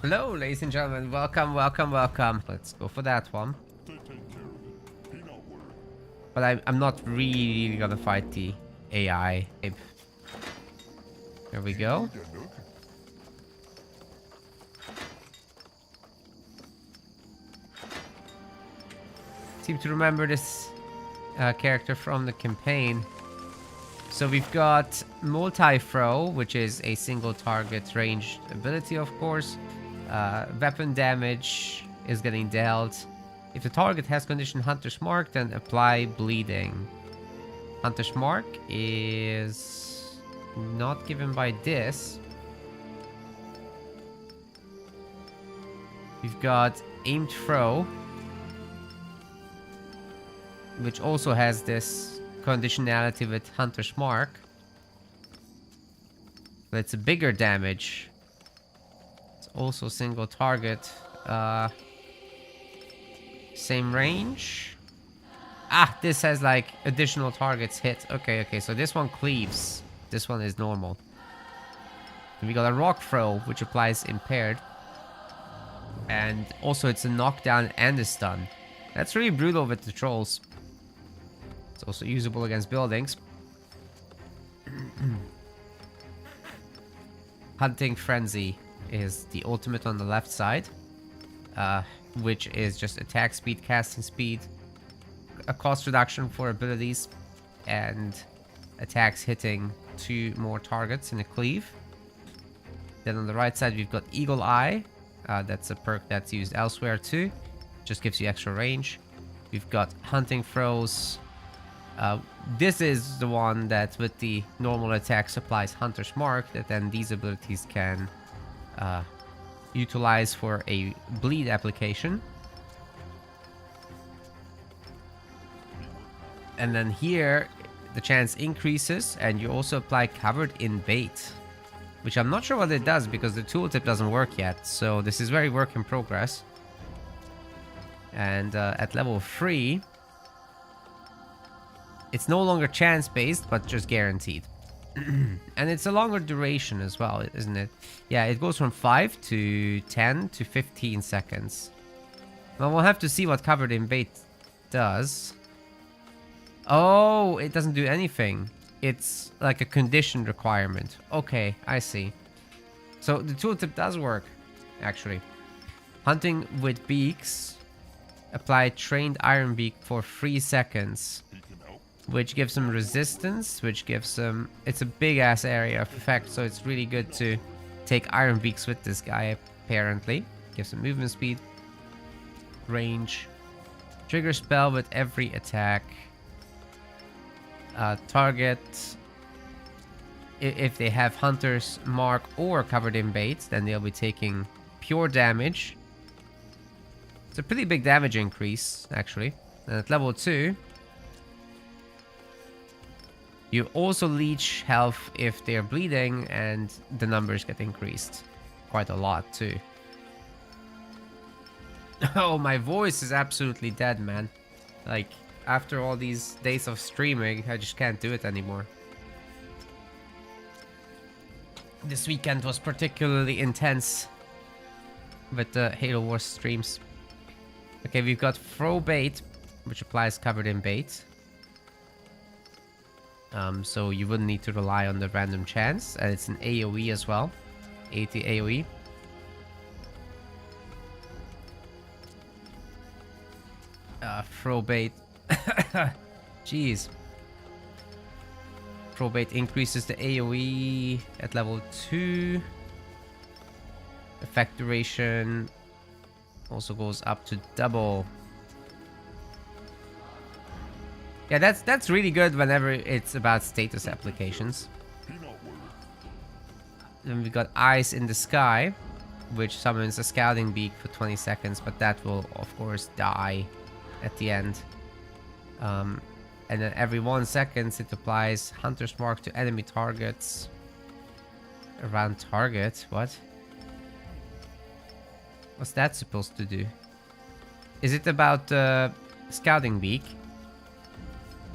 Hello, ladies and gentlemen. Welcome, welcome, welcome. Let's go for that one. But I'm not really gonna fight the AI. Here we go. Seem to remember this character from the campaign. So we've got multi-throw, which is a single target ranged ability, of course. Weapon damage is getting dealt. If the target has condition Hunter's Mark, then apply bleeding. Hunter's Mark is not given by this. We've got aimed throw, which also has this conditionality with Hunter's Mark. But it's a bigger damage. It's also single target. Same range. Ah, this has like additional targets hit. Okay, so this one cleaves. This one is normal. And we got a rock throw, which applies impaired. And also it's a knockdown and a stun. That's really brutal with the trolls. It's also usable against buildings. Hunting Frenzy is the ultimate on the left side. Which is just attack speed, casting speed, a cost reduction for abilities, and attacks hitting 2 more targets in a cleave. Then on the right side we've got Eagle Eye. That's a perk that's used elsewhere too. Just gives you extra range. We've got Hunting Throws. This is the one that with the normal attack supplies Hunter's Mark, that then these abilities can utilize for a bleed application. And then here the chance increases, and you also apply Covered in Bait, which I'm not sure what it does because the tooltip doesn't work yet, so this is very work in progress. And at level 3 it's no longer chance based but just guaranteed. And it's a longer duration as well, isn't it? Yeah, it goes from 5 to 10 to 15 seconds. Well, we'll have to see what Covered in Bait does. Oh, it doesn't do anything. It's like a condition requirement. Okay, I see. So the tooltip does work, actually. Hunting with Beaks. Apply Trained Iron Beak for 3 seconds. Which gives them resistance, which gives them... It's a big-ass area of effect, so it's really good to take Iron Beaks with this guy, apparently. Gives them movement speed. Range. Trigger spell with every attack. Target... If they have Hunter's Mark or Covered in Bait, then they'll be taking pure damage. It's a pretty big damage increase, actually. And at level 2... You also leech health if they're bleeding, and the numbers get increased quite a lot too. Oh, my voice is absolutely dead, man. Like, after all these days of streaming, I just can't do it anymore. This weekend was particularly intense with the Halo Wars streams. Okay, we've got Throw Bait, which applies Covered in Bait. So you wouldn't need to rely on the random chance, and it's an AoE as well. 80 AoE. Throw Bait. Jeez. Throw Bait increases the AoE at level 2. Effect duration also goes up to double. Yeah, that's really good whenever it's about status applications. Then we got Eyes in the Sky, which summons a Scouting Beak for 20 seconds, but that will, of course, die at the end. And then every 1 second, it applies Hunter's Mark to enemy targets. Around target? What? What's that supposed to do? Is it about the Scouting Beak?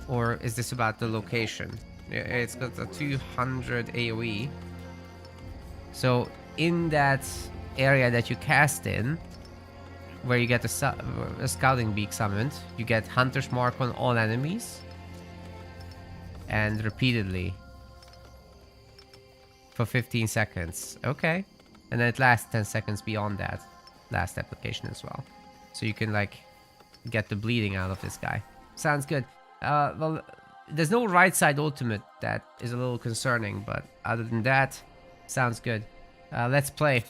Or is this about the location? It's got a 200 AoE. So in that area that you cast in, where you get a scouting beak summoned, you get Hunter's Mark on all enemies. And repeatedly. For 15 seconds. Okay. And then it lasts 10 seconds beyond that last application as well. So you can like get the bleeding out of this guy. Sounds good. Well, there's no right side ultimate. That is a little concerning, but other than that, sounds good. Let's play.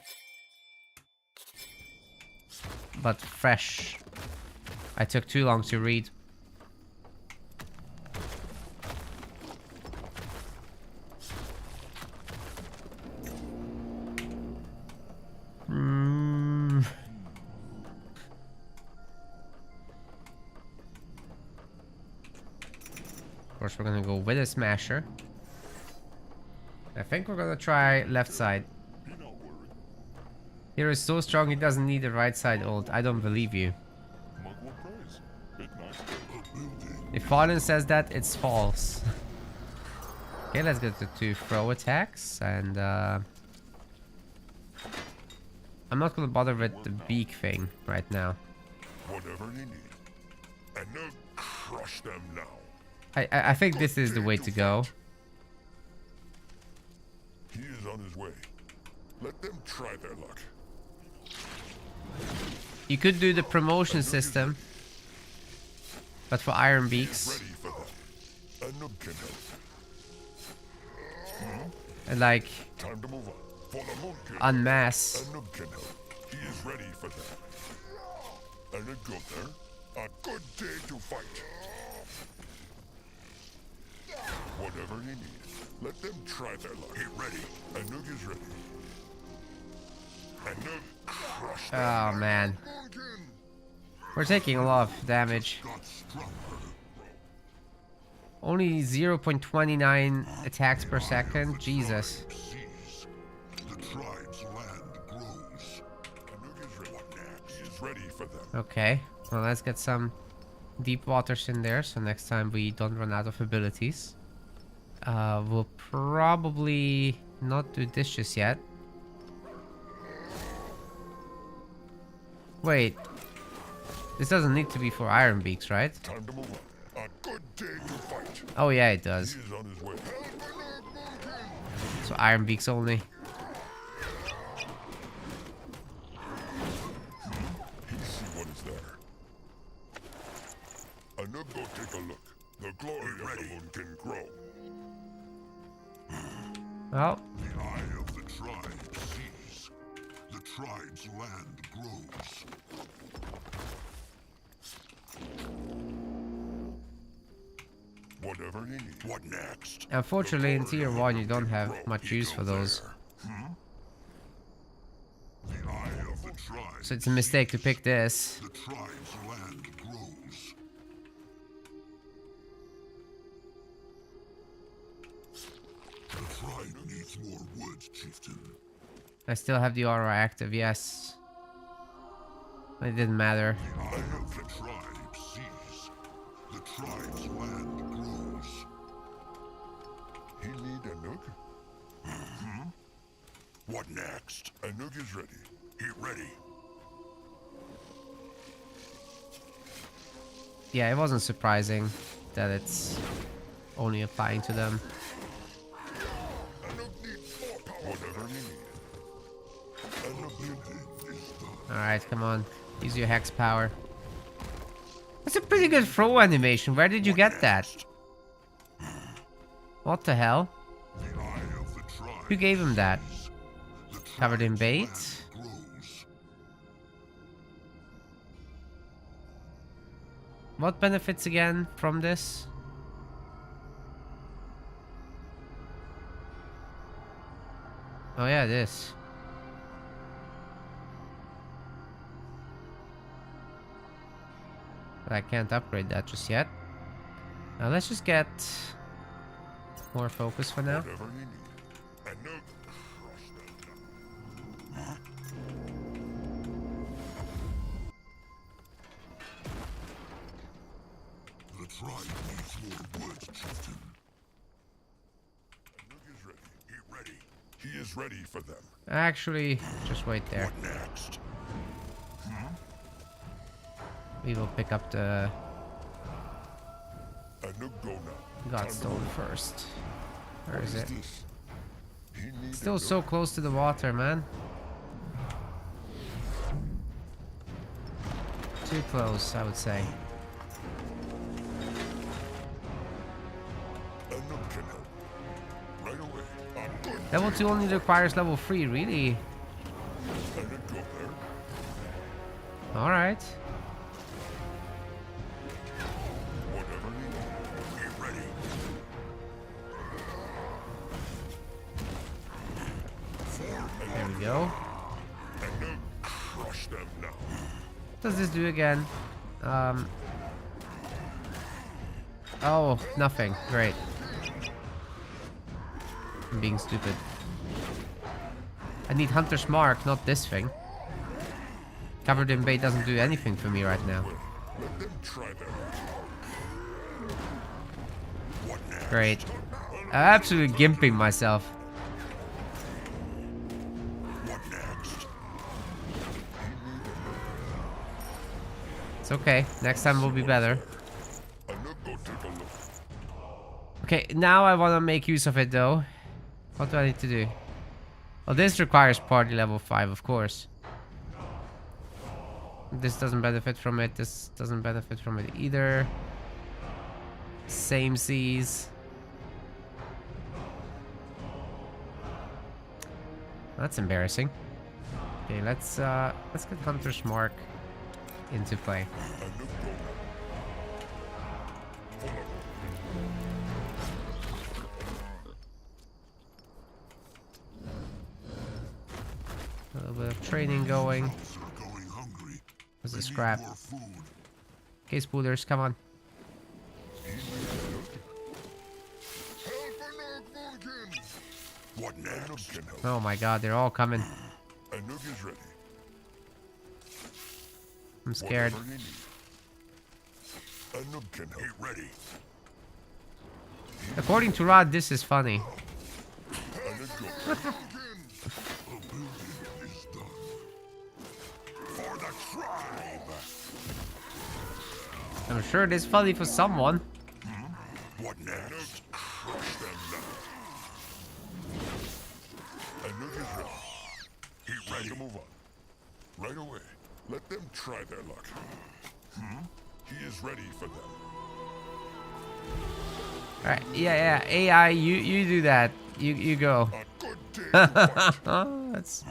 But fresh. I took too long to read. Of course, we're gonna go with a smasher. I think we're gonna try left side. Hero is so strong he doesn't need the right side ult. I don't believe you. If Farlon says that, it's false. Okay, let's get to 2 throw attacks, and I'm not gonna bother with the beak thing right now. Whatever you need, and now crush them now. I think this is the way to go. He is on his way. Let them try their luck. You could do the promotion system, but for Iron Beaks. Ready for that. A noob can help. And like Time to move on. For the moon king. unmass. A noob can help. He is ready for that. And a good there. A good day to fight. Whatever you need, let them try their luck. Get ready. A noob is ready. A noob crush them. Oh man, we're taking a lot of damage. Only 0.29 attacks per second. Jesus. The tribe's land grows. A is ready for them. Okay, well let's get some deep waters in there, so next time we don't run out of abilities. We'll probably not do this just yet. Wait, this doesn't need to be for Iron Beaks, right? Time to move on. A good day to fight. Oh yeah, it does. He is on his way. So Iron Beaks only. He see what is there. A noob go take a look. The glory of the moon can grow. Well, The eye of the tribe sees. The tribe's land grows. Whatever you need. What next? unfortunately in tier 1 you don't have much use for those. The eye of the tribe. So it's a mistake to pick this. The tribe's land grows. The tribe needs more wood, chieftain. I still have the aura active, yes. It didn't matter. The eye of the tribe sees. The tribe's land grows. He need a nook? What next? A nook is ready. Get ready. Yeah, it wasn't surprising that it's only applying to them. A nook needs more power. Whatever you need. A nook building is done. Alright, come on. Use your hex power. That's a pretty good throw animation. Where did you get that? What the hell? The eye of the tribe. Who gave him that? The Covered in tribe's bait? land grows. What benefits again from this? Oh yeah, this. But I can't upgrade that just yet. Now let's just get more focus for now. Whatever you need. A nook. Crush them. The tribe needs more wood, chieftain. A nook is ready. Get ready. He is ready for them. Actually, just wait there. What next? We will pick up the Anuk go now. Godstone first. Where is it? This? He needs Still so close to the water, man. Too close, I would say. Anuk can help. Right away. I'm good. Level 2 only requires level 3, really? Anuk go there. Alright. Whatever you need. Be ready. There we go. Anuk crush them now. What does this do again? Oh, nothing. Great. I'm being stupid. I need Hunter's Mark, not this thing. Covered in bait doesn't do anything for me right now. Let them try their luck. What next? Great. I'm absolutely gimping myself. What next? It's okay. Next time will be better. Anuk go take a look. Okay, now I want to make use of it though. What do I need to do? Well, this requires party level 5, of course. This doesn't benefit from it. This doesn't benefit from it either. Same seas. That's embarrassing. Okay, let's get Hunter's Mark into play. Anuk go now. A little bit of training going. Elves are going hungry. There's a They scrap. need more food. Okay, spoolers, come on. Help Anuk Vulcan! What next? Anuk can help. Oh my god, they're all coming. Anuk is ready. I'm scared. Whatever you need. Anuk can help. Get ready. According to Rod, this is funny. Anuk go. The building is done. For the tribe. I'm sure it is funny for someone. What next? Crush them now. Anuk is ready. He ready to move on. Right away. Let them try their luck. He is ready for them. Alright, yeah, AI, you do that. You go. A good day to fight. That's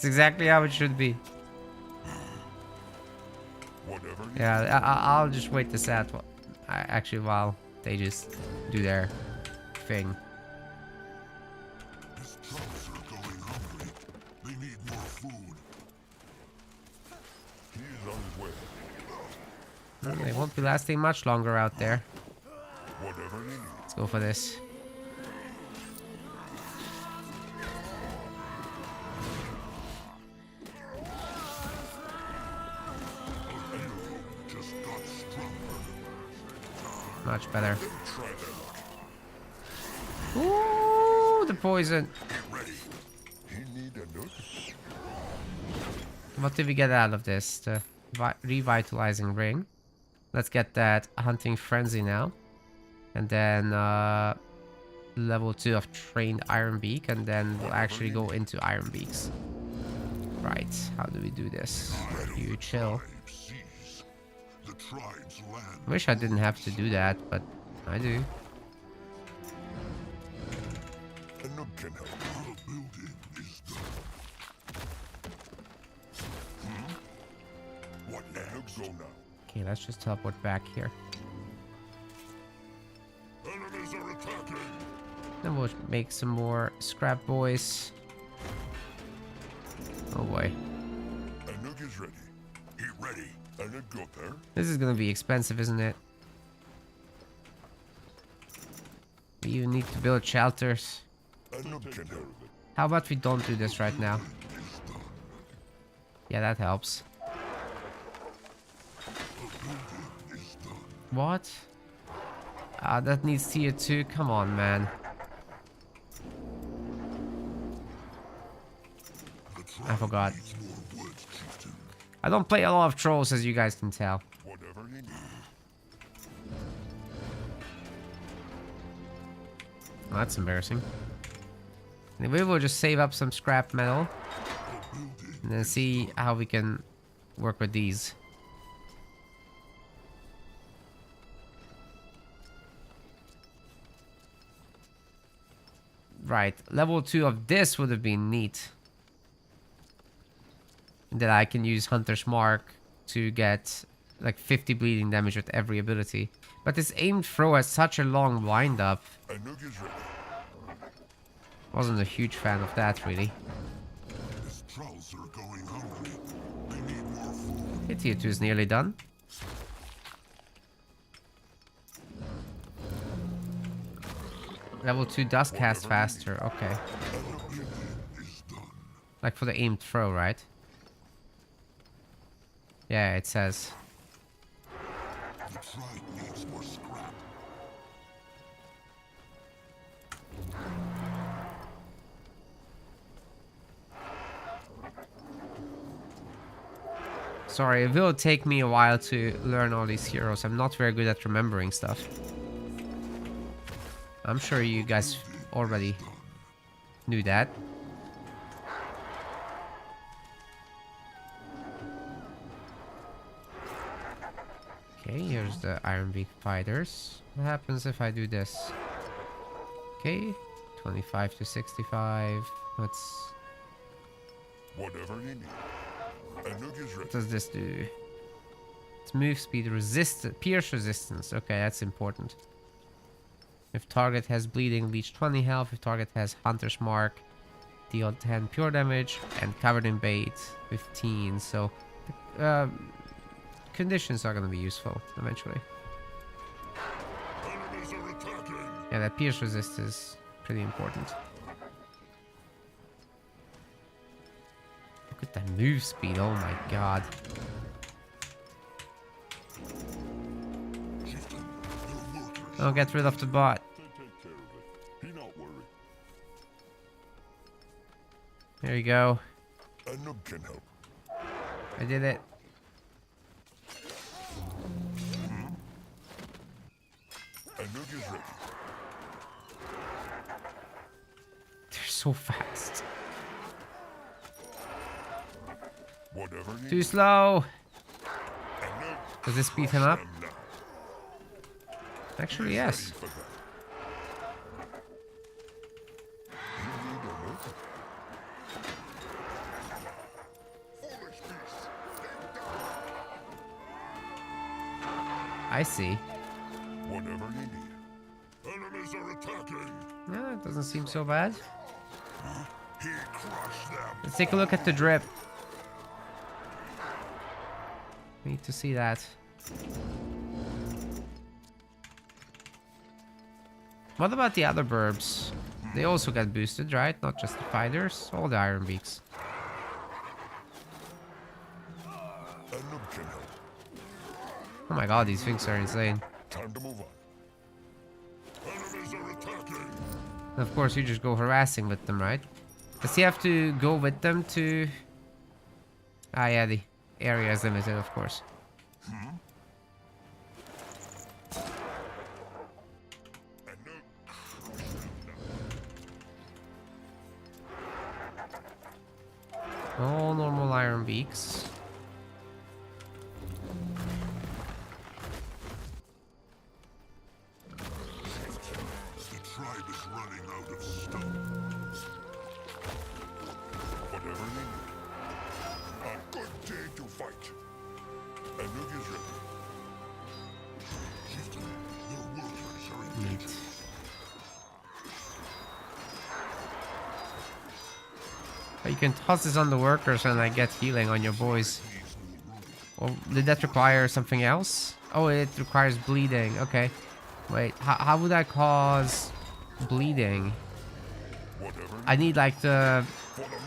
exactly how it should be. Whatever you Yeah, I'll just wait this out. Actually, while they just do their thing. His troops are going hungry. They need more food. He is on his way. They won't be lasting much longer out there. Whatever you need. Let's go for this. Just got stronger. Much better. Let them try their luck. Ooh, the poison. Get ready. He need Anuk. What did we get out of this? The revitalizing ring. Let's get that hunting frenzy now. And then level 2 of trained Iron Beak. And then we'll actually go into Iron Beaks. Right, how do we do this? You chill. Tribe sees. The tribe's land. Wish I didn't have to do that, but I do. Anuk can help. The building is done. What next? Go now. Okay, let's just teleport back here. Enemies are attacking. Then we'll make some more scrap boys. Oh boy. Anuk is ready. He ready. Anuk go there. This is gonna be expensive, isn't it? We even need to build shelters. Anuk can help. How about we don't do this right now? Yeah, that helps. What? Ah, that needs tier 2. Come on, man. I forgot. Needs more wood, chieftain. I don't play a lot of trolls, as you guys can tell. Whatever you need. Well, that's embarrassing. Anyway, we'll just save up some scrap metal. And then see how we can work with these. Right, level 2 of this would have been neat. That I can use Hunter's Mark to get like 50 bleeding damage with every ability. But this aimed throw has such a long wind up. Anug is ready. Wasn't a huge fan of that, really. His trolls are going hungry. They need more food. Okay, tier 2 is nearly done. Level 2 does cast faster, okay. Anug is done. Like for the aimed throw, right? Yeah, it says. The tribe needs more scrap. Sorry, it will take me a while to learn all these heroes. I'm not very good at remembering stuff. I'm sure you guys already knew that. Okay, here's the Iron Beak fighters. What happens if I do this? Okay, 25 to 65. Let's... Whatever you need. Anug is ready. What does this do? It's move speed, pierce resistance. Okay, that's important. If target has bleeding, leech 20 health. If target has Hunter's Mark, deal 10 pure damage. And covered in bait, 15. So, conditions are going to be useful eventually. Enemies are attacking. Yeah, that pierce resist is pretty important. Look at that move speed, oh my god. Chieftain, their workers. I'll get rid of the bot. They take care of it. He not worry. There you go. Anug can help. I did it. Anug is ready. They're so fast. Whatever you Too need. slow. Anug, Does this speed him up? them now. Actually, yes. Ready for that. You need Anug? Foolish beast. I see. Whatever you need. Enemies are attacking. No, it doesn't seem so bad. He crushed them. Let's take a look at the drip. Need to see that. What about the other burbs? They also got boosted, right? Not just the fighters, all the Iron Beaks. Anug can help. Oh my god, these things are insane. Time to move on. Enemies are attacking. And of course, you just go harassing with them, right? Does he have to go with them to... Ah, yeah, the area is limited, of course. Anug crushed them. All normal Iron Beaks. The tribe is running out of stone. Whatever you need. A good day to fight. Anug is ready. Chieftain, their workers are in Neat. danger. You can toss this on the workers and I get healing on your boys. Well, did that require something else? Oh, it requires bleeding. Okay. Wait, how would I cause bleeding? Whatever. I need like the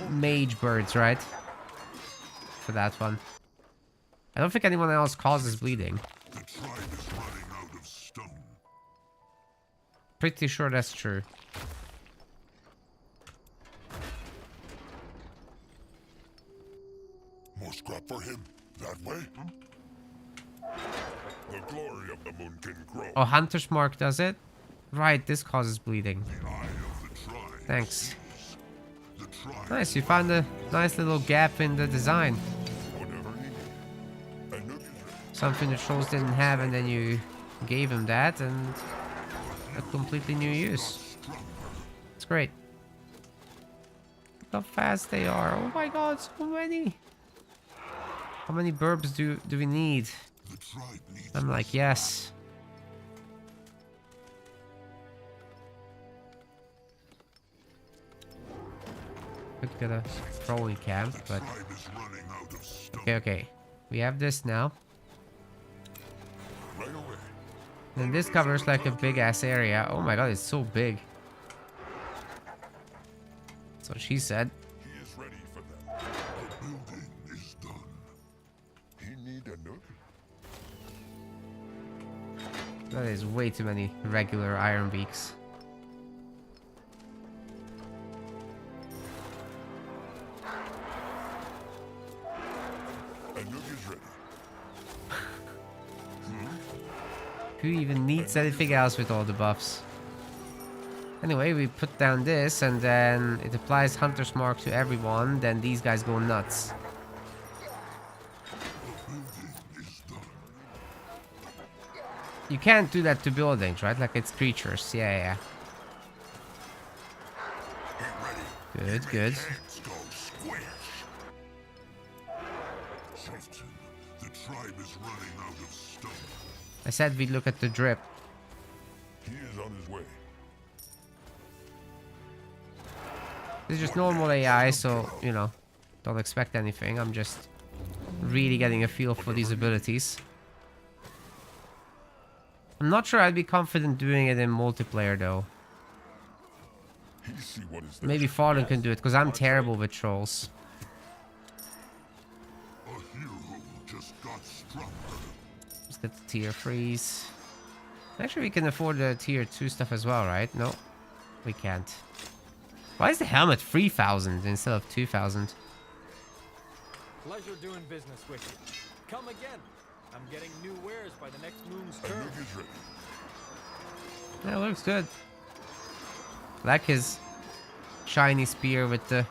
mage birds, right? For that one. I don't think anyone else causes bleeding. The tribe is running out of stone. Pretty sure that's true. More scrap for him. That way? The glory of the Moonkin grows. Oh, Hunter's Mark does it? Right, this causes bleeding. The eye of the tribe Thanks. sees. The tribe Nice, you found a nice little gap in the design. whatever he needs. A nook is ready. Something the trolls didn't have, and then you gave him that, and a completely new use. It's great. Look how fast they are. Oh my god, so many. How many burbs do we need? The tribe needs I'm like, yes. Could get a throwing camp, but tribe is running out of stone. okay. We have this now. Right away. And this covers like a big ass area. Oh my god, it's so big. That's what she said. He is ready for them. The building is done. He need a nook. That is way too many regular iron beaks. A nook is ready. Who even needs anything else with all the buffs? Anyway, we put down this, and then it applies Hunter's Mark to everyone. Then these guys go nuts. The building is done. You can't do that to buildings, right? Like it's creatures. Yeah. Get ready. Good. Hands go squish. Chieftain, the tribe is running out of stone. I said we'd look at the drip. He is on his way. This is just normal AI, so, you know, don't expect anything. I'm just really getting a feel for these abilities. I'm not sure I'd be confident doing it in multiplayer, though. He see what is this? Maybe Farlon can do it, because I'm terrible with trolls. A hero just got stronger. Let's get the tier 3s. Actually, we can afford the tier 2 stuff as well, right? No, we can't. Why is the helmet 3,000 instead of 2,000? Pleasure doing business with you. Come again. I'm getting new wares by the next moon's A turn. nook is ready. Yeah, looks good. Like his shiny spear with the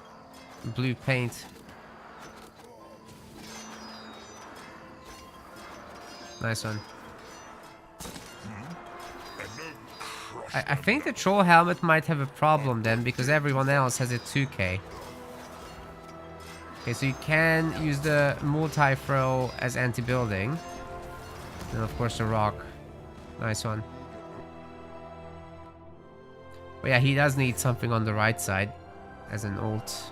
blue paint. Nice one. I think the troll helmet might have a problem then, because everyone else has a 2k. Okay, so you can use the multi-throw as anti-building. And of course the rock. Nice one. But yeah, he does need something on the right side as an ult.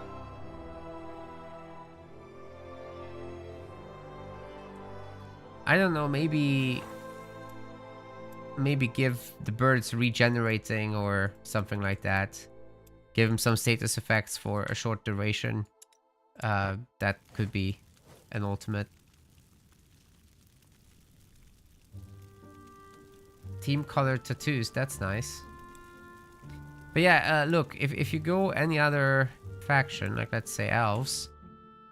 I don't know, maybe give the birds regenerating or something like that. Give him some status effects for a short duration. That could be an ultimate. Team color tattoos, that's nice. But yeah, look, if you go any other faction, like let's say elves,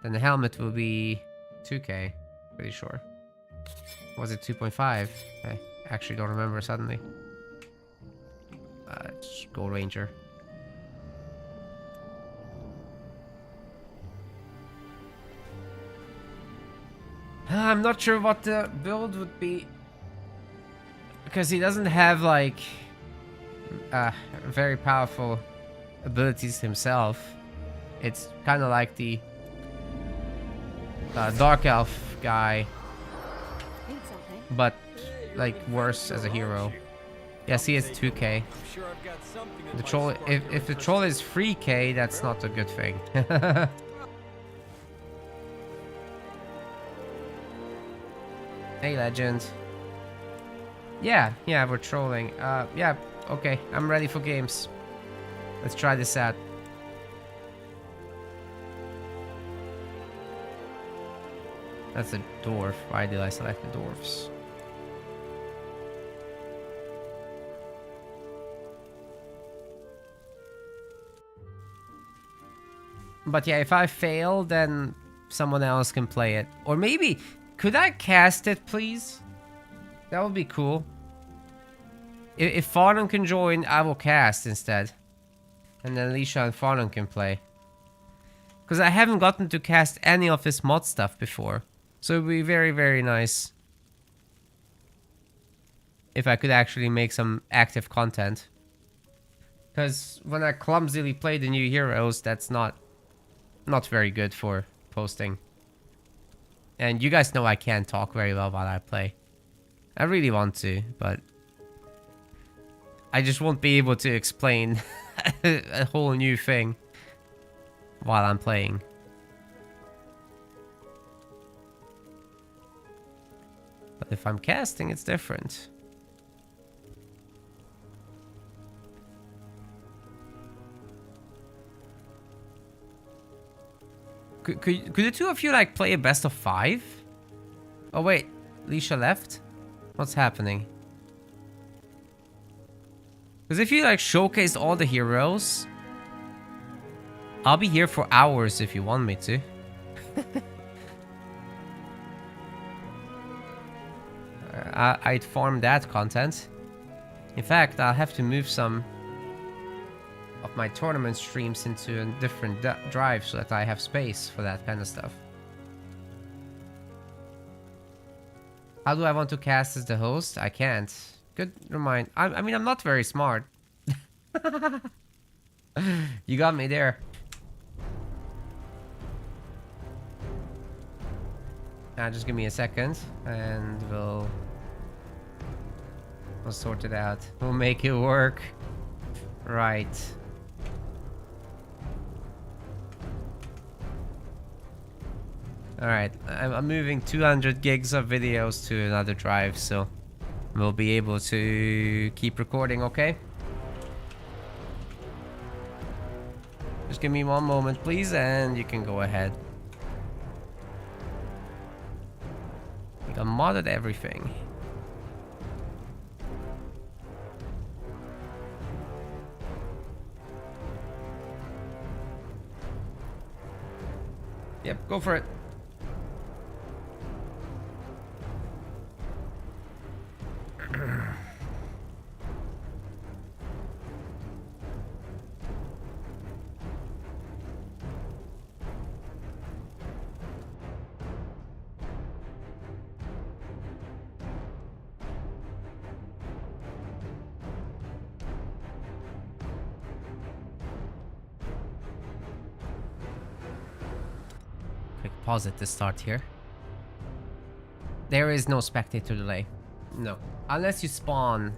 then the helmet will be 2k, pretty sure. Was it 2.5? I actually don't remember suddenly. Just go Ranger. I'm not sure what the build would be, because he doesn't have like very powerful abilities himself. It's kind of like the Dark Elf guy, but like worse as a hero. Yes, he is 2k. The troll, if the troll is 3k, that's not a good thing. Hey, legend. Yeah, we're trolling. Yeah, okay, I'm ready for games. Let's try this out. That's a dwarf. Why did I select the dwarfs? But yeah, if I fail, then someone else can play it. Or maybe, could I cast it, please? That would be cool. If Farlon can join, I will cast instead. And then Alicia and Farlon can play. Because I haven't gotten to cast any of this mod stuff before. So it would be very, very nice if I could actually make some active content. Because when I clumsily play the new heroes, that's not very good for posting. And you guys know I can't talk very well while I play. I really want to, but I just won't be able to explain a whole new thing while I'm playing. But if I'm casting, it's different. Could the two of you like play a best of 5? Oh wait, Alicia left? What's happening? Because if you like showcased all the heroes, I'll be here for hours if you want me to. I'd farm that content. In fact, I'll have to move some of my tournament streams into a different drive so that I have space for that kind of stuff. How do I want to cast as the host? I can't. Good remind. I mean, I'm not very smart. You got me there. Just give me a second and we'll sort it out. We'll make it work. Right. Alright, I'm moving 200 gigs of videos to another drive, so we'll be able to keep recording, okay? Just give me one moment, please, and you can go ahead. I modded everything. Yep, go for it. Pause it to start here. There is no spectator delay. No. Unless you spawn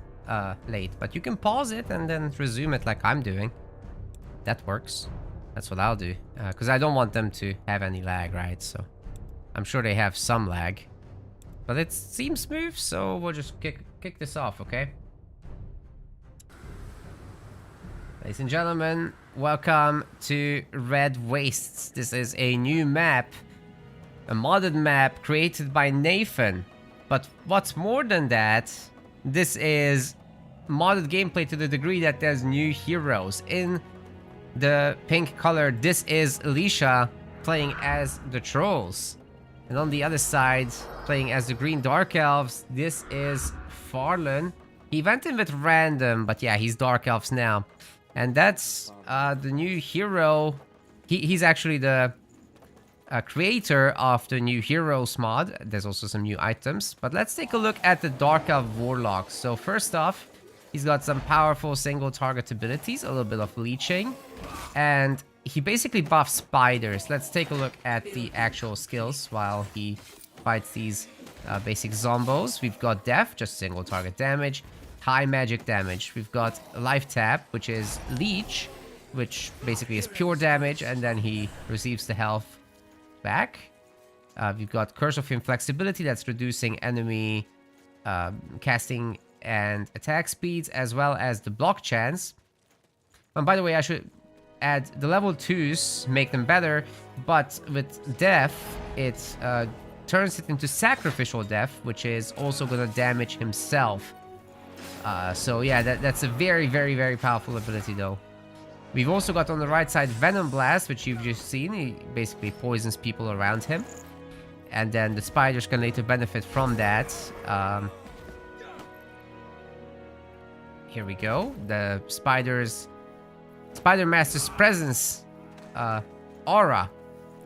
late. But you can pause it and then resume it like I'm doing. That works. That's what I'll do. Because I don't want them to have any lag, right? So I'm sure they have some lag. But it seems smooth, so we'll just kick this off, okay? Ladies and gentlemen, welcome to Red Wastes. This is a new map. A modded map created by Nathan. But what's more than that, this is modded gameplay to the degree that there's new heroes. In the pink color, this is Alicia playing as the trolls. And on the other side, playing as the green dark elves, this is Farlon. He went in with random, but yeah, he's dark elves now. And that's the new hero. He's actually the creator of the new heroes mod. There's also some new items, but let's take a look at the dark elf warlocks. So first off, he's got some powerful single target abilities, a little bit of leeching, and he basically buffs spiders. Let's take a look at the actual skills while he fights these basic zombos. We've got death, just single target damage, high magic damage. We've got life tap, which is leech, which basically is pure damage, and then he receives the health back. We've got Curse of Inflexibility, that's reducing enemy casting and attack speeds, as well as the block chance. And by the way, I should add the level 2s make them better, but with death, it turns it into sacrificial death, which is also gonna damage himself. So yeah, that's a very, very, very powerful ability though. We've also got on the right side Venom Blast, which you've just seen. He basically poisons people around him. And then the spiders can later benefit from that. Here we go. The Spider Master's Presence aura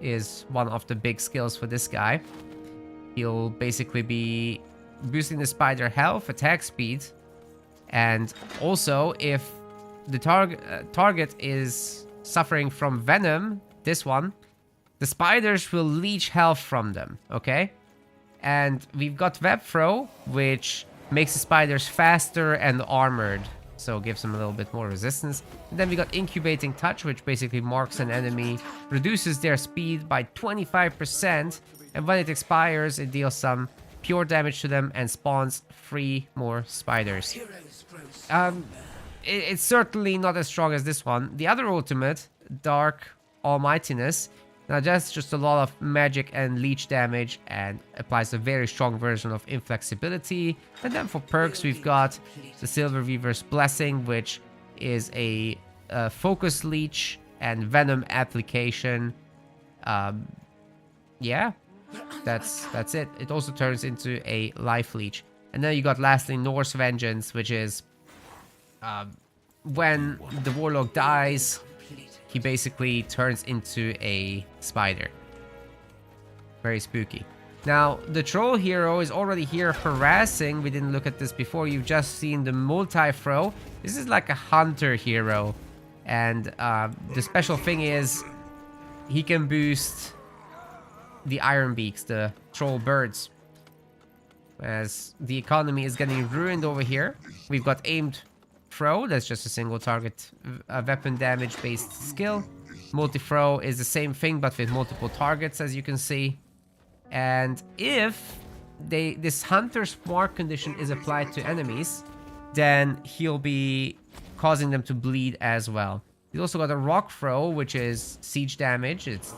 is one of the big skills for this guy. He'll basically be boosting the spider health, attack speed, and also if the target is suffering from venom, this one, the spiders will leech health from them, okay? And we've got Web Throw, which makes the spiders faster and armored, so gives them a little bit more resistance. And then we got Incubating Touch, which basically marks an enemy, reduces their speed by 25%, and when it expires, it deals some pure damage to them and spawns 3 more spiders. It's certainly not as strong as this one. The other ultimate, Dark Almightiness, now that's just a lot of magic and leech damage and applies a very strong version of inflexibility. And then for perks, we've got the Silver Weaver's Blessing, which is a focus leech and venom application. Yeah, that's it. It also turns into a life leech. And then you got lastly Norse Vengeance, which is when the warlock dies, he basically turns into a spider. Very spooky. Now, the troll hero is already here harassing. We didn't look at this before. You've just seen the multi-throw. This is like a hunter hero. And the special thing is he can boost the iron beaks, the troll birds. As the economy is getting ruined over here. We've got aimed throw, that's just a single target weapon damage based skill. Multi-throw is the same thing but with multiple targets, as you can see. And if this Hunter's Mark condition is applied to enemies, then he'll be causing them to bleed as well. He's also got a rock throw, which is siege damage. It's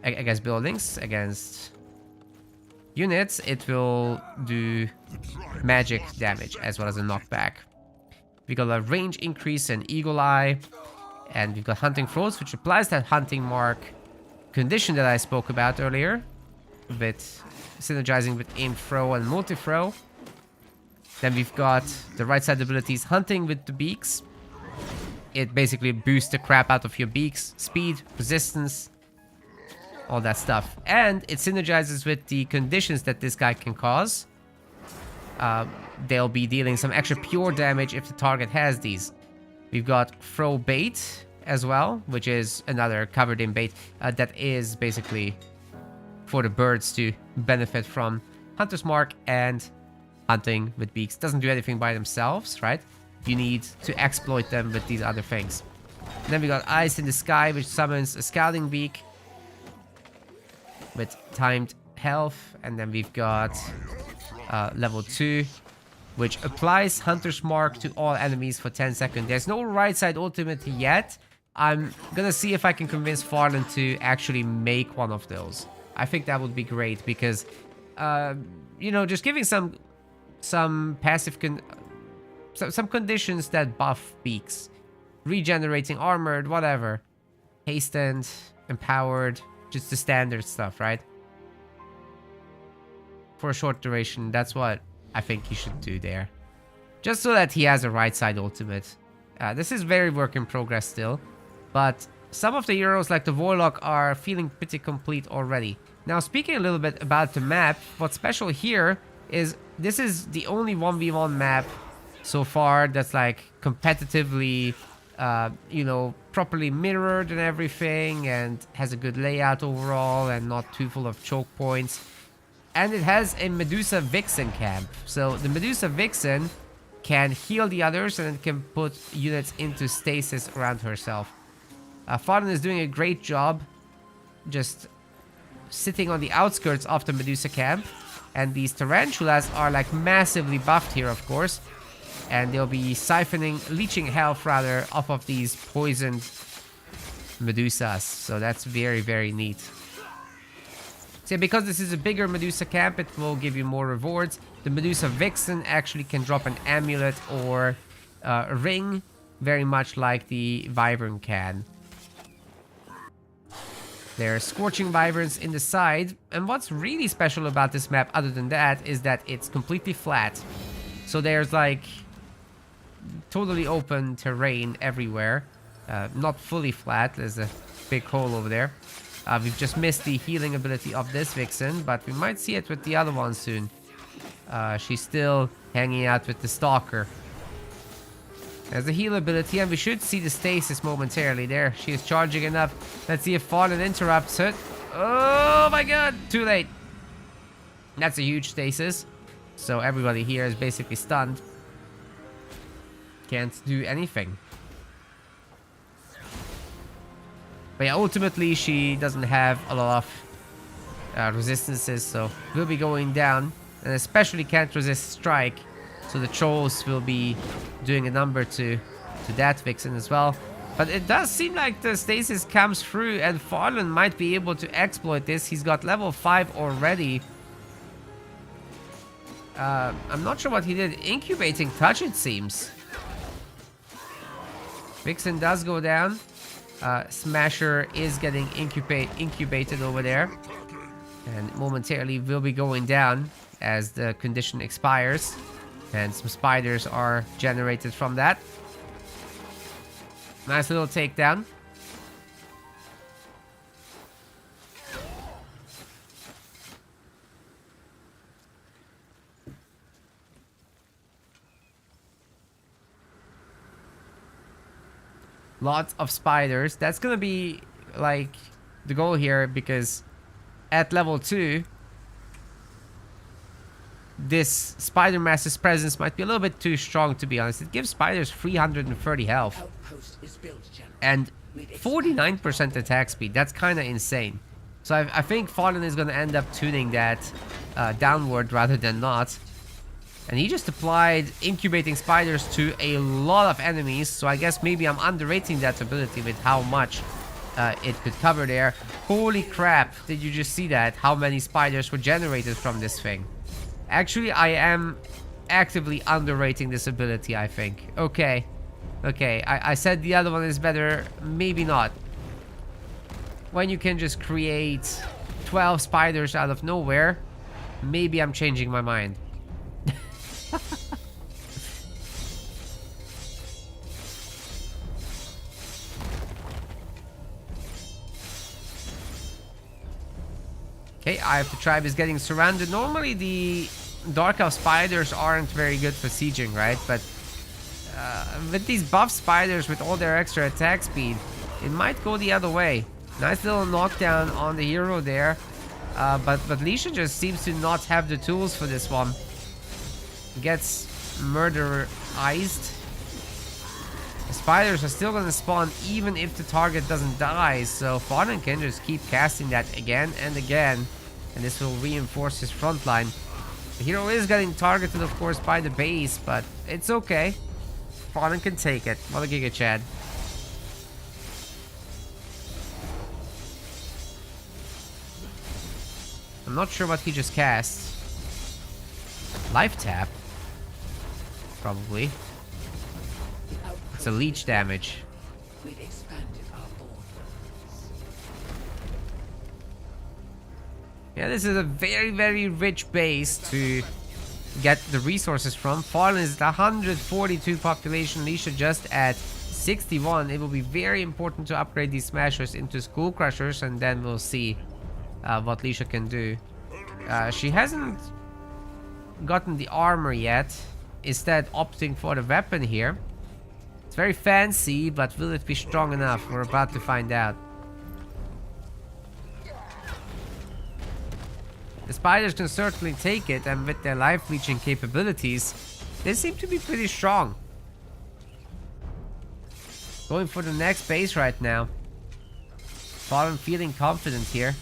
against buildings, against units. It will do magic damage as well as a knockback. We got a range increase and Eagle Eye, and we've got Hunting Throws, which applies that Hunting Mark condition that I spoke about earlier, with synergizing with Aim Throw and Multi-Throw. Then we've got the right side abilities, Hunting with the Beaks. It basically boosts the crap out of your beaks, speed, resistance, all that stuff. And it synergizes with the conditions that this guy can cause. They'll be dealing some extra pure damage if the target has these. We've got Throw Bait as well, which is another covered in bait that is basically for the birds to benefit from Hunter's Mark and hunting with beaks. Doesn't do anything by themselves, right? You need to exploit them with these other things. And then we got Eyes in the Sky, which summons a Scouting Beak with timed health. And then we've got level 2, which applies Hunter's Mark to all enemies for 10 seconds. There's no right side ultimate yet. I'm gonna see if I can convince Farlon to actually make one of those. I think that would be great because, you know, just giving some passive some conditions that buff beaks, regenerating, armored, whatever, hastened, empowered, just the standard stuff, right? For a short duration, that's what I think he should do there, just so that he has a right side ultimate. This is very work in progress still, but some of the heroes like the Warlock are feeling pretty complete already. Now, speaking a little bit about the map, what's special here is this is the only 1v1 map so far that's like competitively, you know, properly mirrored and everything, and has a good layout overall and not too full of choke points. And it has a Medusa Vixen camp. So the Medusa Vixen can heal the others and can put units into stasis around herself. Farlon is doing a great job just sitting on the outskirts of the Medusa camp. And these tarantulas are like massively buffed here, of course. And they'll be leeching health rather, off of these poisoned Medusas. So that's very, very neat. So because this is a bigger Medusa camp, it will give you more rewards. The Medusa Vixen actually can drop an amulet or a ring very much like the Wyvern can. There's Scorching Wyverns in the side, and what's really special about this map other than that is that it's completely flat. So there's like totally open terrain everywhere. Not fully flat, there's a big hole over there. We've just missed the healing ability of this Vixen, but we might see it with the other one soon. She's still hanging out with the Stalker. There's the heal ability, and we should see the stasis momentarily. There, she is charging enough. Let's see if Farlon interrupts it. Oh my god, too late. That's a huge stasis. So everybody here is basically stunned. Can't do anything. But yeah, ultimately she doesn't have a lot of resistances, so we'll be going down. And especially can't resist strike. So the trolls will be doing a number to that Vixen as well. But it does seem like the stasis comes through, and Farlon might be able to exploit this. He's got level 5 already. I'm not sure what he did. Incubating touch, it seems. Vixen does go down. Smasher is getting incubated over there. And momentarily will be going down as the condition expires. And some spiders are generated from that. Nice little takedown. Lots of spiders. That's gonna be like the goal here, because at level 2 this Spider Master's presence might be a little bit too strong, to be honest. It gives spiders 330 health and 49% attack speed. That's kind of insane. So I think Farlon is going to end up tuning that downward rather than not. And he just applied incubating spiders to a lot of enemies. So I guess maybe I'm underrating that ability with how much it could cover there. Holy crap, did you just see that? How many spiders were generated from this thing? Actually, I am actively underrating this ability, I think. Okay. Okay, I said the other one is better. Maybe not. When you can just create 12 spiders out of nowhere, maybe I'm changing my mind. Okay, Eye of the Tribe is getting surrounded. Normally the Dark Elf spiders aren't very good for sieging, right? But with these buff spiders with all their extra attack speed, it might go the other way. Nice little knockdown on the hero there. But Leisha just seems to not have the tools for this one. Gets murderized. The spiders are still gonna spawn even if the target doesn't die, so Farlon can just keep casting that again and again, and this will reinforce his front line. The hero is getting targeted, of course, by the base, but it's okay. Farlon can take it. What a Giga Chad. I'm not sure what he just cast. Life tap? Probably. It's a leech damage. We've expanded our borders. Yeah, this is a very, very rich base to get the resources from. Farlon is at 142 population, Leisha just at 61. It will be very important to upgrade these smashers into Skull Crushers, and then we'll see what Leisha can do. She hasn't gotten the armor yet, instead opting for the weapon here. It's very fancy, but will it be strong enough? We're about to find out. The spiders can certainly take it, and with their life leeching capabilities, they seem to be pretty strong. Going for the next base right now. Farlon feeling confident here.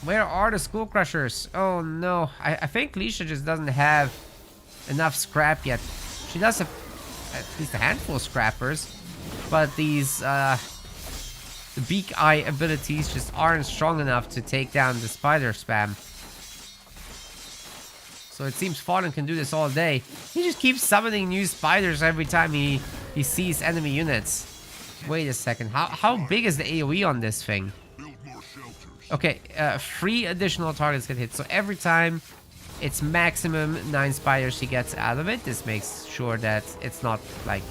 Where are the Skull Crushers? Oh no, I think Leisha just doesn't have enough scrap yet. She does have at least a handful of scrappers, but these the beak eye abilities just aren't strong enough to take down the spider spam. So it seems Farlon can do this all day. He just keeps summoning new spiders every time he sees enemy units. Wait a second. How big is the AoE on this thing? Build more shelters. Okay, 3 additional targets get hit. So every time it's maximum 9 spiders he gets out of it. This makes sure that it's not like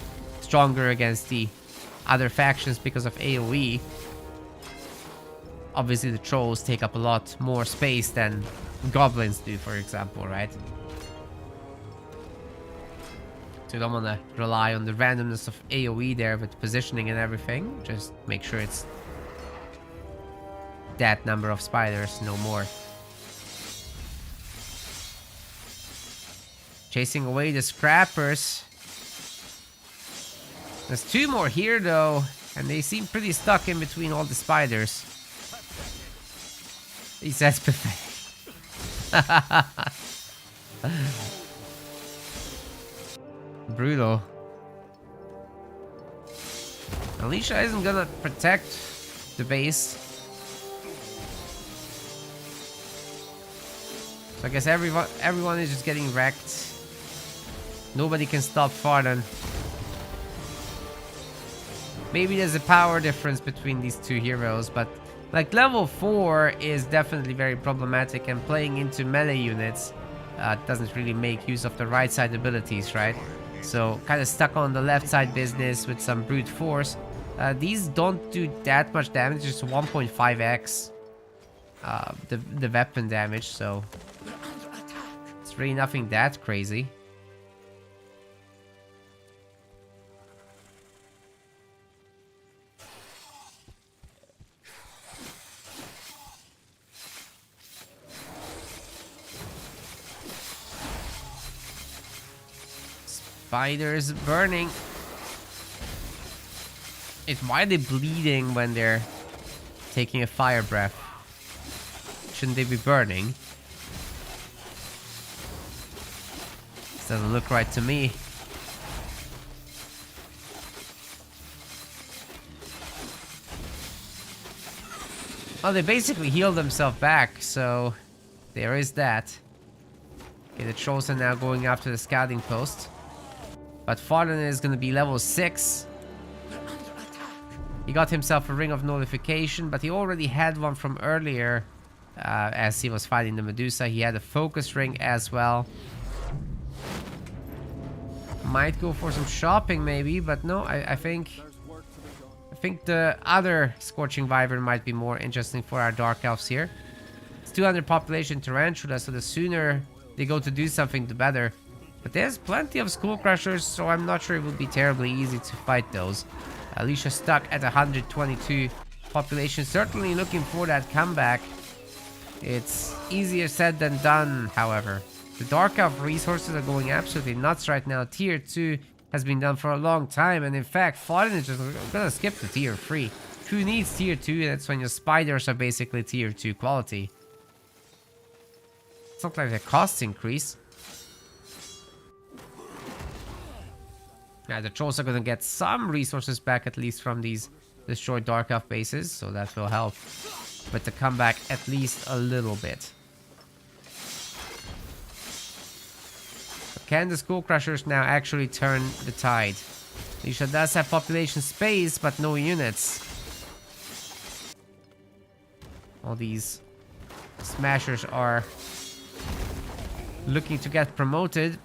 stronger against the other factions because of AoE. Obviously the trolls take up a lot more space than goblins do, for example, right? So you don't want to rely on the randomness of AoE there with positioning and everything. Just make sure it's that number of spiders, no more. Chasing away the scrappers. There's 2 more here though, and they seem pretty stuck in between all the spiders. He says pathetic. Brutal. Alicia isn't gonna protect the base. So I guess everyone is just getting wrecked. Nobody can stop Farlon. Maybe there's a power difference between these 2 heroes, but like level 4 is definitely very problematic, and playing into melee units doesn't really make use of the right side abilities, right? So kind of stuck on the left side business with some brute force. These don't do that much damage, just 1.5x the weapon damage, so it's really nothing that crazy. Spiders burning. Why are they bleeding when they're taking a fire breath? Shouldn't they be burning? This doesn't look right to me. Oh, they basically healed themselves back, so there is that. Okay, the trolls are now going after the scouting post. But Farlon is going to be level 6. He got himself a ring of notification, but he already had one from earlier as he was fighting the Medusa. He had a focus ring as well. Might go for some shopping maybe, but no, I think the other Scorching Wyvern might be more interesting for our Dark Elves here. It's 200 population Tarantula, so the sooner they go to do something, the better. But there's plenty of Skull Crushers, so I'm not sure it would be terribly easy to fight those. Alicia stuck at 122 population, certainly looking for that comeback. It's easier said than done, however. The Dark Elf resources are going absolutely nuts right now. Tier 2 has been done for a long time, and in fact, Farlon is just gonna skip to Tier 3. Who needs Tier 2? That's when your spiders are basically Tier 2 quality. It's not like the costs increase. Yeah, the trolls are gonna get some resources back at least from these destroyed Dark Elf bases, so that will help with the comeback at least a little bit. But can the Skull Crushers now actually turn the tide? Alicia does have population space, but no units. All these smashers are looking to get promoted.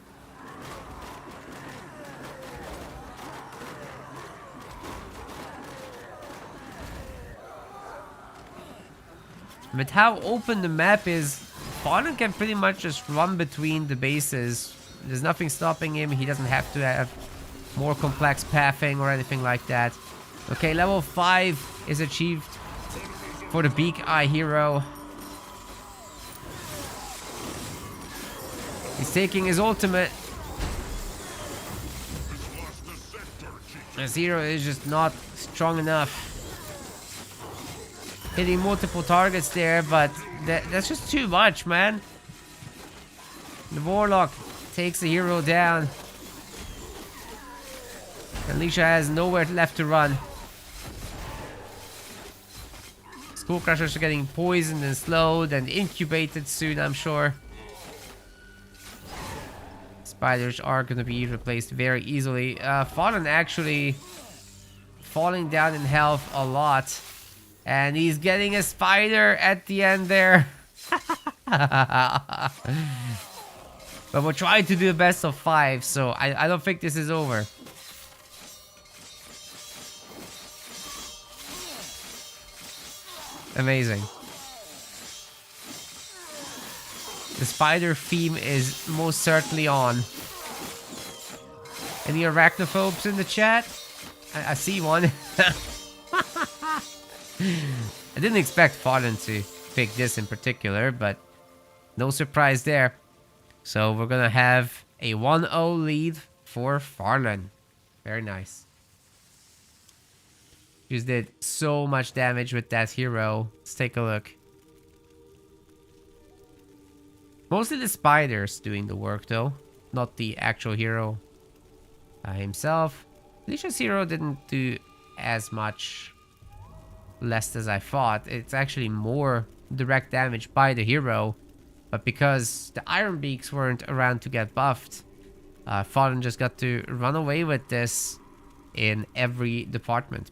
With how open the map is, Farlon can pretty much just run between the bases. There's nothing stopping him. He doesn't have to have more complex pathing or anything like that. Okay, level 5 is achieved for the Beak Eye hero. He's taking his ultimate. This hero is just not strong enough. Hitting multiple targets there, but that's just too much, man. The Warlock takes the hero down. Alicia has nowhere left to run. Skull Crushers are getting poisoned and slowed and incubated soon, I'm sure. spiders are gonna be replaced very easily. Farlon actually falling down in health a lot. And he's getting a spider at the end there. But we're trying to do the best of 5, so I don't think this is over. Amazing. The spider theme is most certainly on. Any arachnophobes in the chat? I see one. I didn't expect Farlon to pick this in particular, but no surprise there. So we're gonna have a 1-0 lead for Farlon. Very nice. Just did so much damage with that hero. Let's take a look. Mostly the spiders doing the work though, not the actual hero himself. Alicia's hero didn't do as much, less as I thought. It's actually more direct damage by the hero, but because the Iron Beaks weren't around to get buffed, Farlon just got to run away with this in every department.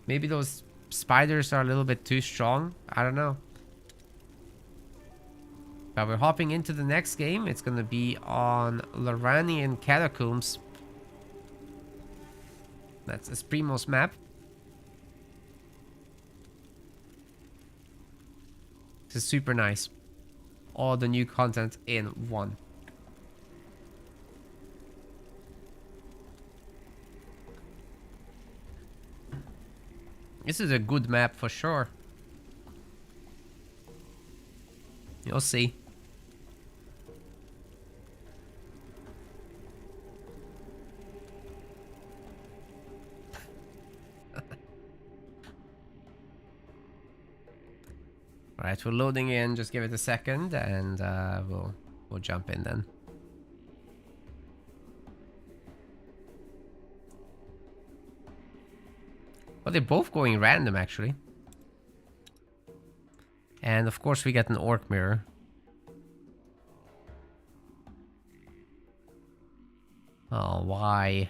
Maybe those spiders are a little bit too strong. I don't know. But we're hopping into the next game. It's going to be on Loranian Catacombs. That's Esprimo's map. This is super nice. All the new content in one. This is a good map for sure. You'll see. Alright, we're loading in. Just give it a second and we'll jump in then. Well, they're both going random actually. And of course we get an orc mirror. Oh, why?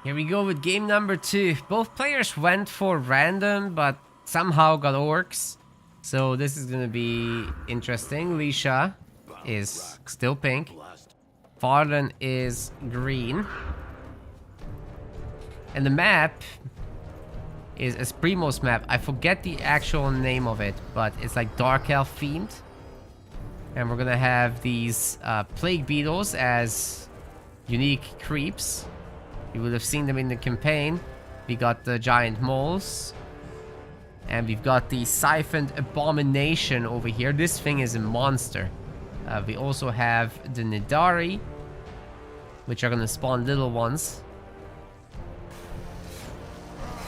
Here we go with game number 2. Both players went for random, but somehow got orcs. So this is gonna be interesting. Alicia is still pink. Farlon is green. And the map is Esprimo's map. I forget the actual name of it, but it's like Dark Elf themed. And we're gonna have these plague beetles as unique creeps. You would have seen them in the campaign. We got the giant moles. And we've got the siphoned abomination over here. This thing is a monster. We also have the Nidari, which are gonna spawn little ones.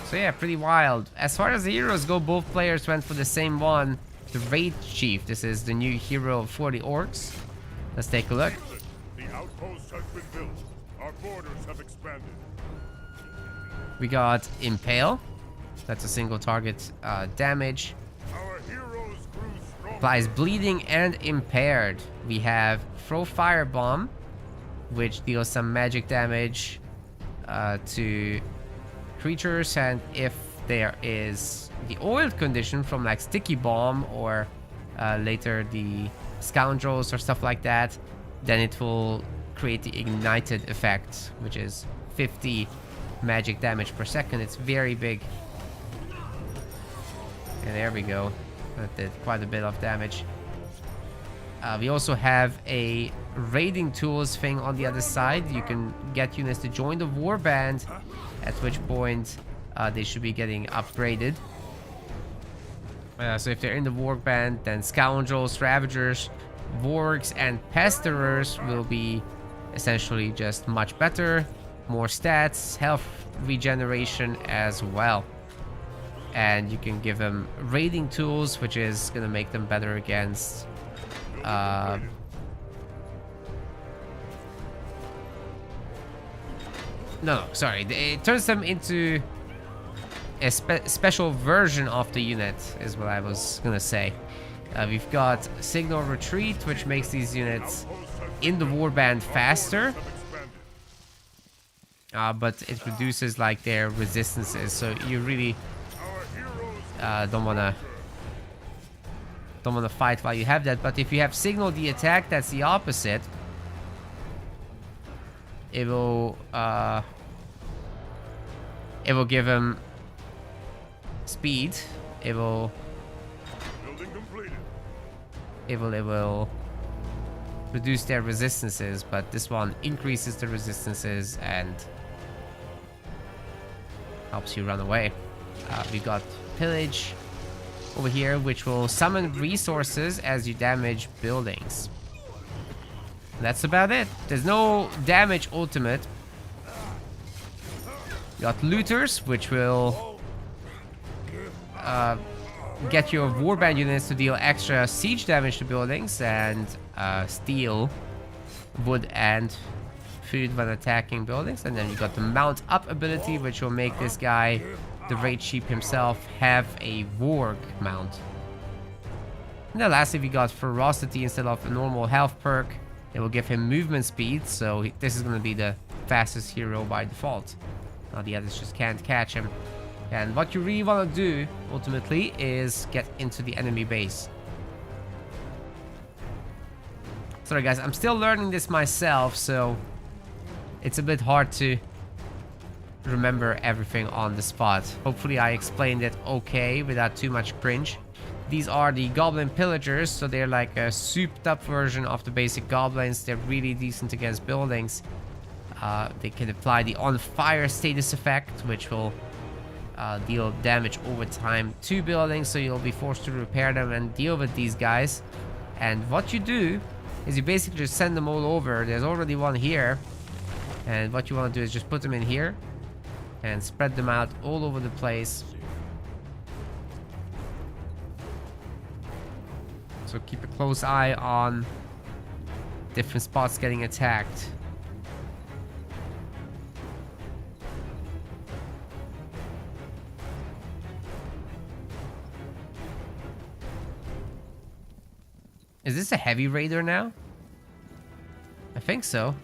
So yeah, pretty wild. As far as the heroes go, both players went for the same one. The Raid Chief. This is the new hero for the orcs. Let's take a look. The outpost has been built. Our borders have expanded. We got Impale. That's a single target damage. Our heroes grew strong. Applies bleeding and impaired. We have Throw Firebomb, which deals some magic damage to creatures, and if there is the oiled condition from like Sticky Bomb or later the Scoundrels or stuff like that, then it will create the ignited effect, which is 50 magic damage per second. It's very big. And there we go. That did quite a bit of damage. We also have a raiding tools thing on the other side. You can get units to join the warband, at which point they should be getting upgraded. So if they're in the warband, then Scoundrels, Ravagers, Wargs, and Pesterers will be essentially just much better. More stats, health regeneration as well. And you can give them raiding tools, which is going to make them better against no, sorry. It turns them into a special version of the unit, is what I was gonna say. We've got Signal Retreat, which makes these units in the warband faster. But it reduces like their resistances, so you really don't wanna fight while you have that. But if you have Signal the attack, that's the opposite. It will give him speed. It will reduce their resistances, but this one increases the resistances and helps you run away. We've got Pillage over here, which will summon resources as you damage buildings. That's about it. There's no damage ultimate. You got Looters, which will get your warband units to deal extra siege damage to buildings and steal wood and food when attacking buildings. And then you got the Mount Up ability, which will make this guy, the Rage Sheep himself, have a Warg mount. And then lastly, we got Ferocity instead of a normal health perk. It will give him movement speed, so this is going to be the fastest hero by default. Now the others just can't catch him. And what you really want to do, ultimately, is get into the enemy base. Sorry guys, I'm still learning this myself, so it's a bit hard to remember everything on the spot. Hopefully I explained it okay without too much cringe. These are the Goblin Pillagers, so they're like a souped up version of the basic goblins. They're really decent against buildings. They can apply the On Fire status effect, which will deal damage over time to buildings, so you'll be forced to repair them and deal with these guys. And what you do is you basically just send them all over. There's already one here, and what you want to do is just put them in here and spread them out all over the place. So keep a close eye on different spots getting attacked. Is this a heavy raider now? I think so.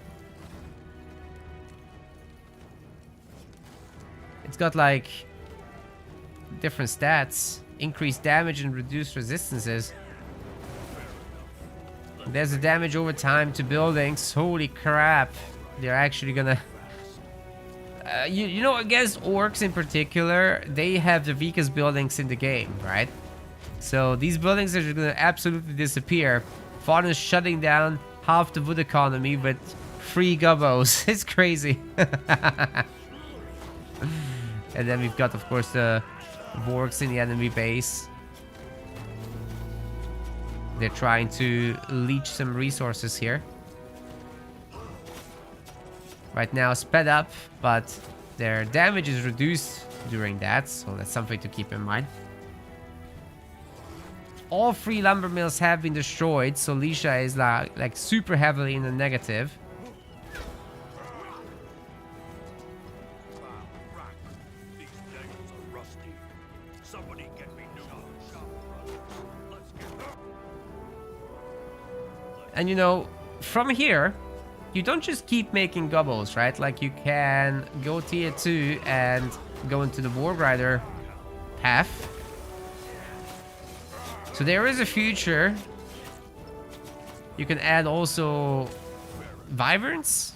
It's got like different stats. Increased damage and reduced resistances. There's the damage over time to buildings. Holy crap. They're actually gonna... you know, against orcs in particular, they have the weakest buildings in the game, right? So these buildings are just gonna absolutely disappear. Farlon is shutting down half the wood economy with free gubbos. It's crazy. And then we've got, of course, the Vorks in the enemy base. They're trying to leech some resources here. Right now, sped up, but their damage is reduced during that, so that's something to keep in mind. All 3 lumber mills have been destroyed, so Lisha is like super heavily in the negative. And you know, from here, you don't just keep making gobbles, right? Like you can go tier 2 and go into the Warg Rider path. So there is a future. You can add also Wyverns.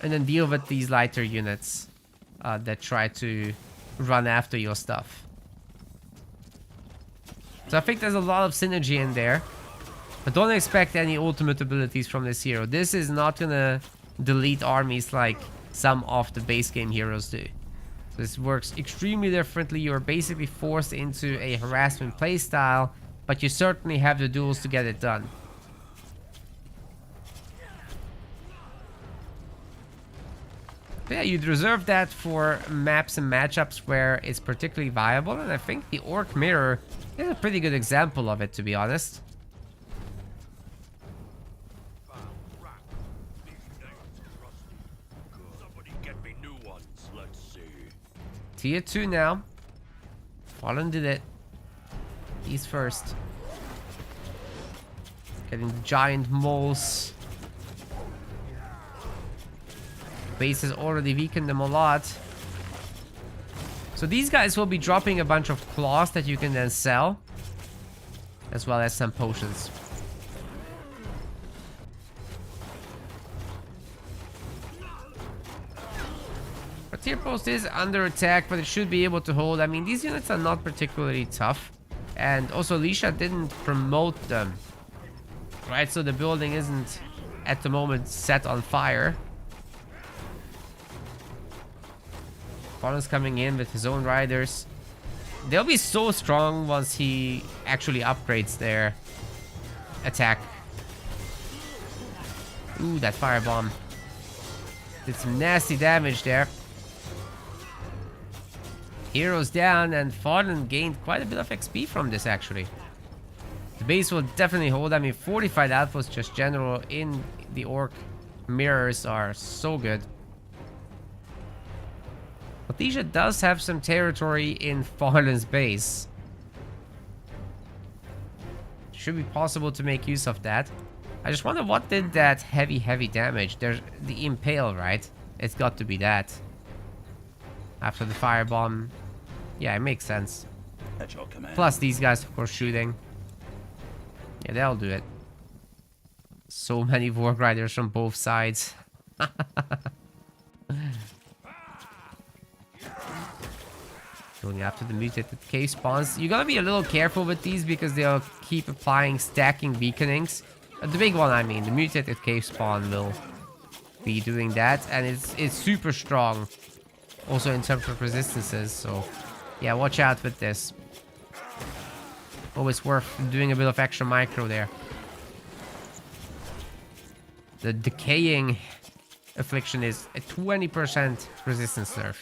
And then deal with these lighter units that try to run after your stuff. So I think there's a lot of synergy in there. But don't expect any ultimate abilities from this hero. This is not gonna delete armies like some of the base game heroes do. So this works extremely differently. You're basically forced into a harassment playstyle, but you certainly have the duels to get it done. But yeah, you'd reserve that for maps and matchups where it's particularly viable, and I think the Orc Mirror is a pretty good example of it, to be honest. Tier 2 now. Farlon did it. He's first. Getting the giant moles. Base has already weakened them a lot. So these guys will be dropping a bunch of claws that you can then sell. As well as some potions. Our tier post is under attack, but it should be able to hold. I mean, these units are not particularly tough. And also, Lisha didn't promote them. Right, so the building isn't, at the moment, set on fire. Farlon's coming in with his own riders. They'll be so strong once he actually upgrades their attack. Ooh, that firebomb did some nasty damage there. Heroes down, and Farlon gained quite a bit of XP from this, actually. The base will definitely hold. I mean, fortified outposts just general in the orc mirrors are so good. Athesha does have some territory in Farlon's base. Should be possible to make use of that. I just wonder what did that heavy damage. There's the impale, right? It's got to be that. After the firebomb. Yeah, it makes sense. At your command. Plus these guys, of course, shooting. Yeah, they'll do it. So many Warg Riders from both sides. Going after the mutated cave spawns. You gotta be a little careful with these because they'll keep applying stacking weakenings. The big one, I mean, the mutated cave spawn will be doing that, and it's super strong. Also in terms of resistances, so yeah, watch out with this. Always worth doing a bit of extra micro there. The decaying affliction is a 20% resistance nerf.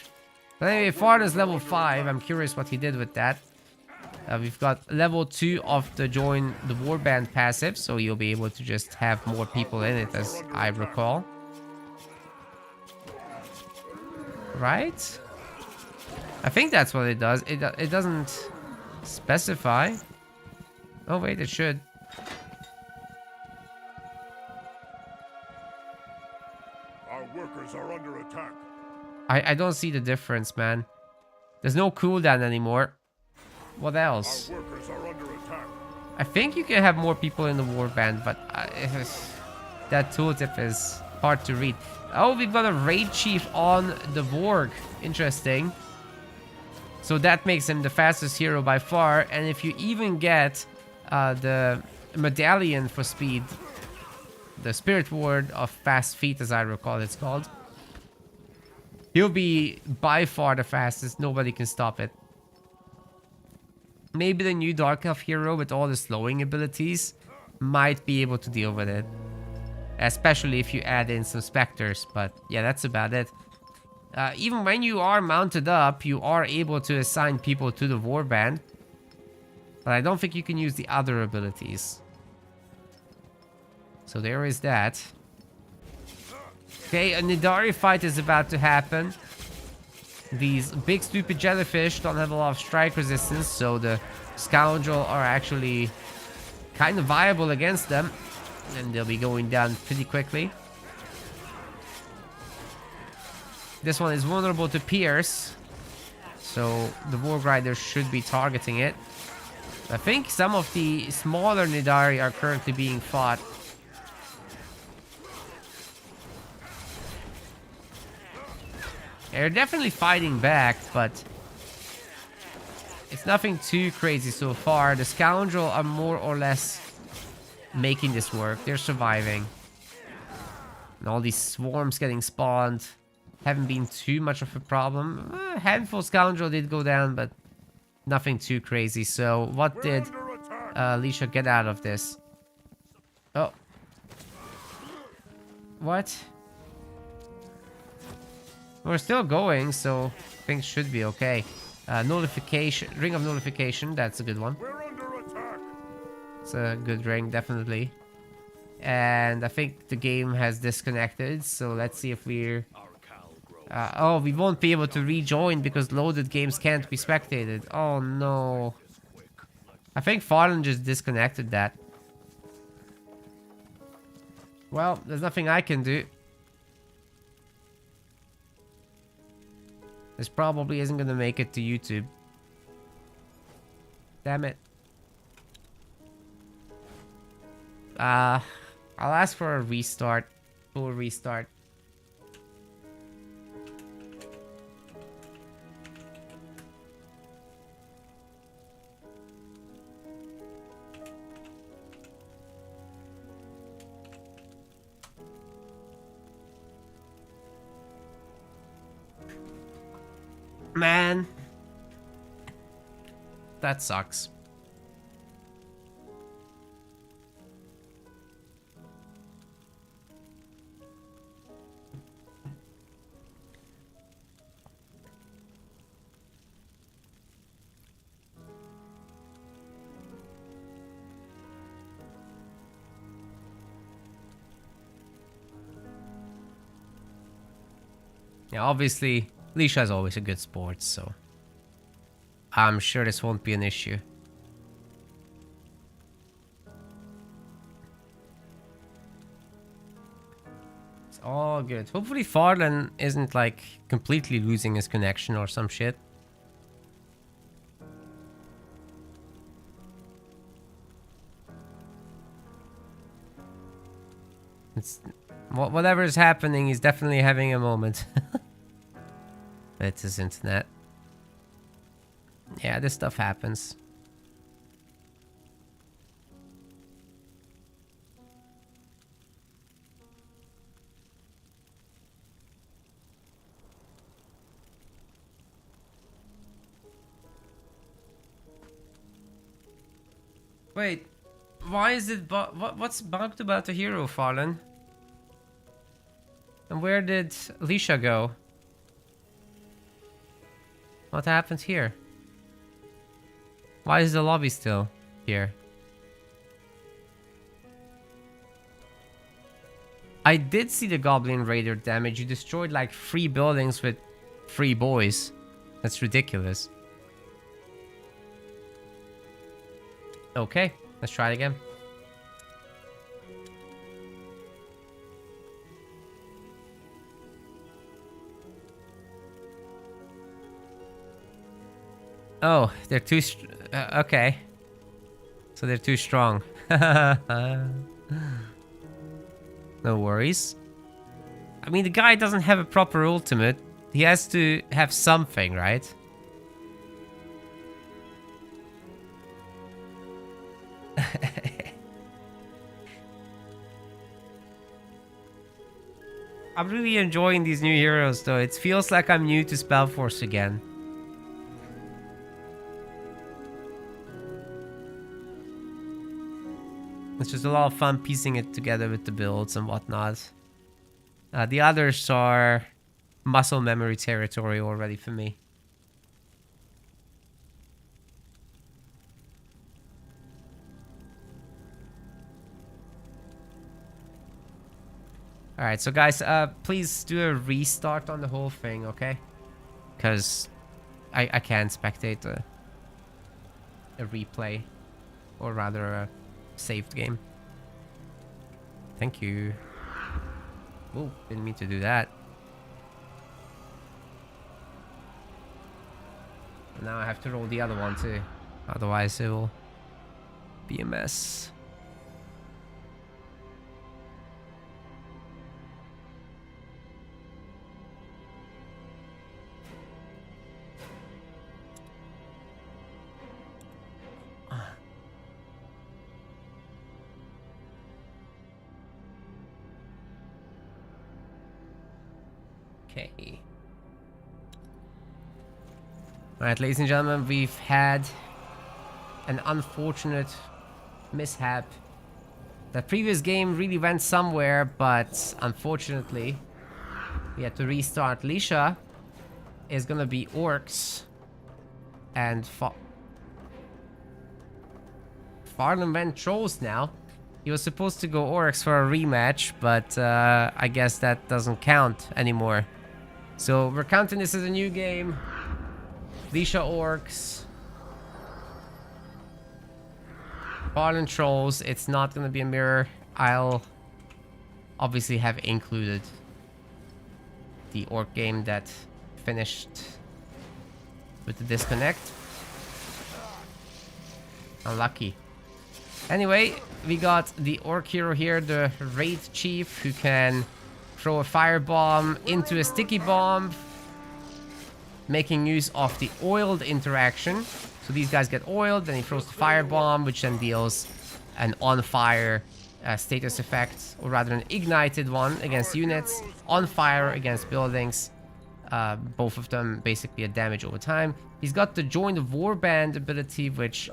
But anyway, Farlon's level 5. I'm curious what he did with that. We've got level 2 of the join the warband passive, so you'll be able to just have more people in it, as I recall. Right? I think that's what it does. It doesn't specify. Oh wait, it should. Our workers are under attack. I don't see the difference, man. There's no cooldown anymore. What else? Our workers are under attack. I think you can have more people in the warband, but that tooltip is hard to read. Oh, we've got a raid chief on the Vorg. Interesting. So that makes him the fastest hero by far. And if you even get the medallion for speed, the spirit ward of fast feet, as I recall it's called, he'll be by far the fastest. Nobody can stop it. Maybe the new Dark Elf hero with all the slowing abilities might be able to deal with it. Especially if you add in some specters. But yeah, that's about it. Even when you are mounted up, you are able to assign people to the warband. But I don't think you can use the other abilities. So there is that. Okay, a Nidari fight is about to happen. These big stupid jellyfish don't have a lot of strike resistance, so the scoundrel are actually kind of viable against them. And they'll be going down pretty quickly. This one is vulnerable to pierce, so the Warg Riders should be targeting it. I think some of the smaller Nidari are currently being fought. They're definitely fighting back, but it's nothing too crazy so far. The Scoundrel are more or less making this work. They're surviving. And all these swarms getting spawned haven't been too much of a problem. A handful Scoundrel did go down, but nothing too crazy. So what did Alicia get out of this? Oh. What? We're still going, so things should be okay. Nullification, Ring of Nullification, that's a good one. We're under attack. It's a good ring, definitely. And I think the game has disconnected, so let's see if we're... oh, we won't be able to rejoin because loaded games can't be spectated. Oh no. I think Farlon just disconnected that. Well, there's nothing I can do. This probably isn't gonna make it to YouTube. Damn it. I'll ask for a restart. Full restart. Man. That sucks. Yeah, obviously, Leisha is always a good sport, so I'm sure this won't be an issue. It's all good. Hopefully Farlon isn't like completely losing his connection or some shit. It's whatever is happening, he's definitely having a moment. It's his internet. Yeah, this stuff happens. Wait, why is it what's bugged about the hero, Farlon? And where did Leisha go? What happened here? Why is the lobby still here? I did see the Goblin Raider damage. You destroyed like 3 buildings with 3 boys. That's ridiculous. Okay, let's try it again. Oh, they're too... okay. So they're too strong. No worries. I mean, the guy doesn't have a proper ultimate. He has to have something, right? I'm really enjoying these new heroes, though. It feels like I'm new to SpellForce again. It's just a lot of fun piecing it together with the builds and whatnot. The others are muscle memory territory already for me. Alright, so guys, please do a restart on the whole thing, okay? Because I can't spectate a replay. Or rather a saved game. Thank you. Oh, didn't mean to do that. Now I have to roll the other one too. Otherwise it will be a mess. Okay. Alright, ladies and gentlemen, we've had an unfortunate mishap. The previous game really went somewhere, but unfortunately, we had to restart. Leisha is gonna be orcs, and Farlon went trolls now. He was supposed to go orcs for a rematch, but I guess that doesn't count anymore. So we're counting this as a new game. Leisha orcs. Farlon trolls, it's not going to be a mirror. I'll obviously have included the orc game that finished with the disconnect. Unlucky. Anyway, we got the orc hero here, the raid chief, who can throw a firebomb into a sticky bomb, making use of the oiled interaction. So these guys get oiled, then he throws the firebomb, which then deals an on fire status effect, or rather an ignited one against units, on fire against buildings. Both of them basically a damage over time. He's got the join the warband ability, which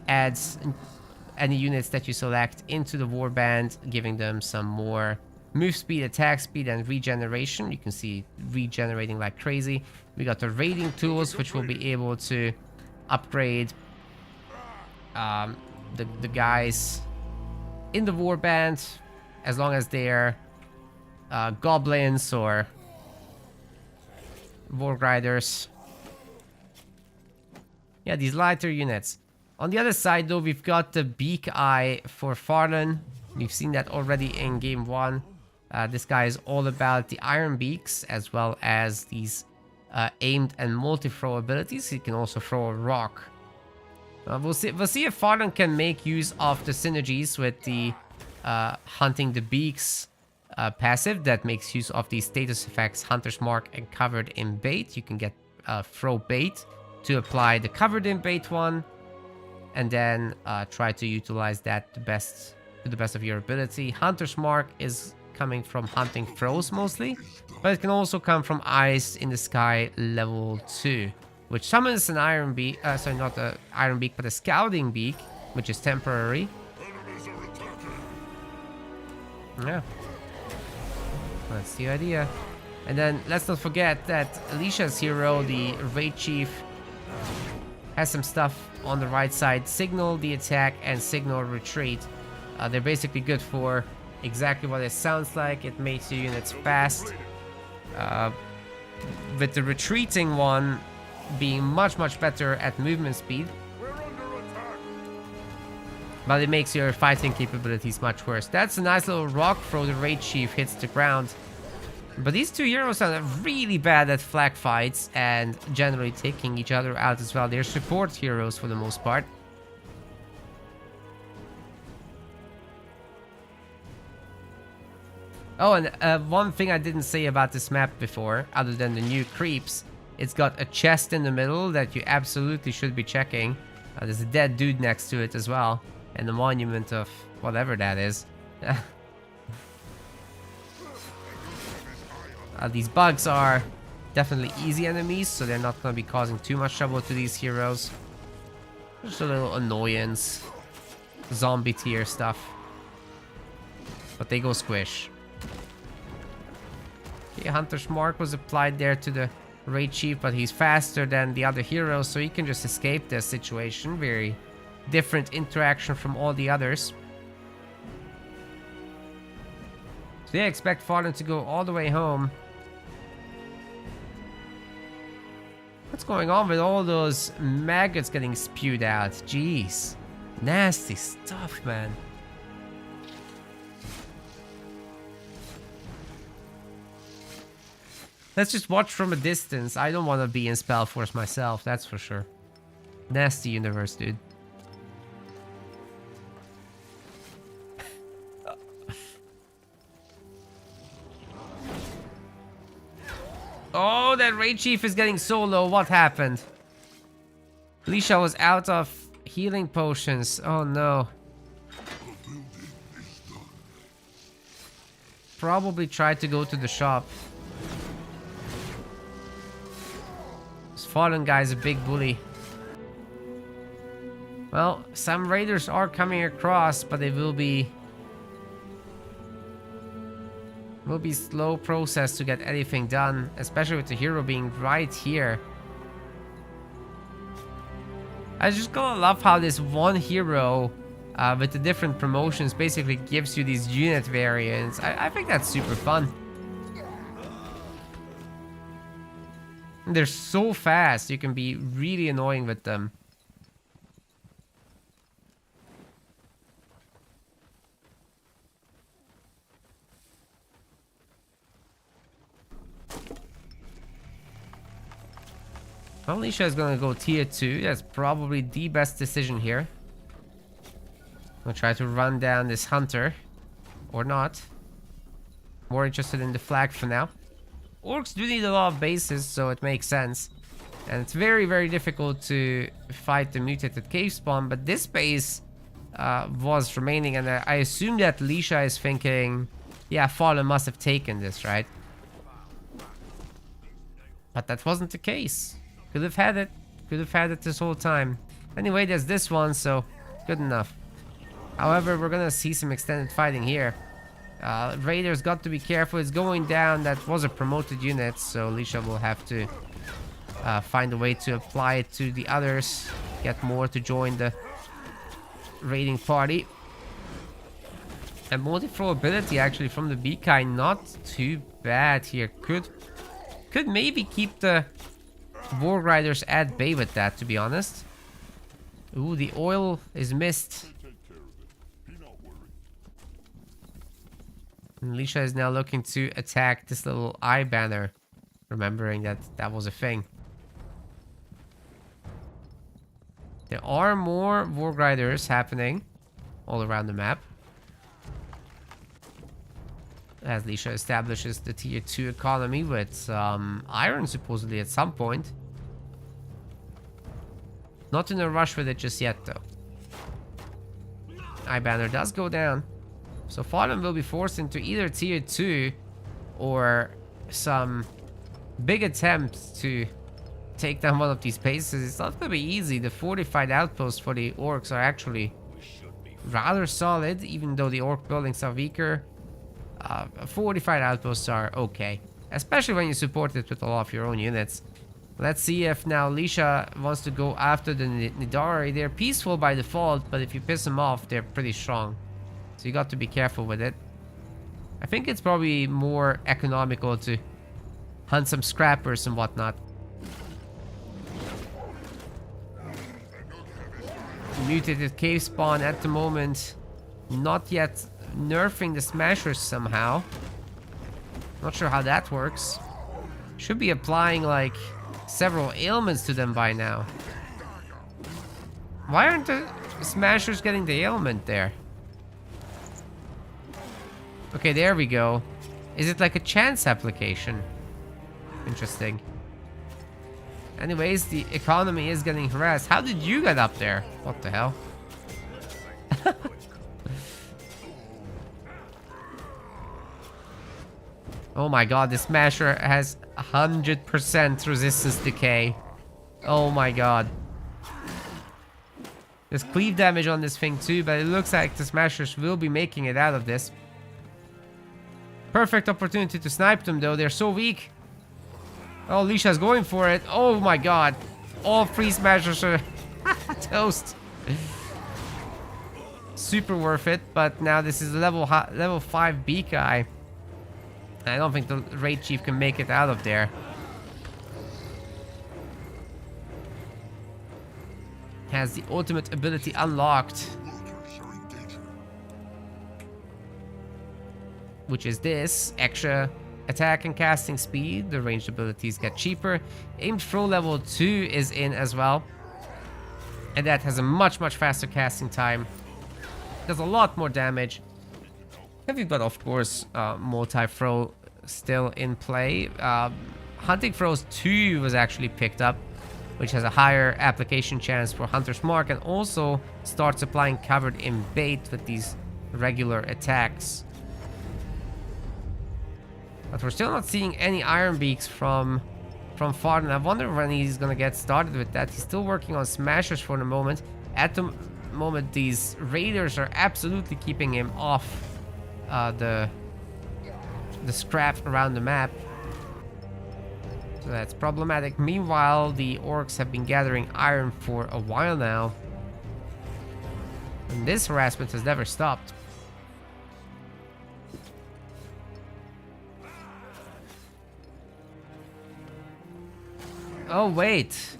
adds any units that you select into the warband, giving them some more move speed, attack speed, and regeneration. You can see regenerating like crazy. We got the raiding tools, which will be able to upgrade the guys in the warband, as long as they're goblins or Warg Riders. Yeah, these lighter units. On the other side, though, we've got the Beak Eye for Farlon. We've seen that already in Game 1. This guy is all about the Iron Beaks, as well as these aimed and multi-throw abilities. He can also throw a rock. We'll see if Farlon can make use of the synergies with the Hunting the Beaks passive that makes use of these status effects, Hunter's Mark and Covered in Bait. You can get throw bait to apply the Covered in Bait one, and then try to utilize that to the best of your ability. Hunter's Mark is coming from hunting throws mostly, but it can also come from Eyes in the Sky level 2, which summons an Iron Beak, sorry, not an Iron Beak, but a Scouting Beak, which is temporary. Yeah. That's the idea. And then let's not forget that Alicia's hero, the Raid Chief, has some stuff on the right side. Signal the attack and signal retreat. They're basically good for exactly what it sounds like. It makes your units fast. With the retreating one being much better at movement speed. But it makes your fighting capabilities much worse. That's a nice little rock throw. The Raid Chief hits the ground. But these two heroes are really bad at flag fights and generally taking each other out as well. They're support heroes for the most part. Oh, and one thing I didn't say about this map before, other than the new creeps, it's got a chest in the middle that you absolutely should be checking. There's a dead dude next to it as well, and the monument of whatever that is. These bugs are definitely easy enemies, so they're not going to be causing too much trouble to these heroes. Just a little annoyance. Zombie tier stuff. But they go squish. Okay, Hunter's Mark was applied there to the Raid Chief, but he's faster than the other heroes, so he can just escape this situation. Very different interaction from all the others. So yeah, expect Farlon to go all the way home. What's going on with all those maggots getting spewed out? Jeez. Nasty stuff, man. Let's just watch from a distance. I don't want to be in SpellForce myself, that's for sure. Nasty universe, dude. Oh, that Raid Chief is getting so low. What happened? Alicia was out of healing potions. Oh no. Probably tried to go to the shop. This Fallen guy is a big bully. Well, some raiders are coming across, but they will be slow process to get anything done, especially with the hero being right here. I just gonna love how this one hero with the different promotions basically gives you these unit variants. I think that's super fun. They're so fast, you can be really annoying with them. Well, Lisha is gonna go tier 2. That's probably the best decision here. We'll try to run down this hunter. Or not. More interested in the flag for now. Orcs do need a lot of bases, so it makes sense. And it's very, very difficult to fight the mutated cave spawn, but this base was remaining, and I assume that Lisha is thinking, yeah, Farlon must have taken this, right? But that wasn't the case. Could have had it. Could have had it this whole time. Anyway, there's this one, so good enough. However, we're gonna see some extended fighting here. Raiders got to be careful. It's going down. That was a promoted unit, so Lisha will have to find a way to apply it to the others. Get more to join the raiding party. And multi-throw ability actually from the Beakai, not too bad here. Could maybe keep the Warg Riders at bay with that, to be honest. Ooh, the oil is missed. And Lisha is now looking to attack this little eye banner, remembering that that was a thing. There are more Warg Riders happening all around the map. As Lisha establishes the tier 2 economy with iron supposedly at some point. Not in a rush with it just yet though. Eye banner does go down. So Farlon will be forced into either tier 2 or some big attempts to take down one of these bases. It's not going to be easy. The fortified outposts for the orcs are actually rather solid, even though the orc buildings are weaker. Fortified outposts are okay, especially when you support it with a lot of your own units. Let's see if now Lisha wants to go after the Nidari. They're peaceful by default, but if you piss them off, they're pretty strong. So you got to be careful with it. I think it's probably more economical to hunt some scrappers and whatnot. Mutated cave spawn at the moment. Not yet nerfing the smashers somehow. Not sure how that works. Should be applying like several ailments to them by now. Why aren't the smashers getting the ailment there? Okay, there we go. Is it like a chance application? Interesting. Anyways, the economy is getting harassed. How did you get up there? What the hell? Oh my god, the Smasher has 100% resistance decay. Oh my god. There's cleave damage on this thing too, but it looks like the Smashers will be making it out of this. Perfect opportunity to snipe them though, they're so weak. Oh, Lisha's going for it. Oh my god. All three Smashers are toast. Super worth it, but now this is level 5 Beakai. I don't think the Raid Chief can make it out of there. Has the ultimate ability unlocked. Which is this. Extra attack and casting speed. The ranged abilities get cheaper. Aimed throw level 2 is in as well. And that has a much faster casting time. Does a lot more damage. And we've got, of course, multi-throw still in play. Hunting Throws 2 was actually picked up, which has a higher application chance for Hunter's Mark, and also starts applying covered in bait with these regular attacks. But we're still not seeing any Iron Beaks from Farlon. I wonder when he's gonna get started with that. He's still working on Smashers for the moment. At the moment, these Raiders are absolutely keeping him off the scrap around the map. So that's problematic. Meanwhile, the orcs have been gathering iron for a while now. And this harassment has never stopped. Oh, wait.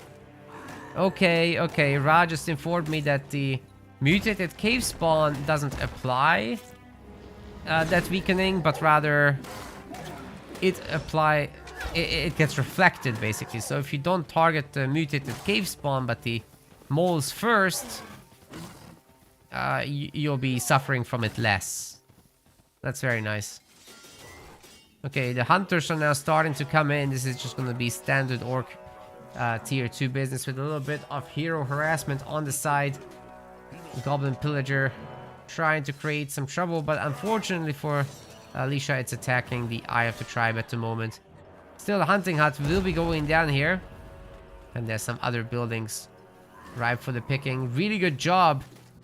Okay. Ra just informed me that the mutated cave spawn doesn't apply that weakening, but rather it it gets reflected basically. So if you don't target the mutated cave spawn but the moles first, you'll be suffering from it less. That's very nice. Okay, the hunters are now starting to come in. This is just going to be standard orc tier 2 business with a little bit of hero harassment on the side. Goblin pillager trying to create some trouble, but unfortunately for Alicia, it's attacking the Eye of the Tribe at the moment. Still, the hunting hut will be going down here, and there's some other buildings ripe for the picking. Really good job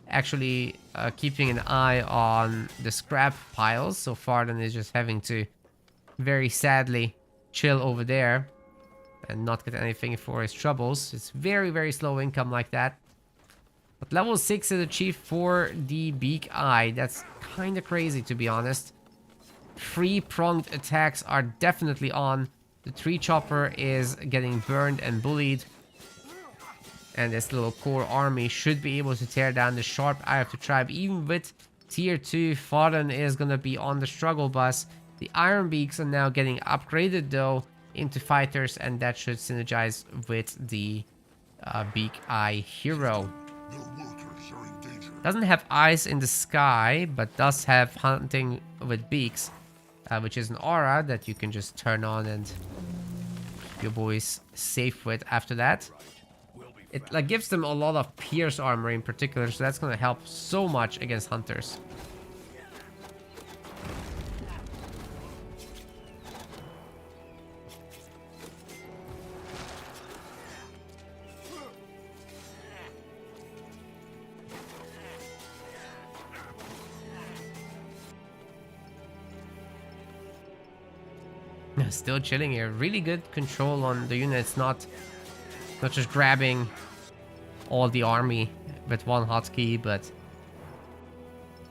actually keeping an eye on the scrap piles. So Farlon is just having to very sadly chill over there and not get anything for his troubles. It's very, very slow income like that. But level 6 is achieved for the Beak Eye. That's kind of crazy, to be honest. 3-pronged attacks are definitely on. The tree chopper is getting burned and bullied. And this little core army should be able to tear down the sharp Eye of the Tribe. Even with tier 2, Farlon is going to be on the struggle bus. The Iron Beaks are now getting upgraded though into fighters, and that should synergize with the Beak Eye hero. Doesn't have eyes in the sky, but does have hunting with beaks, which is an aura that you can just turn on and your boys safe with after that. It like gives them a lot of pierce armor in particular, so that's going to help so much against hunters. Still chilling here. Really good control on the units, not just grabbing all the army with one hotkey, but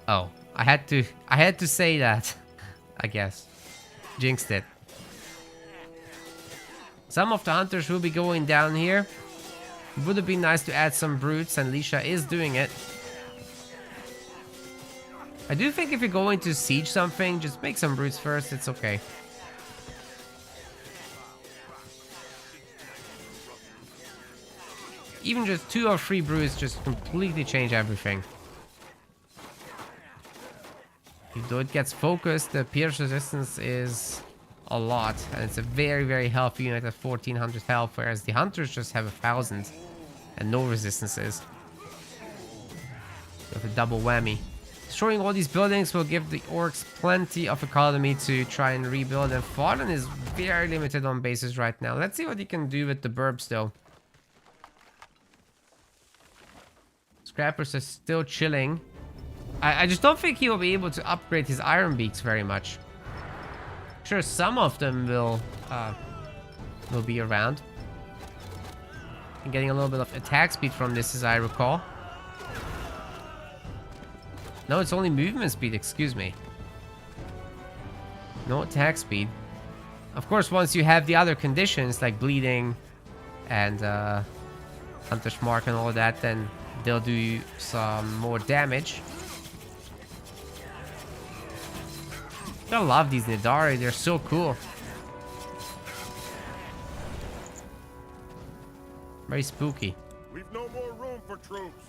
oh, I had to say that. I guess jinxed it. Some of the hunters will be going down here. Would have been nice to add some brutes, and Lisha is doing it. I do think if you're going to siege something, just make some brutes first. It's okay. Even just 2 or 3 brews just completely change everything. Though it gets focused, the pierce resistance is a lot. And it's a very, very healthy unit at 1400 health, whereas the hunters just have 1000 and no resistances. With a double whammy. Destroying all these buildings will give the orcs plenty of economy to try and rebuild, and Farlon is very limited on bases right now. Let's see what he can do with the burbs though. Scrappers are still chilling. I just don't think he will be able to upgrade his Iron Beaks very much. Sure, some of them will be around. And getting a little bit of attack speed from this, as I recall. No, it's only movement speed, excuse me. No attack speed. Of course, once you have the other conditions, like bleeding and Hunter's Mark and all that, then they'll do some more damage. I love these Nidari, they're so cool. Very spooky. We've no more room for troops.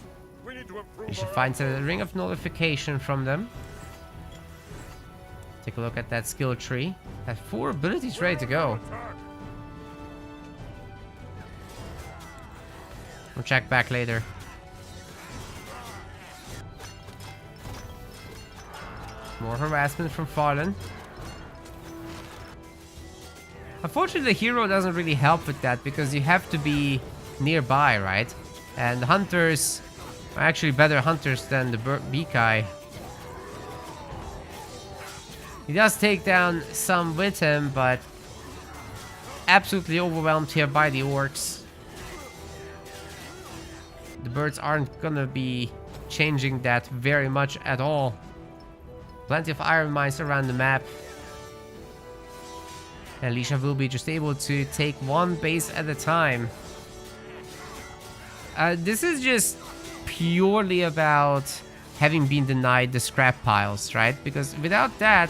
We need to improve. You should find a ring of notification from them. Take a look at that skill tree. Have 4 abilities ready to go. We'll check back later. More harassment from Farlon. Unfortunately, the hero doesn't really help with that because you have to be nearby, right? And the hunters are actually better hunters than the Beak Eye. He does take down some with him, but absolutely overwhelmed here by the orcs. The birds aren't gonna be changing that very much at all. Plenty of iron mines around the map. And Alicia will be just able to take one base at a time. This is just purely about having been denied the scrap piles, right? Because without that,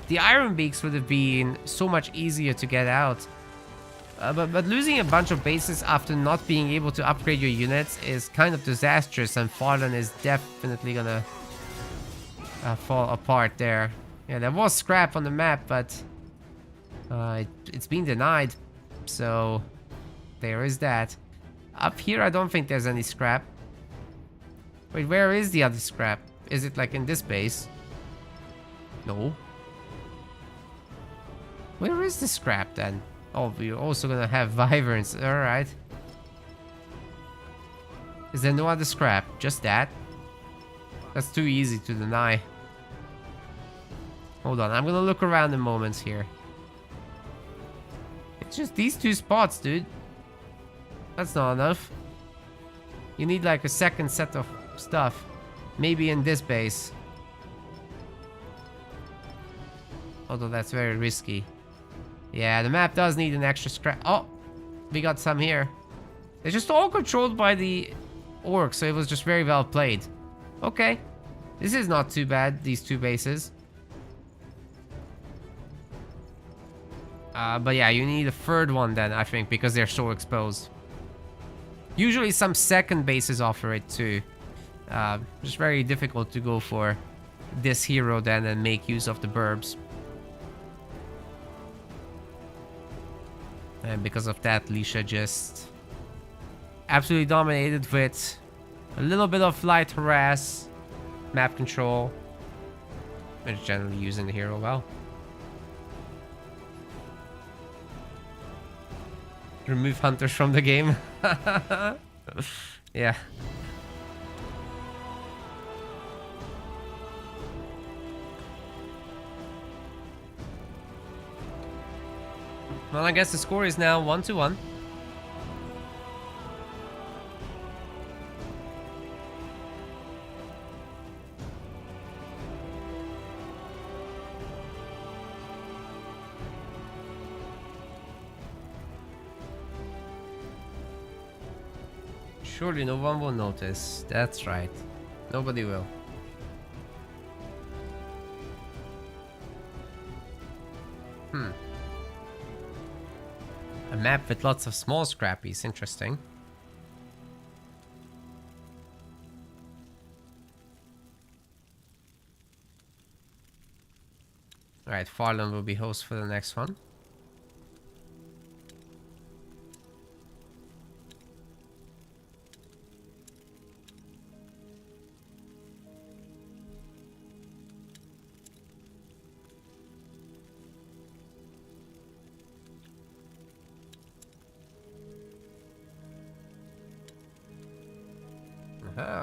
The Iron Beaks would have been so much easier to get out. But losing a bunch of bases after not being able to upgrade your units is kind of disastrous, and Farlon is definitely gonna fall apart there. Yeah, there was scrap on the map, but it's been denied. So there is that. Up here, I don't think there's any scrap. Wait, where is the other scrap? Is it like in this base? No. Where is the scrap then? Oh, we're also gonna have wyverns. Alright. Is there no other scrap? Just that? That's too easy to deny. Hold on, I'm gonna look around a moment here. It's just these two spots, dude. That's not enough. You need like a second set of stuff. Maybe in this base. Although that's very risky. Yeah, the map does need an extra scrap. Oh, we got some here. They're just all controlled by the orcs, so it was just very well played. Okay. This is not too bad, these two bases. But yeah, you need a third one then, I think, because they're so exposed. Usually some second bases offer it too. Just very difficult to go for this hero then and make use of the burbs. And because of that, Lisha just absolutely dominated with a little bit of light harass, map control, and generally using the hero well. Remove hunters from the game. Yeah. Well, I guess the score is now 1-1. Surely no one will notice. That's right. Nobody will. A map with lots of small scrappies. Interesting. Alright, Farlon will be host for the next one.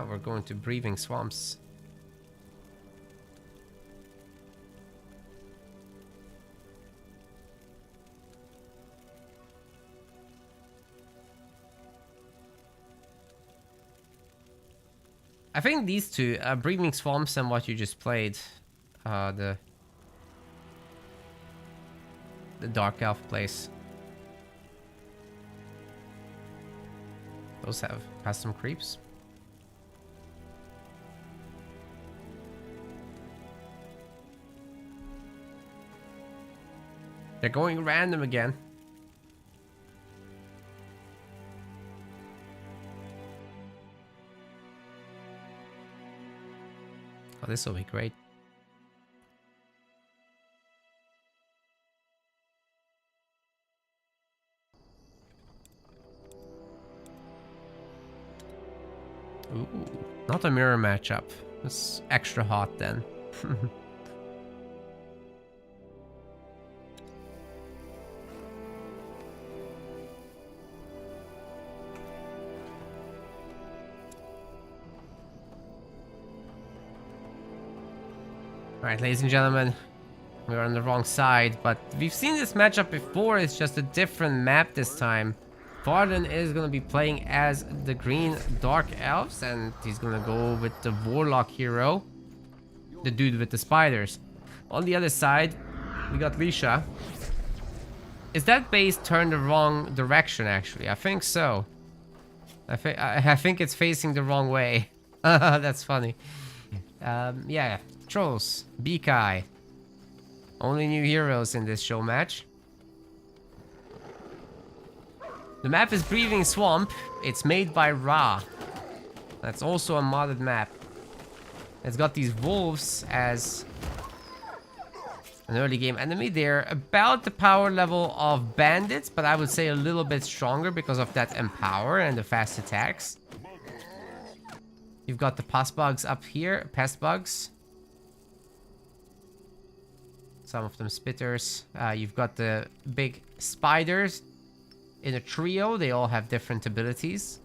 We're going to breathing swamps. I think these two, breathing swamps and what you just played, the dark elf place. Those have custom creeps. They're going random again. Oh, this will be great. Ooh, not a mirror matchup. It's extra hot then. Alright, ladies and gentlemen, we're on the wrong side, but we've seen this matchup before. It's just a different map this time. Farlon is going to be playing as the green dark elves, and he's going to go with the warlock hero, the dude with the spiders. On the other side, we got Lisha. Is that base turned the wrong direction, actually? I think so. I think it's facing the wrong way. That's funny. Yeah. Trolls, Beak Eye. Only new heroes in this show match. The map is Breathing Swamp. It's made by Ra. That's also a modded map. It's got these wolves as an early game enemy. They're about the power level of bandits, but I would say a little bit stronger because of that empower and the fast attacks. You've got the pest bugs up here, pest bugs. Some of them spitters. You've got the big spiders in a trio. They all have different abilities.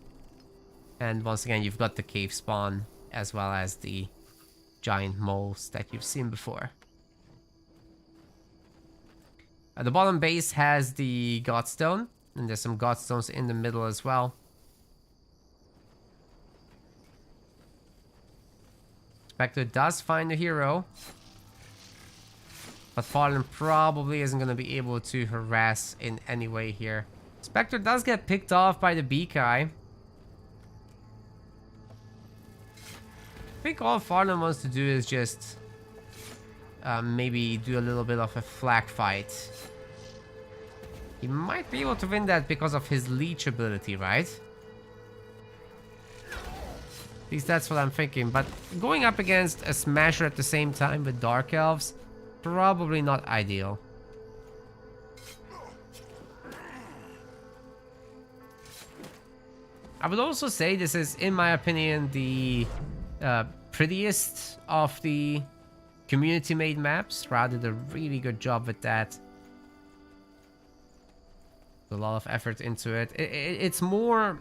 And once again, you've got the cave spawn as well as the giant moles that you've seen before. The bottom base has the Godstone, and there's some Godstones in the middle as well. Spectre does find a hero, but Farlon probably isn't going to be able to harass in any way here. Spectre does get picked off by the Beak-Eye. I think all Farlon wants to do is just maybe do a little bit of a flag fight. He might be able to win that because of his leech ability, right? At least that's what I'm thinking. But going up against a Smasher at the same time with Dark Elves, probably not ideal. I would also say this is, in my opinion, the prettiest of the community-made maps. Ra did a really good job with that. A lot of effort into it. It's more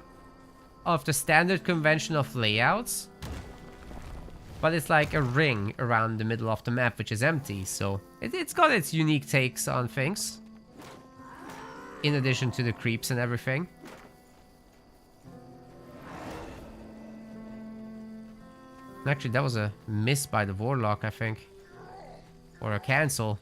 of the standard convention of layouts, but it's like a ring around the middle of the map, which is empty. So it's got its unique takes on things, in addition to the creeps and everything. Actually, that was a miss by the Warlock, I think. Or a cancel.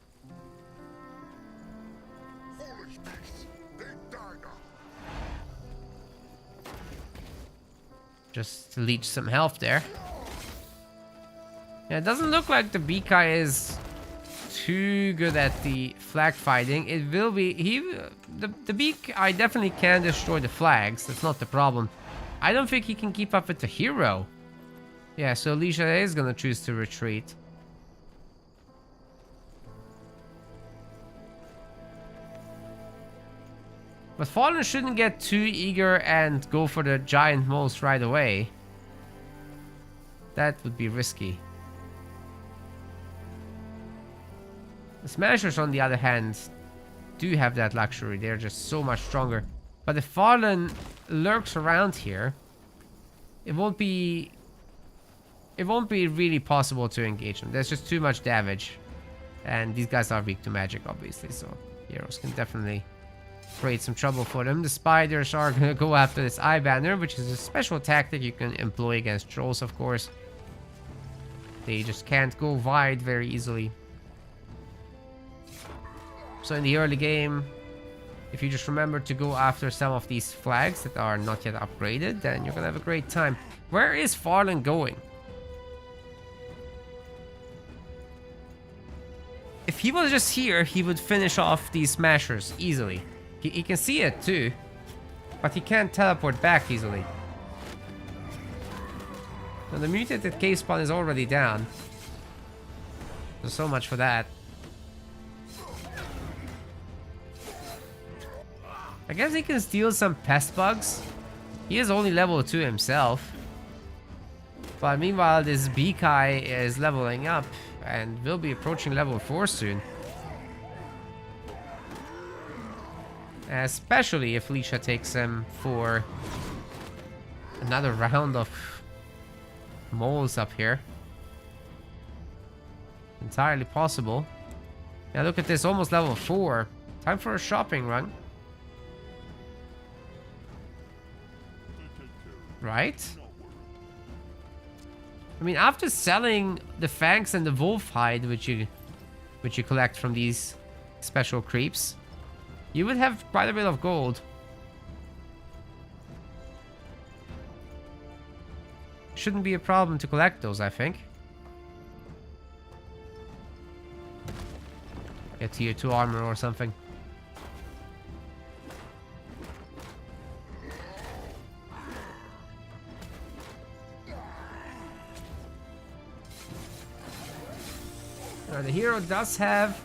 Just to leech some health there. Yeah, it doesn't look like the Beak-Eye is too good at the flag fighting. It will be... The Beak-Eye definitely can destroy the flags. That's not the problem. I don't think he can keep up with the hero. Yeah, so Alicia is gonna choose to retreat. But Farlon shouldn't get too eager and go for the giant moles right away. That would be risky. The Smashers, on the other hand, do have that luxury. They're just so much stronger. But if Farlon lurks around here, it won't be really possible to engage them. There's just too much damage. And these guys are weak to magic, obviously, so heroes can definitely create some trouble for them. The spiders are going to go after this eye banner, which is a special tactic you can employ against trolls, of course. They just can't go wide very easily. So in the early game, if you just remember to go after some of these flags that are not yet upgraded, then you're going to have a great time. Where is Farlon going? If he was just here, he would finish off these Smashers easily. He can see it too, but he can't teleport back easily. Now the mutated cave spawn is already down. So much for that. I guess he can steal some pest bugs. He is only level 2 himself. But meanwhile, this Beak-Eye is leveling up and will be approaching level 4 soon. Especially if Leisha takes him for another round of moles up here. Entirely possible. Now look at this, almost level 4. Time for a shopping run. Right? I mean, after selling the fangs and the wolf hide, which you collect from these special creeps, you would have quite a bit of gold. Shouldn't be a problem to collect those, I think. a tier 2 armor or something. Now the hero does have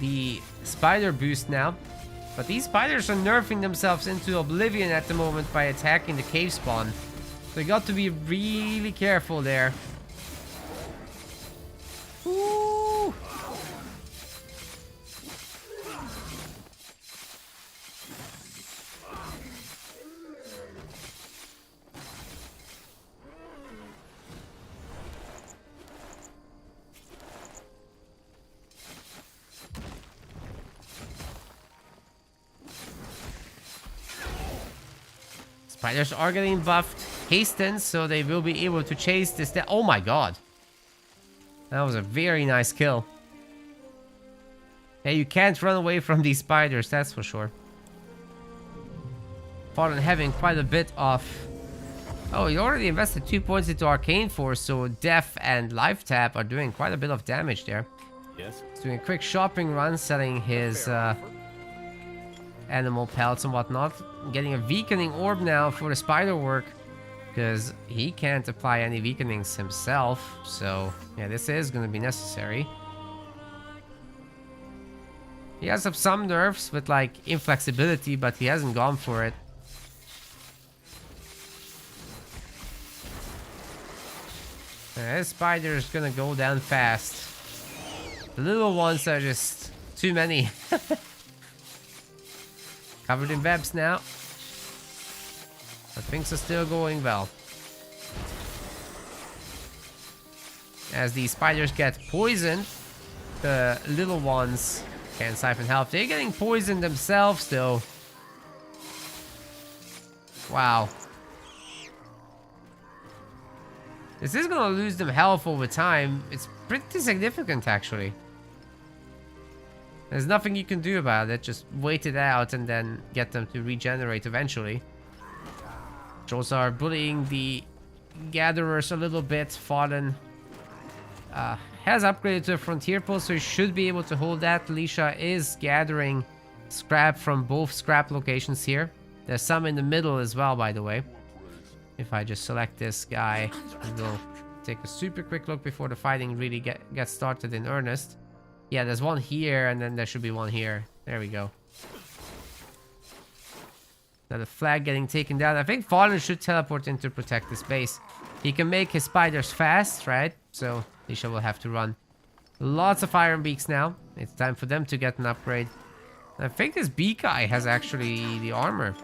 the spider boost now, but these spiders are nerfing themselves into oblivion at the moment by attacking the cave spawn. So you got to be really careful there. Ooh. Spiders are getting buffed, hastened, so they will be able to chase this. Oh my god. That was a very nice kill. Hey, you can't run away from these spiders, that's for sure. Farlon having quite a bit of... Oh, he already invested 2 points into Arcane Force, so Death and Life Tap are doing quite a bit of damage there. Yes. He's doing a quick shopping run, selling his animal pelts and whatnot. Getting a weakening orb now for the spider work, because he can't apply any weakenings himself. So yeah, this is going to be necessary. He has some nerfs with like inflexibility, but he hasn't gone for it. This spider is going to go down fast. The little ones are just too many. Covered in webs now. But things are still going well. As the spiders get poisoned, the little ones can siphon health. They're getting poisoned themselves though. Wow. This is gonna lose them health over time. It's pretty significant actually. There's nothing you can do about it. Just wait it out and then get them to regenerate eventually. Trolls are bullying the gatherers a little bit. Farlon has upgraded to a frontier post, so he should be able to hold that. Alicia is gathering scrap from both scrap locations here. There's some in the middle as well, by the way. If I just select this guy, we'll take a super quick look before the fighting really gets started in earnest. Yeah, there's one here, and then there should be one here. There we go. Now the flag getting taken down. I think Farlon should teleport in to protect this base. He can make his spiders fast, right? So Alicia will have to run. Lots of iron beaks now. It's time for them to get an upgrade. I think this bee guy has actually the armor.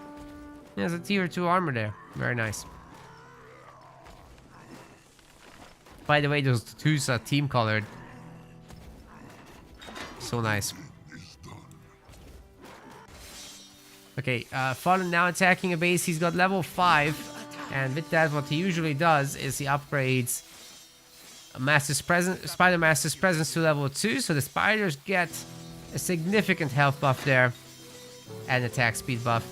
He has a tier 2 armor there. Very nice. By the way, those tattoos are team colored. So nice. Okay, Farlon now attacking a base. He's got level 5. And with that, what he usually does is he upgrades Spider Master's Presence to level 2. So the spiders get a significant health buff there. And attack speed buff.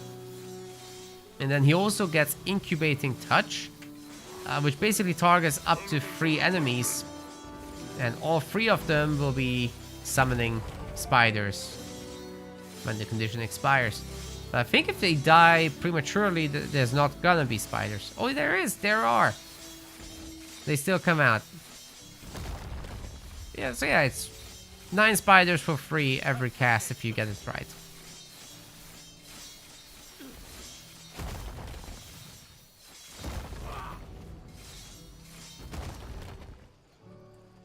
And then he also gets Incubating Touch. Which basically targets up to 3 enemies. And all 3 of them will be summoning spiders when the condition expires. But I think if they die prematurely, there's not gonna be spiders. Oh, there are. They still come out. Yeah, so yeah, it's 9 spiders for free every cast if you get it right.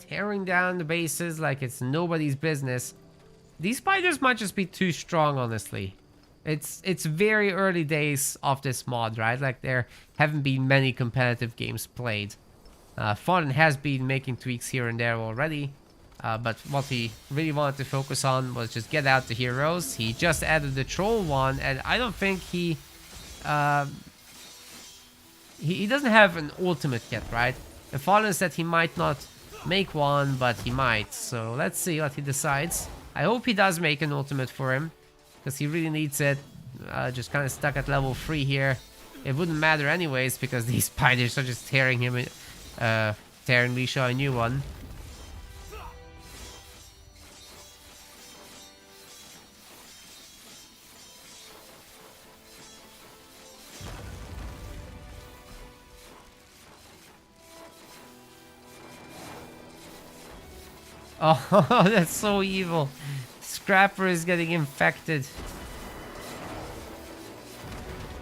Tearing down the bases like it's nobody's business. These spiders might just be too strong, honestly. It's very early days of this mod, right? Like there haven't been many competitive games played. Farlon has been making tweaks here and there already. But what he really wanted to focus on was just get out the heroes. He just added the troll one, and I don't think he doesn't have an ultimate yet, right? And Farlon said he might not make one, but he might. So let's see what he decides. I hope he does make an ultimate for him, because he really needs it. Just kind of stuck at level 3 here. It wouldn't matter anyways, because these spiders are just tearing him, tearing Alicia a new one. Oh, that's so evil. Scrapper is getting infected.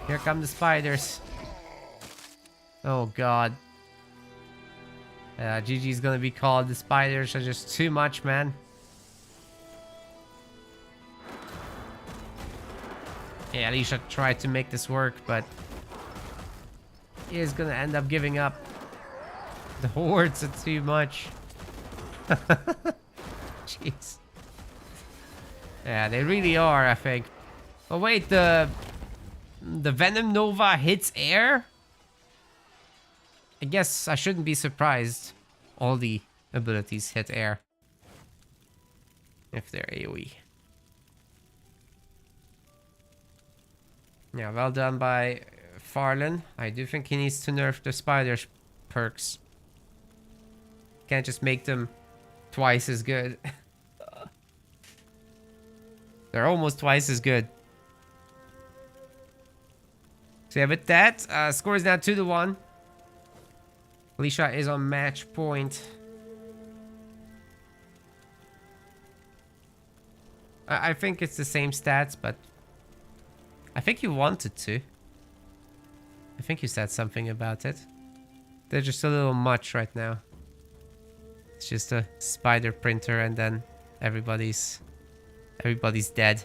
Here come the spiders. Oh god. GG's gonna be called. The spiders are just too much, man. Yeah, Alicia tried to make this work, but he is gonna end up giving up. The hordes are too much. Jeez. Yeah, they really are, I think. Oh wait, the Venom Nova hits air? I guess I shouldn't be surprised. All the abilities hit air. If they're AoE. Yeah, well done by Farlon. I do think he needs to nerf the spiders perks. Can't just make them twice as good. They're almost twice as good. So yeah, with that, score is now 2-1. Alicia is on match point. I think it's the same stats, but I think you wanted to. I think you said something about it. They're just a little much right now. It's just a spider printer and then everybody's dead.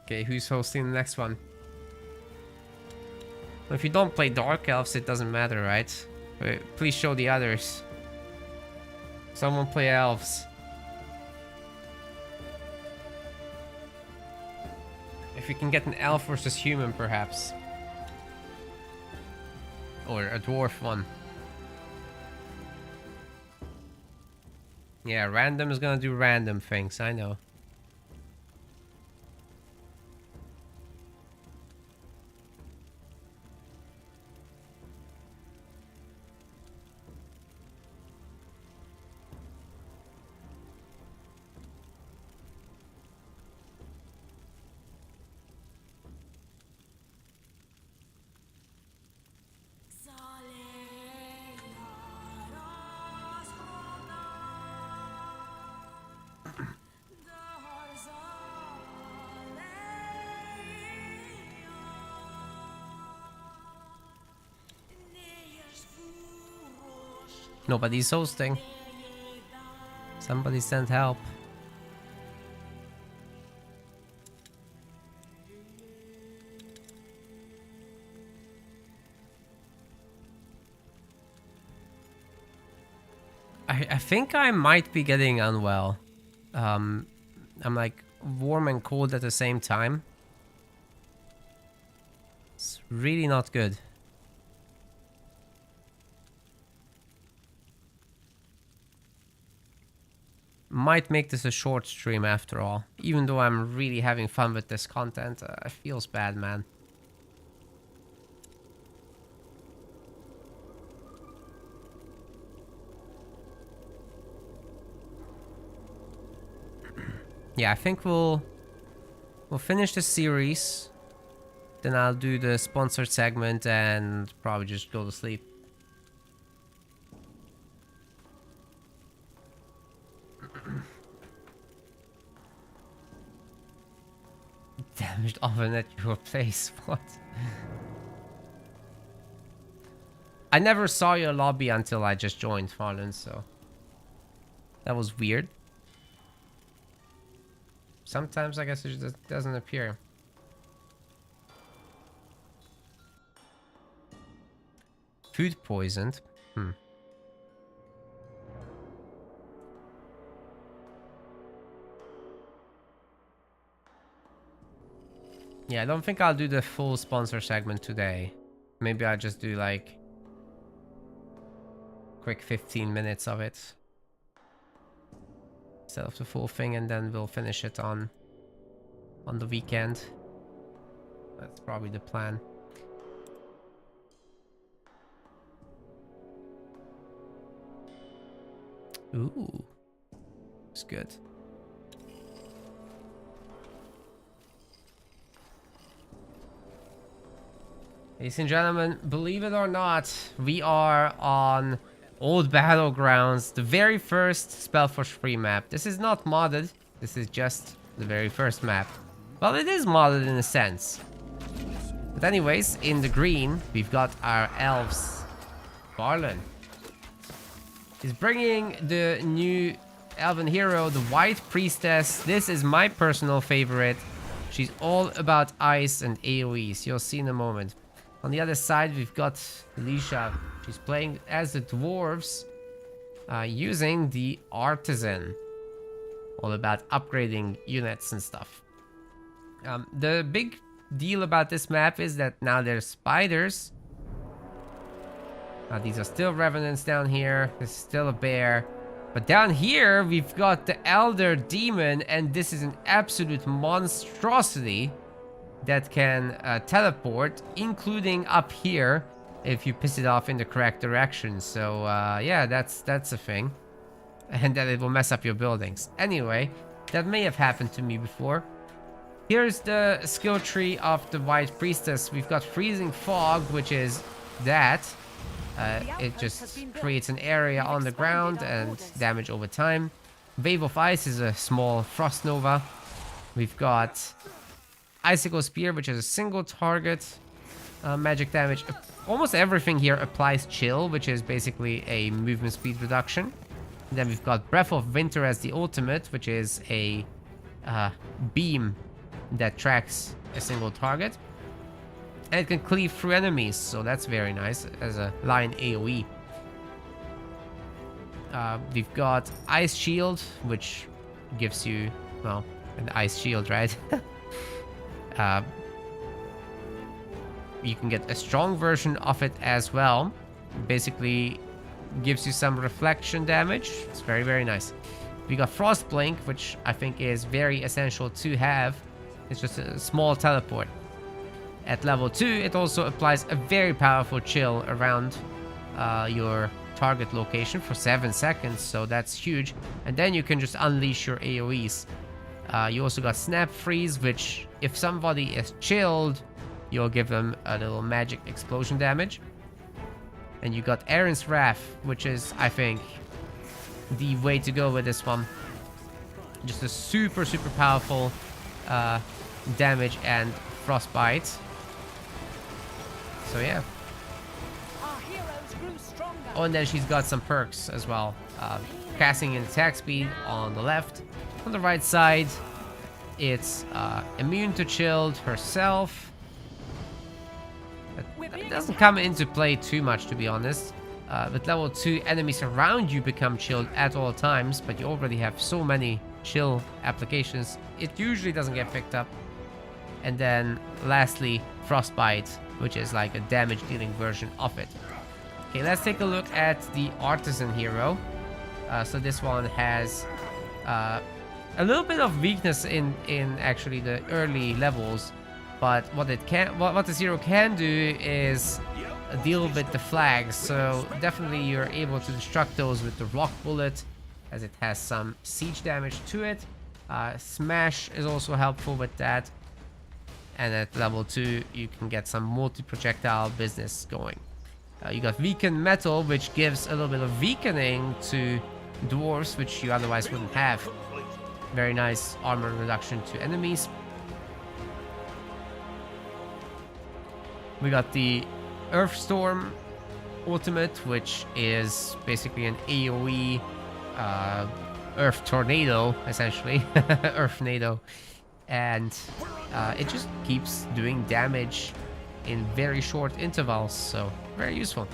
Okay, who's hosting the next one? Well, if you don't play Dark Elves, it doesn't matter, right? Wait, please show the others. Someone play Elves. If you can get an Elf versus Human, perhaps. Or a Dwarf one. Yeah, random is gonna do random things, I know. Nobody's hosting. Somebody send help. I think I might be getting unwell. I'm like warm and cold at the same time. It's really not good. Might make this a short stream after all. Even though I'm really having fun with this content, it feels bad, man. Yeah, I think we'll finish the series. Then I'll do the sponsored segment and probably just go to sleep. Damaged oven at your place. What? I never saw your lobby until I just joined Farlon, so that was weird. Sometimes I guess it just doesn't appear. Food poisoned. Yeah, I don't think I'll do the full sponsor segment today. Maybe I'll just do like quick 15 minutes of it instead of the full thing, and then we'll finish it on the weekend. That's probably the plan. Ooh. It's good. Ladies and gentlemen, believe it or not, we are on Old Battlegrounds, the very first SpellForce free map. This is not modded, this is just the very first map. Well, it is modded in a sense. But anyways, in the green, we've got our elves. Farlon. He's bringing the new elven hero, the White Priestess. This is my personal favorite. She's all about ice and AoEs. You'll see in a moment. On the other side, we've got Alicia. She's playing as the dwarves, using the artisan. All about upgrading units and stuff. The big deal about this map is that now there's spiders. These are still revenants down here. There's still a bear. But down here, we've got the elder demon, and this is an absolute monstrosity that can teleport, including up here if you piss it off in the correct direction. So yeah, that's a thing. And that it will mess up your buildings. Anyway, that may have happened to me before. Here's the skill tree of the White Priestess. We've got Freezing Fog, which is that. It just creates an area on the ground and damage over time. Wave of Ice is a small Frost Nova. We've got Icicle Spear, which is a single target magic damage. Almost everything here applies Chill, which is basically a movement speed reduction. And then we've got Breath of Winter as the ultimate, which is a beam that tracks a single target. And it can cleave through enemies, so that's very nice as a line AoE. We've got Ice Shield, which gives you, well, an ice shield, right? You can get a strong version of it as well. Basically gives you some reflection damage. It's very, very nice. We got Frost Blink, which I think is very essential to have. It's just a small teleport. At level 2, it also applies a very powerful chill around your target location for 7 seconds, so that's huge. And then you can just unleash your AoEs. You also got Snap Freeze, which if somebody is chilled, you'll give them a little magic explosion damage. And you got Aaron's Wrath, which is, I think, the way to go with this one. Just a super, super powerful damage and frostbite. So yeah. Oh, and then she's got some perks as well. Casting and attack speed on the left. On the right side, it's immune to chilled herself. That doesn't come into play too much, to be honest. With level 2, enemies around you become chilled at all times, but you already have so many chill applications, it usually doesn't get picked up. And then lastly, Frostbite, which is like a damage dealing version of it. Okay, let's take a look at the Artisan hero. So this one has a little bit of weakness in actually the early levels, but what this hero can do is deal with the flags. So definitely you're able to destruct those with the rock bullet, as it has some siege damage to it. Smash is also helpful with that. And at level 2, you can get some multi-projectile business going. You got Weakened Metal, which gives a little bit of weakening to dwarves, which you otherwise wouldn't have. Very nice armor reduction to enemies. We got the Earthstorm ultimate, which is basically an AoE Earth Tornado, essentially. Earthnado. And it just keeps doing damage in very short intervals, so very useful.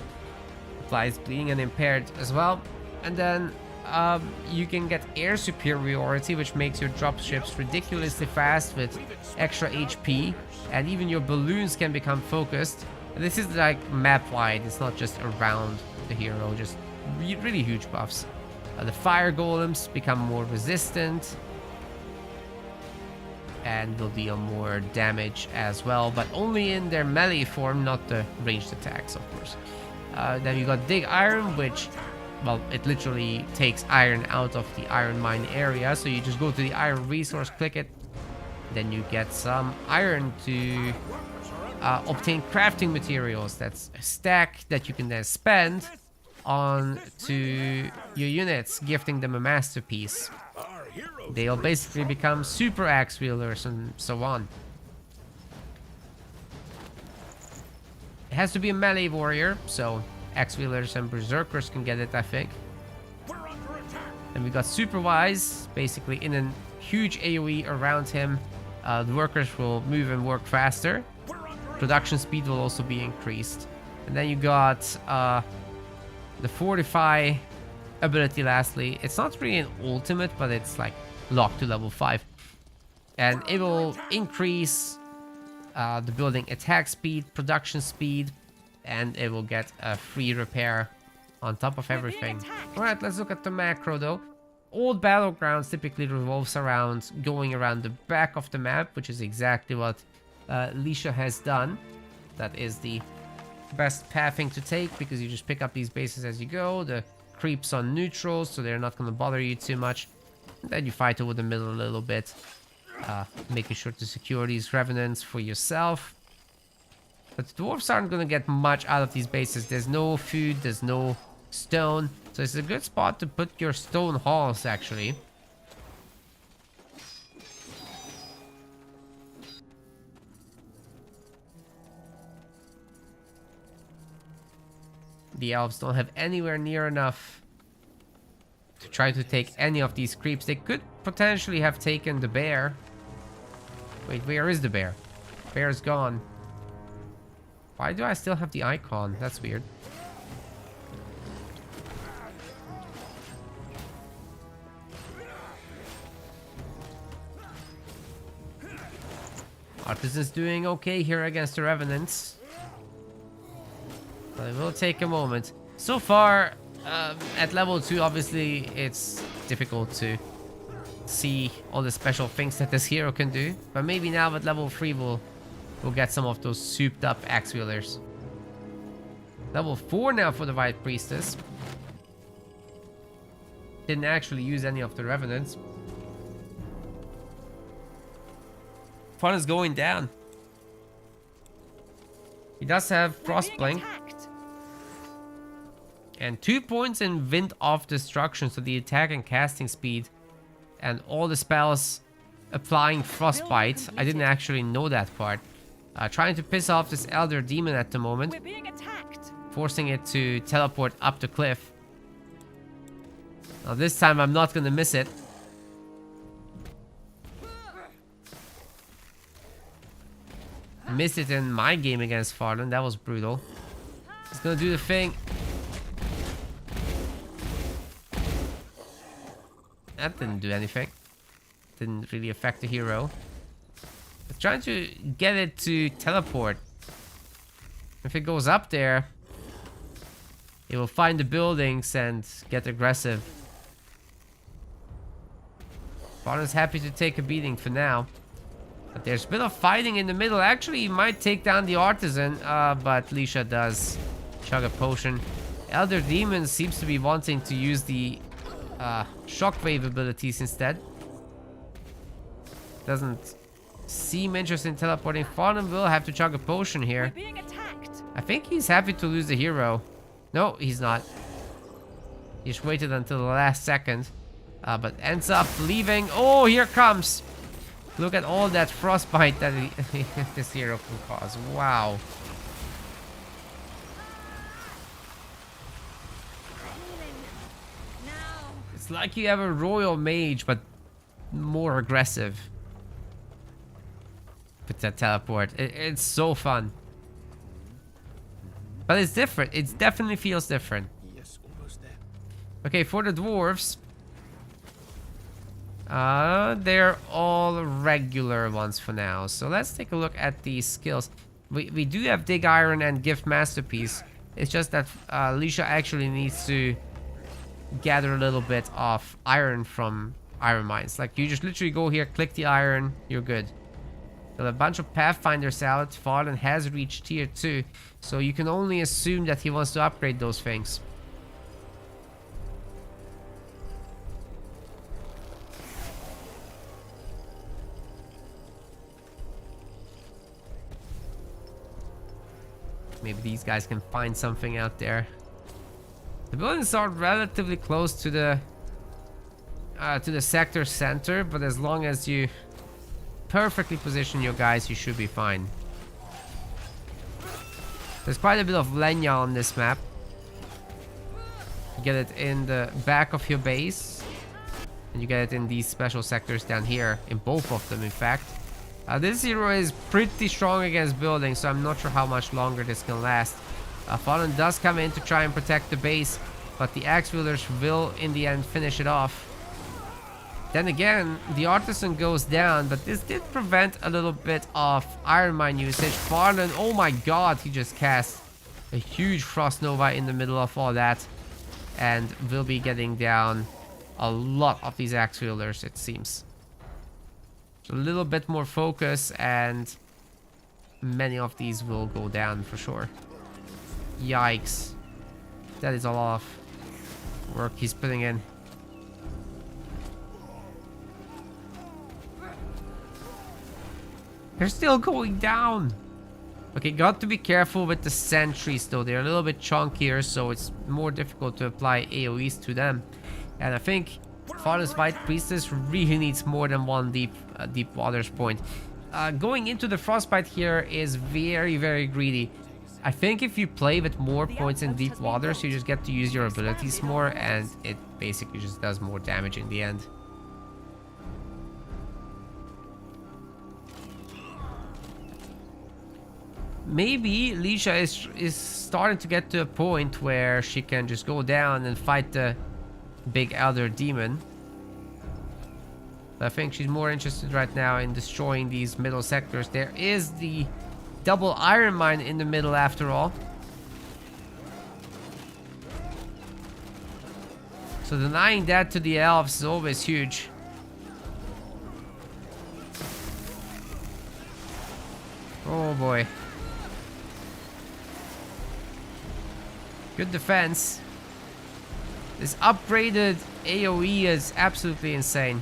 Applies bleeding and impaired as well. And then you can get air superiority, which makes your dropships ridiculously fast with extra HP, and even your balloons can become focused. This is like map wide, it's not just around the hero, just really huge buffs. The fire golems become more resistant and will deal more damage as well, but only in their melee form, not the ranged attacks, of course. Then you got Dig Iron, which well, it literally takes iron out of the iron mine area. So you just go to the iron resource, click it, then you get some iron to obtain crafting materials. That's a stack that you can then spend on to your units, gifting them a masterpiece. They'll basically become super axe wielders and so on. It has to be a melee warrior, so axe wielders and berserkers can get it, I think. And we got super wise, basically in a huge AoE around him. The workers will move and work faster. Production speed will also be increased. And then you got the fortify ability lastly. It's not really an ultimate, but it's like locked to level 5. And it will increase the building attack speed, production speed, and it will get a free repair on top of everything. Alright, let's look at the macro though. Old Battlegrounds typically revolves around going around the back of the map, which is exactly what Lisha has done. That is the best pathing to take, because you just pick up these bases as you go. The creeps on neutral, so they're not going to bother you too much. And then you fight over the middle a little bit, making sure to secure these revenants for yourself. But the dwarves aren't going to get much out of these bases. There's no food, there's no stone, so it's a good spot to put your stone halls, actually. The elves don't have anywhere near enough to try to take any of these creeps. They could potentially have taken the bear. Wait, where is the bear? Bear's gone. Why do I still have the icon? That's weird. Artisan's doing okay here against the revenants. But it will take a moment. So far, at level 2, obviously, it's difficult to see all the special things that this hero can do. But maybe now at level 3, we'll get some of those souped up axe wielders. Level 4 now for the White Priestess. Didn't actually use any of the revenants. Fun is going down. He does have Frostblink. And 2 points in Wind of Destruction, so the attack and casting speed. And all the spells applying Frostbite. I didn't actually know that part. Trying to piss off this Elder Demon at the moment. We're being attacked. Forcing it to teleport up the cliff. Now this time I'm not gonna miss it. Missed it in my game against Farlon. That was brutal. It's gonna do the thing. That didn't do anything. Didn't really affect the hero. It's trying to get it to teleport. If it goes up there, it will find the buildings and get aggressive. Farlon's happy to take a beating for now. But there's a bit of fighting in the middle. Actually, he might take down the artisan, but Lisha does chug a potion. Elder Demon seems to be wanting to use the shockwave abilities instead. Doesn't seem interested in teleporting. Farlon will have to chug a potion here. We're being attacked. I think he's happy to lose the hero. No, he's not. He just waited until the last second. But ends up leaving. Oh, here comes. Look at all that frostbite that this hero can cause. Wow. It's like you have a royal mage, but more aggressive. With that teleport. It's so fun. But it's different. It definitely feels different. Yes, almost there. Okay, for the dwarves. They're all regular ones for now. So let's take a look at these skills. We do have Dig Iron and Gift Masterpiece. It's just that Lisha actually needs to gather a little bit of iron from iron mines. Like, you just literally go here, click the iron, you're good. Got a bunch of Pathfinders out. Farlon has reached tier 2. So you can only assume that he wants to upgrade those things. Maybe these guys can find something out there. The buildings are relatively close to the sector center, but as long as you perfectly position your guys, you should be fine. There's quite a bit of Lenya on this map. You get it in the back of your base, and you get it in these special sectors down here, in both of them in fact. This hero is pretty strong against buildings, so I'm not sure how much longer this can last. Farlon does come in to try and protect the base, but the axe wielders will in the end finish it off. Then again, the artisan goes down, but this did prevent a little bit of iron mine usage. Farlon, oh my god, he just cast a huge frost nova in the middle of all that, and will be getting down a lot of these axe wielders, it seems. So a little bit more focus, and many of these will go down for sure. Yikes. That is a lot of work he's putting in. They're still going down. Okay, got to be careful with the sentries though. They're a little bit chunkier, so it's more difficult to apply AoEs to them. And I think Farlon's White Priestess really needs more than one deep waters point. Going into the frostbite here is very, very greedy. I think if you play with more points in deep waters, you just get to use your abilities more, and it basically just does more damage in the end. Maybe Lisha is starting to get to a point where she can just go down and fight the big elder demon. But I think she's more interested right now in destroying these middle sectors. There is the double iron mine in the middle after all. So denying that to the elves is always huge. Oh boy. Good defense. This upgraded AoE is absolutely insane.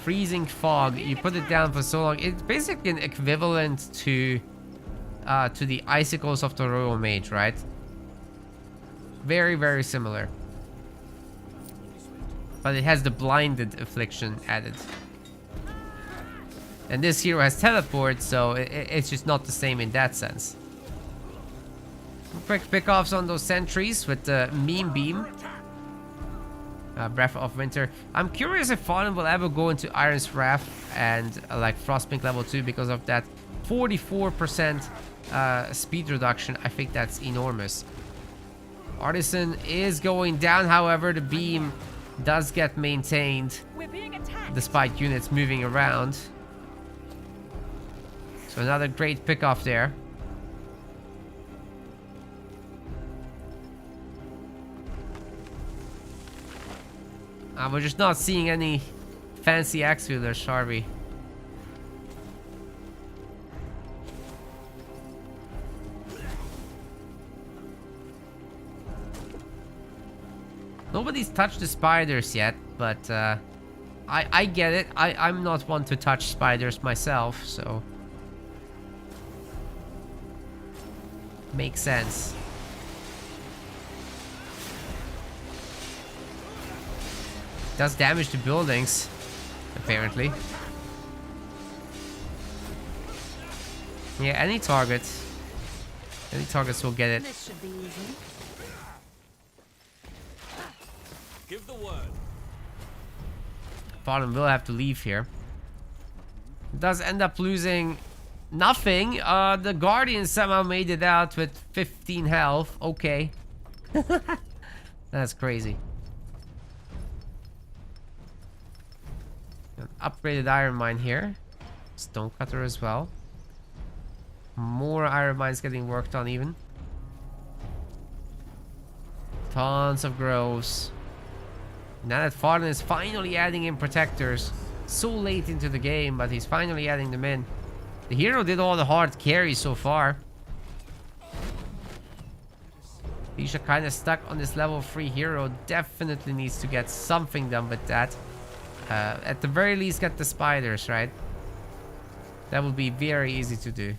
Freezing fog. You put it down for so long. It's basically an equivalent to the icicles of the Royal Mage, right? Very, very similar. But it has the blinded affliction added. And this hero has teleport, so it's just not the same in that sense. Quick pickoffs on those sentries with the meme beam. Breath of Winter. I'm curious if Farlon will ever go into Iron's Wrath and like Frostpink level 2 because of that 44% speed reduction. I think that's enormous. Artisan is going down, however, the beam does get maintained despite units moving around. So another great pickoff there. We're just not seeing any fancy axe wielders, are we? Nobody's touched the spiders yet, but I get it. I'm not one to touch spiders myself, so makes sense. Does damage to buildings, apparently. Yeah, any targets will get it. This should be easy. Give the word. Farlon will have to leave here. Does end up losing nothing. The Guardian somehow made it out with 15 health. Okay. That's crazy. An upgraded iron mine here. Stonecutter as well. More iron mines getting worked on even. Tons of groves. Now that Farlon is finally adding in protectors. So late into the game, but he's finally adding them in. The hero did all the hard carries so far. Lisha kind of stuck on this level 3 hero. Definitely needs to get something done with that. At the very least, get the spiders, right? That would be very easy to do.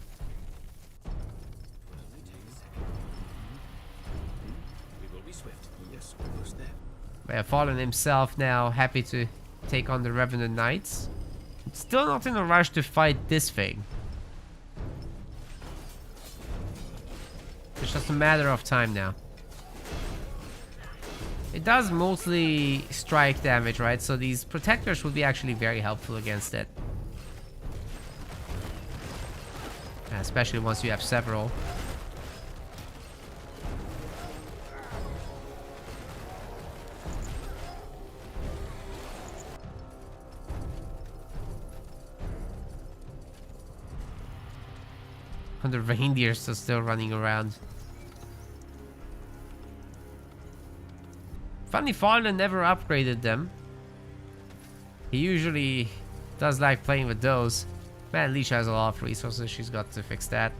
Yes, almost there. But yeah, Farlon himself now happy to take on the Revenant Knights. Still not in a rush to fight this thing. It's just a matter of time now. It does mostly strike damage, right? So these protectors would be actually very helpful against it. Especially once you have several. And the reindeers are still running around. Funny, Farlon never upgraded them. He usually does like playing with those. Man, Leisha has a lot of resources. She's got to fix that.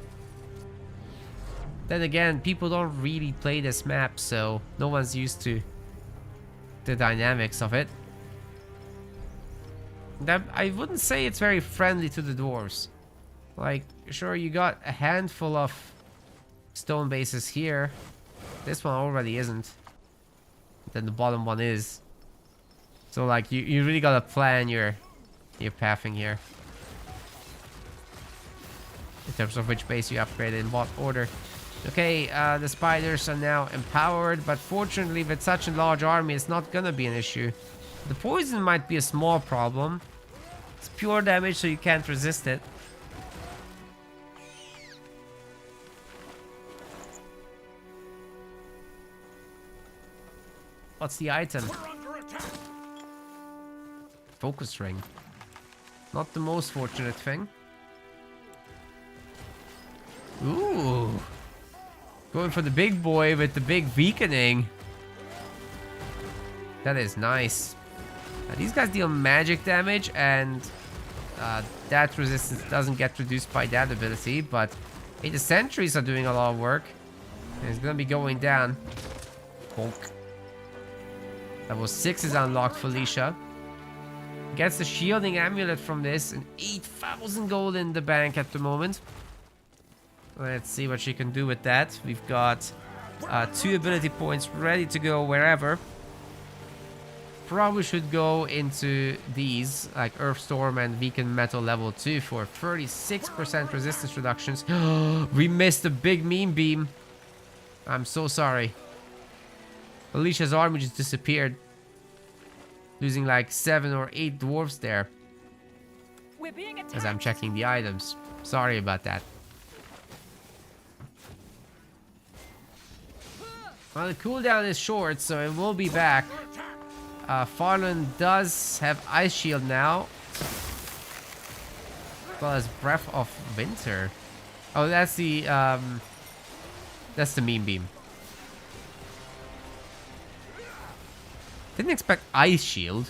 Then again, people don't really play this map, so no one's used to the dynamics of it. I wouldn't say it's very friendly to the dwarves. Like, sure, you got a handful of stone bases here. This one already isn't. Then the bottom one is. So like you really gotta plan your pathing here. In terms of which base you upgrade in what order. Okay, the spiders are now empowered, but fortunately with such a large army it's not gonna be an issue. The poison might be a small problem. It's pure damage, so you can't resist it. What's the item? Focus ring. Not the most fortunate thing. Ooh. Going for the big boy with the big weakening. That is nice. These guys deal magic damage, and that resistance doesn't get reduced by that ability, but hey, the sentries are doing a lot of work. And it's gonna be going down. Bonk. Level 6 is unlocked for Leisha. Gets the shielding amulet from this, and 8,000 gold in the bank at the moment. Let's see what she can do with that. We've got 2 ability points ready to go wherever. Probably should go into these, like Earthstorm and Weakened Metal level 2 for 36% resistance reductions. We missed a big meme beam. I'm so sorry. Alicia's army just disappeared. Losing like 7 or 8 dwarves there. We're being attacked. As I'm checking the items. Sorry about that. Well, the cooldown is short, so it will be back. Farlon does have Ice Shield now. As well as Breath of Winter. Oh, that's the meme beam. Didn't expect Ice Shield.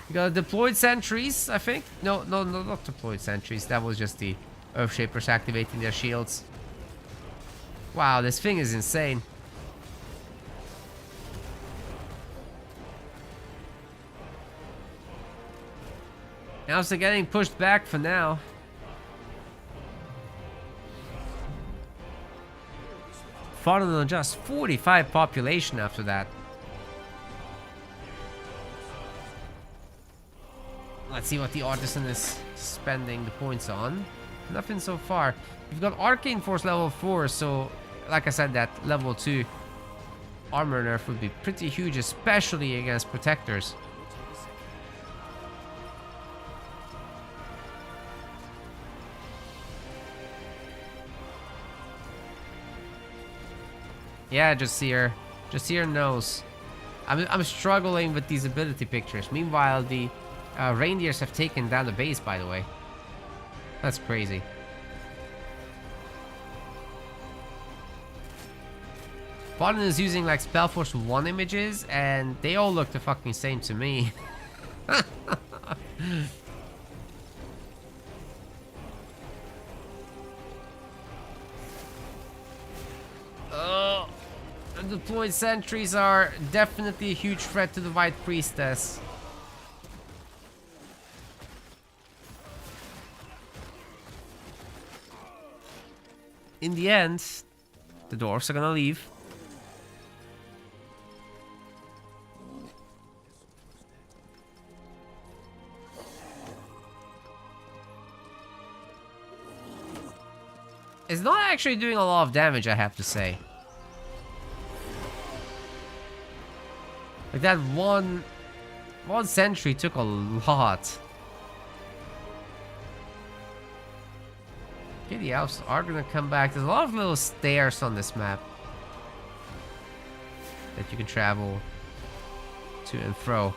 You got deployed sentries, I think. No, not deployed sentries. That was just the Earthshapers activating their shields. Wow, this thing is insane. Now they're getting pushed back for now. Farlon on just 45 population after that. Let's see what the Artisan is spending the points on. Nothing so far. We've got Arcane Force level 4, so like I said, that level 2 armor nerf would be pretty huge, especially against protectors. Yeah, Jasir. Jasir knows. I'm struggling with these ability pictures. Meanwhile, the reindeers have taken down the base, by the way. That's crazy. Farlon is using like SpellForce 1 images, and they all look the fucking same to me. Oh, the deployed sentries are definitely a huge threat to the White Priestess. In the end, The dwarves are gonna leave. It's not actually doing a lot of damage, I have to say. Like that one sentry took a lot. Okay, the elves are gonna come back. There's a lot of little stairs on this map that you can travel to and fro.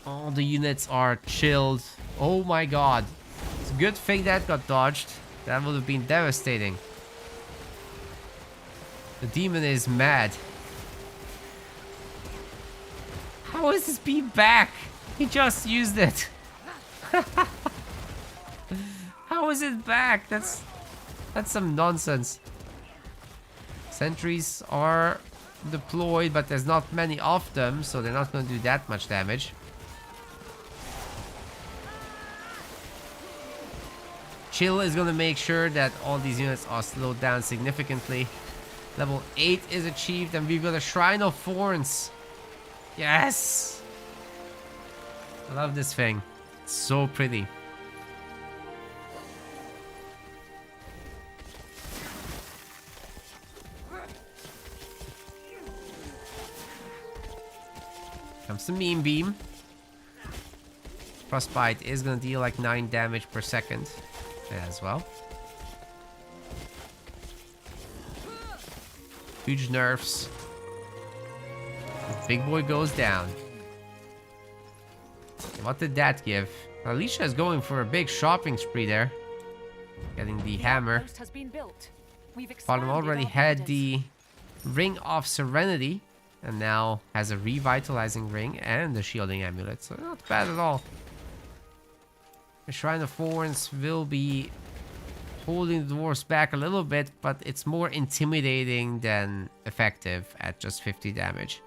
All the units are chilled. Oh my god. It's a good thing that got dodged. That would have been devastating. The demon is mad. How is this beam back? He just used it. How is it back? That's some nonsense. Sentries are deployed, but there's not many of them, so they're not going to do that much damage. Chill is going to make sure that all these units are slowed down significantly. Level 8 is achieved, and we've got a Shrine of Thorns. Yes! I love this thing. It's so pretty. Comes the Meme Beam. Frostbite is going to deal like 9 damage per second as well. Huge nerfs. The big boy goes down. What did that give? Alicia is going for a big shopping spree there. Getting the hammer. Outpost has been built. We've Farlon expanded already our had borders. the Ring of Serenity. And now has a revitalizing ring and the shielding amulet. So not bad at all. The Shrine of Thorns will be holding the dwarves back a little bit, but it's more intimidating than effective at just 50 damage.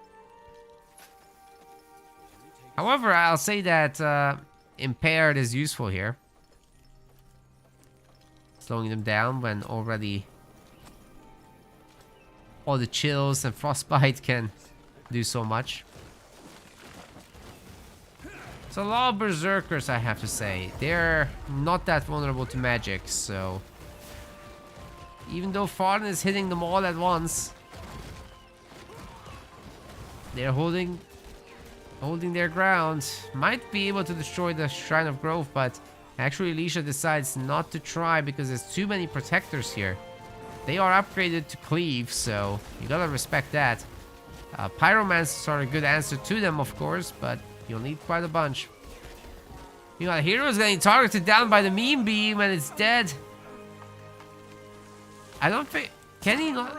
However, I'll say that Impaired is useful here. Slowing them down when already all the chills and frostbite can do so much. It's a lot of berserkers, I have to say. They're not that vulnerable to magic, so even though Farlon is hitting them all at once, they're holding their ground. Might be able to destroy the Shrine of Growth, but actually Alicia decides not to try because there's too many protectors here. They are upgraded to cleave, so you gotta respect that. Pyromancers are a good answer to them, of course, but you'll need quite a bunch. You know, the hero is getting targeted down by the Meme Beam and it's dead. I don't think... Can he not...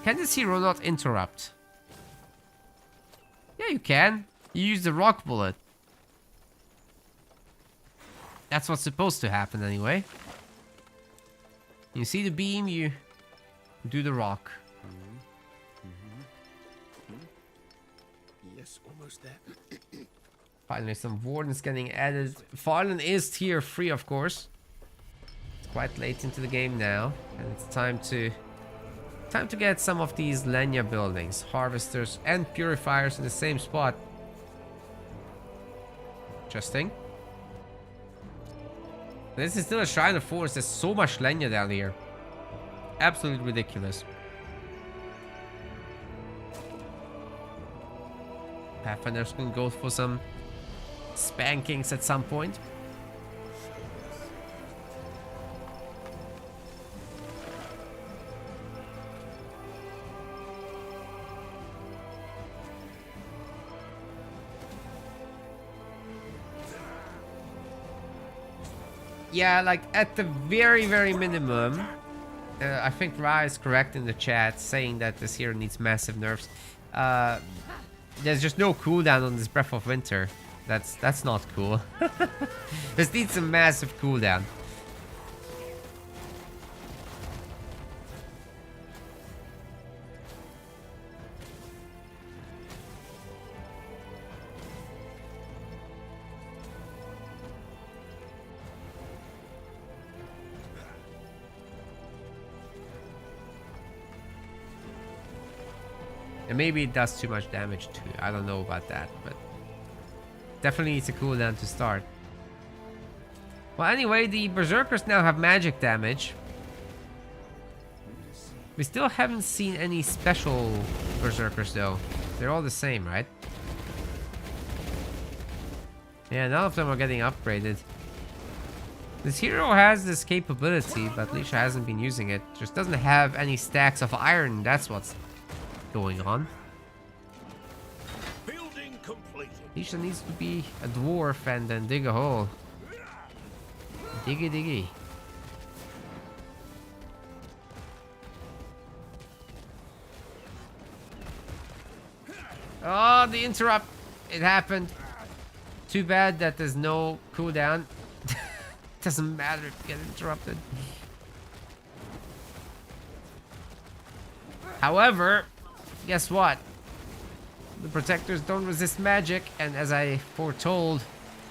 Can this hero not interrupt? Yeah, you can. You use the rock bullet. That's what's supposed to happen anyway. You see the beam, you do the rock. Yes, almost there. Finally, some wardens getting added. Farlon is tier 3, of course. It's quite late into the game now, and it's time to get some of these Lenya buildings, harvesters and purifiers in the same spot. Interesting. This is still a Shrine of Force. There's so much Lenya down here. Absolutely ridiculous. Pathfinder's gonna go for some spankings at some point. Yeah, like at the very, very minimum, I think Ra is correct in the chat saying that this hero needs massive nerfs. There's just no cooldown on this Breath of Winter. That's not cool. This needs some massive cooldown. And maybe it does too much damage too. I don't know about that, but definitely needs a cooldown to start. Well, anyway, the Berserkers now have magic damage. We still haven't seen any special Berserkers though. They're all the same, right? Yeah, none of them are getting upgraded. This hero has this capability, but Lisha hasn't been using it. Just doesn't have any stacks of iron. That's what's going on. Building completed. Lisha needs to be a dwarf and then dig a hole. Diggy diggy. Oh, the interrupt. It happened. Too bad that there's no cooldown. Doesn't matter if you get interrupted. However, guess what? The protectors don't resist magic, and as I foretold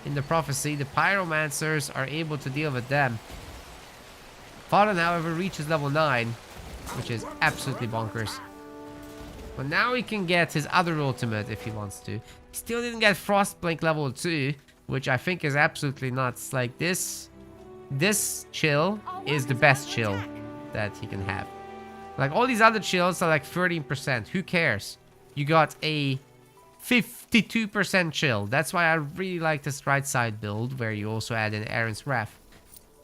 in the prophecy, the pyromancers are able to deal with them. Farlon, however, reaches level 9, which is absolutely bonkers. But now he can get his other ultimate if he wants to. He still didn't get Frostblink level 2, which I think is absolutely nuts. Like this chill is the best chill that he can have. Like all these other chills are like 13%. Who cares? You got a 52% chill. That's why I really like this right side build where you also add in Aaron's Wrath.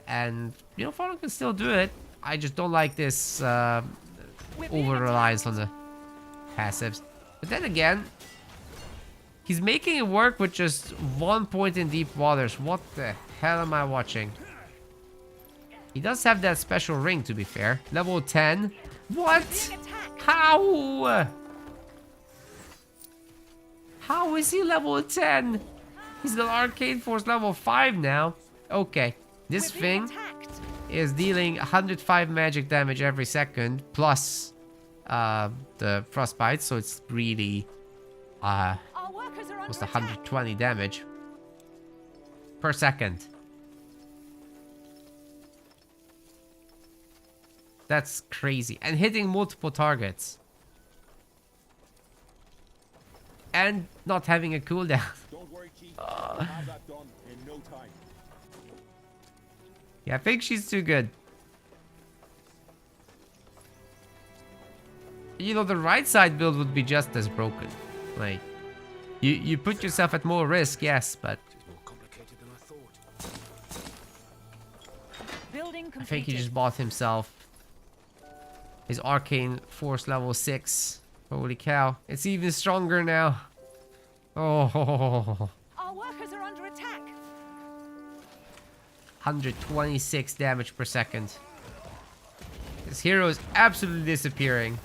And, you know, Farlon can still do it. I just don't like this over-reliance on the passives. But then again, he's making it work with just 1 point in deep waters. What the hell am I watching? He does have that special ring, to be fair. Level 10. What? How? How is he level 10? He's got Arcane Force level 5 now. Okay. This thing is dealing 105 magic damage every second. Plus the frostbite. So it's really almost 120 damage per second. That's crazy. And hitting multiple targets. And not having a cooldown. Don't worry, Chief. I'll have that done in no time. Yeah, I think she's too good. You know, the right side build would be just as broken. Like, you put yourself at more risk, yes, but It's more complicated than I thought. Building I think he completed. just bought himself his Arcane Force level 6. Holy cow. It's even stronger now. Oh. Our workers are under attack. 126 damage per second. This hero is absolutely disappearing.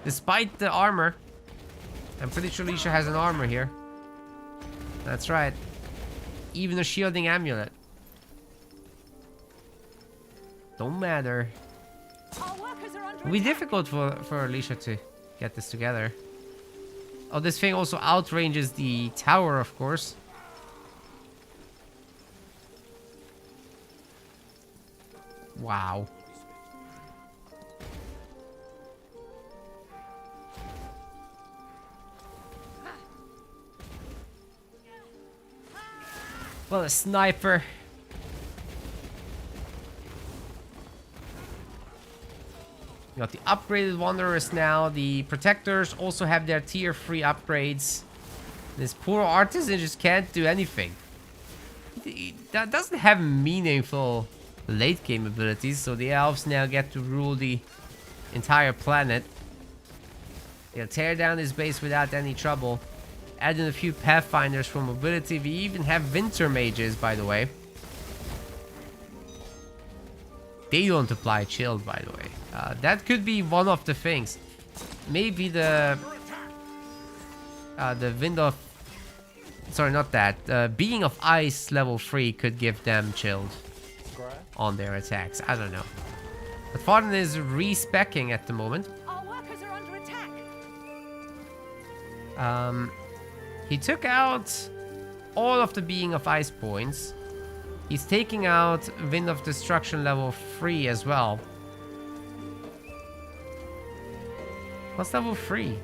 Despite the armor. I'm pretty sure Lisha has an armor here. That's right. Even a shielding amulet. Don't matter. Our workers are under It'll be attack. difficult for Alicia to get this together. Oh, this thing also outranges the tower, of course. Wow. Well, a sniper. You got the upgraded Wanderers now. The Protectors also have their tier 3 upgrades. This poor Artisan just can't do anything. That doesn't have meaningful late game abilities, so the Elves now get to rule the entire planet. They'll tear down his base without any trouble. Add in a few Pathfinders for mobility. We even have Winter Mages, by the way. They don't apply chilled, by the way. That could be one of the things. Maybe the Wind of... Sorry, not that. Being of Ice level 3 could give them chilled on their attacks. I don't know. But Farlon is re-speccing at the moment. Our workers are under attack. He took out all of the Being of Ice points. He's taking out Wind of Destruction level 3 as well. What's level 3?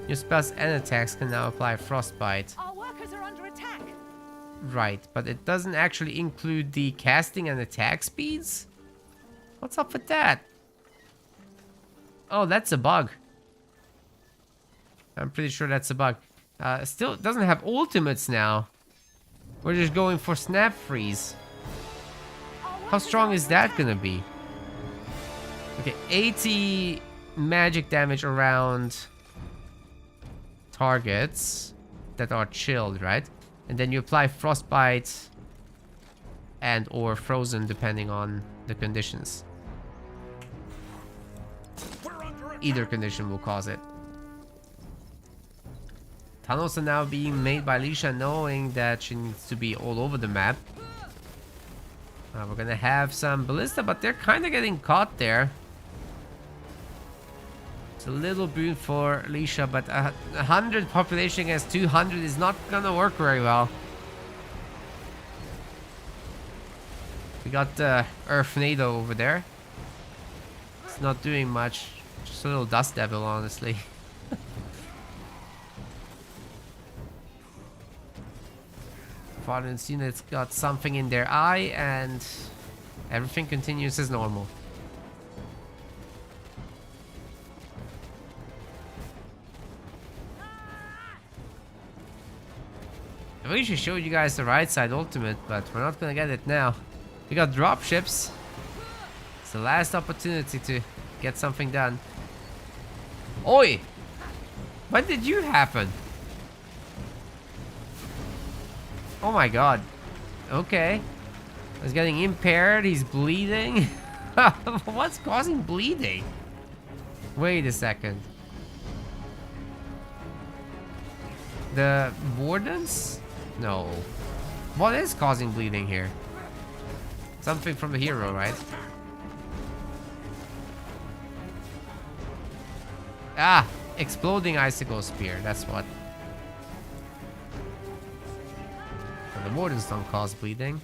Your spells and attacks can now apply Frostbite. Our workers are under attack. Right, but it doesn't actually include the casting and attack speeds? What's up with that? Oh, that's a bug. I'm pretty sure that's a bug. Still, it doesn't have ultimates now. We're just going for snap freeze. How strong is that gonna be? Okay, 80 magic damage around targets that are chilled, right? And then you apply frostbite and or frozen depending on the conditions. Either condition will cause it. Tunnels are now being made by Lisha, knowing that she needs to be all over the map. We're gonna have some ballista, but they're kind of getting caught there. It's a little boon for Lisha, but 100 population against 200 is not gonna work very well. We got the Earthnado over there. It's not doing much. Just a little dust devil, honestly. Farlon's unit's got something in their eye, and everything continues as normal. I wish I showed you guys the right side ultimate, but we're not gonna get it now. We got dropships. It's the last opportunity to get something done. Oi! When did you happen? Oh my god. Okay. He's getting impaired. He's bleeding. What's causing bleeding? Wait a second. The wardens? No. What is causing bleeding here? Something from the hero, right? Ah! Exploding icicle spear. That's what. The wardens don't cause bleeding.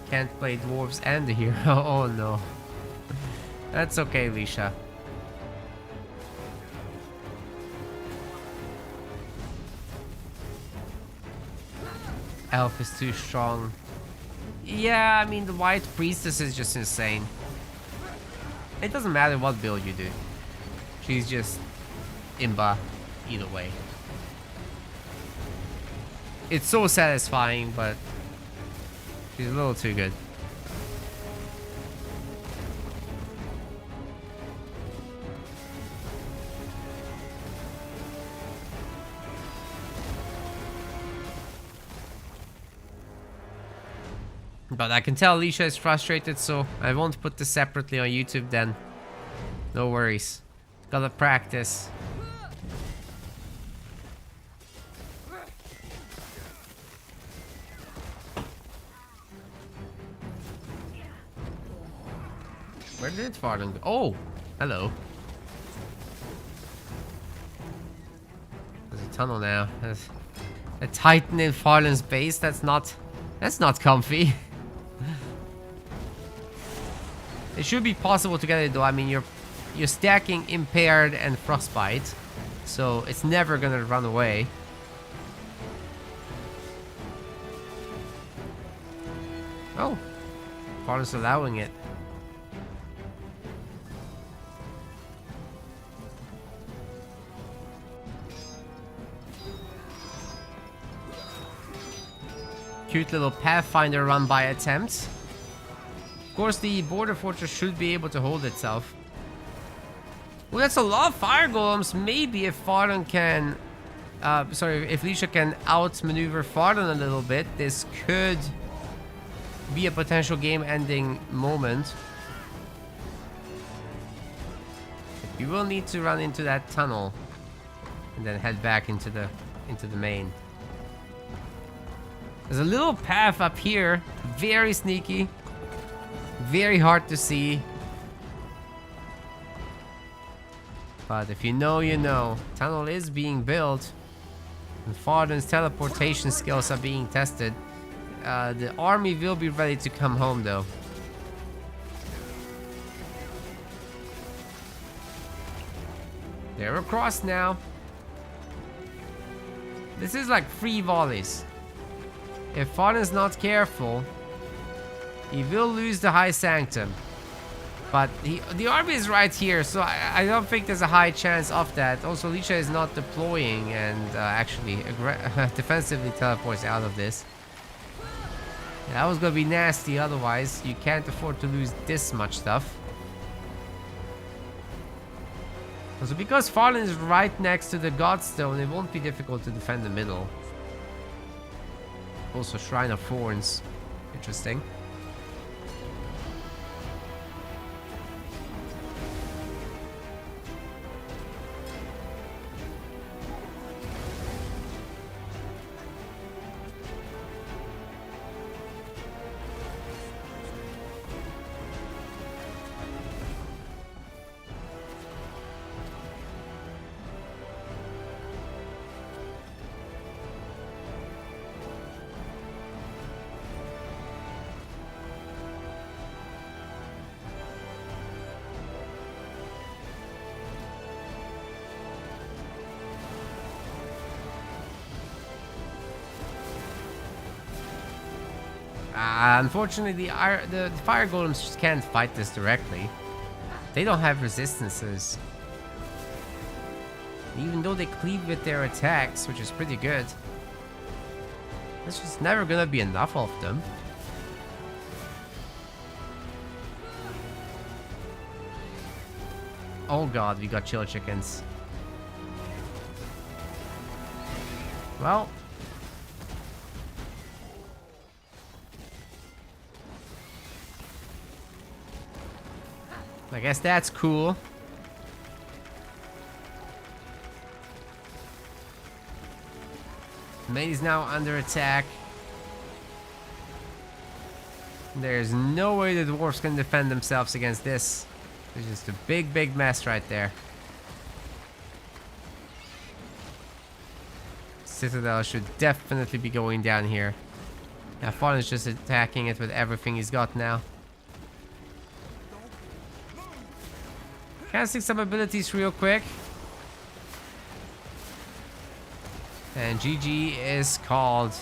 Can't play dwarves and the hero. Oh no. That's okay, Lisha. Elf is too strong. Yeah, I mean, the White Priestess is just insane. It doesn't matter what build you do. She's just imba either way. It's so satisfying, but she's a little too good. But I can tell Alicia is frustrated, so I won't put this separately on YouTube then. No worries. Gotta practice. Where did Farlon go? Oh! Hello. There's a tunnel now. There's a Titan in Farlon's base. That's not comfy. It should be possible to get it though. I mean, you're stacking impaired and frostbite, so it's never gonna run away. Oh, Farlon's allowing it. Cute little Pathfinder run by attempts. Of course, the border fortress should be able to hold itself. Well, that's a lot of fire golems. Maybe if Farlon can... if Lisha can outmaneuver Farlon a little bit, this could be a potential game-ending moment. But you will need to run into that tunnel and then head back into the main. There's a little path up here, very sneaky, very hard to see. But if you know, you know. Tunnel is being built. And Farlon's teleportation skills are being tested. The army will be ready to come home though. They're across now. This is like free volleys. If Farlon's not careful, he will lose the High Sanctum. But the army is right here, so I don't think there's a high chance of that. Also, Licha is not deploying and actually defensively teleports out of this. That was gonna be nasty otherwise. You can't afford to lose this much stuff. Also, because Farlon is right next to the Godstone, it won't be difficult to defend the middle. Also, Shrine of Thorns. Interesting. Unfortunately, the fire golems just can't fight this directly. They don't have resistances. Even though they cleave with their attacks, which is pretty good. There's just never gonna be enough of them. Oh god, we got chill chickens. Well. I guess that's cool. May's now under attack. There's no way the dwarves can defend themselves against this. There's just a big, big mess right there. Citadel should definitely be going down here. Now, Farlon's just attacking it with everything he's got now. Casting some abilities real quick. And GG is called.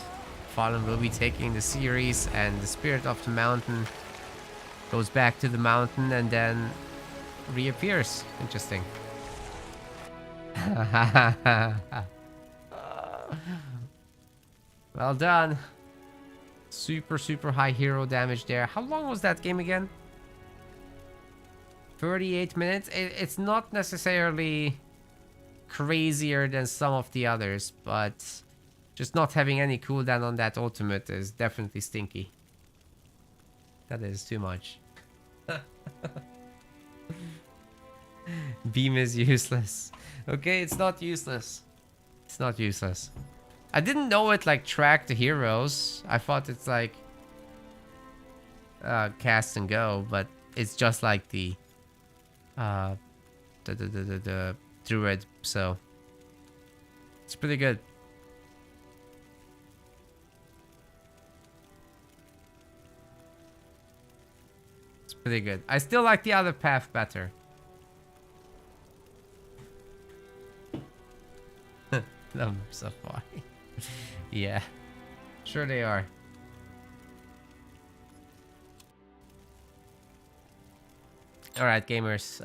Farlon will be taking the series, and the Spirit of the Mountain goes back to the mountain and then reappears. Interesting. Well done. Super, super high hero damage there. How long was that game again? 38 minutes. It's not necessarily crazier than some of the others, but just not having any cooldown on that ultimate is definitely stinky. That is too much. Beam is useless. Okay, it's not useless. It's not useless. I didn't know it like tracked the heroes. I thought it's like cast and go, but it's just like the druid, so it's pretty good. It's pretty good. I still like the other path better. Them safari. Yeah, sure they are. All right, gamers.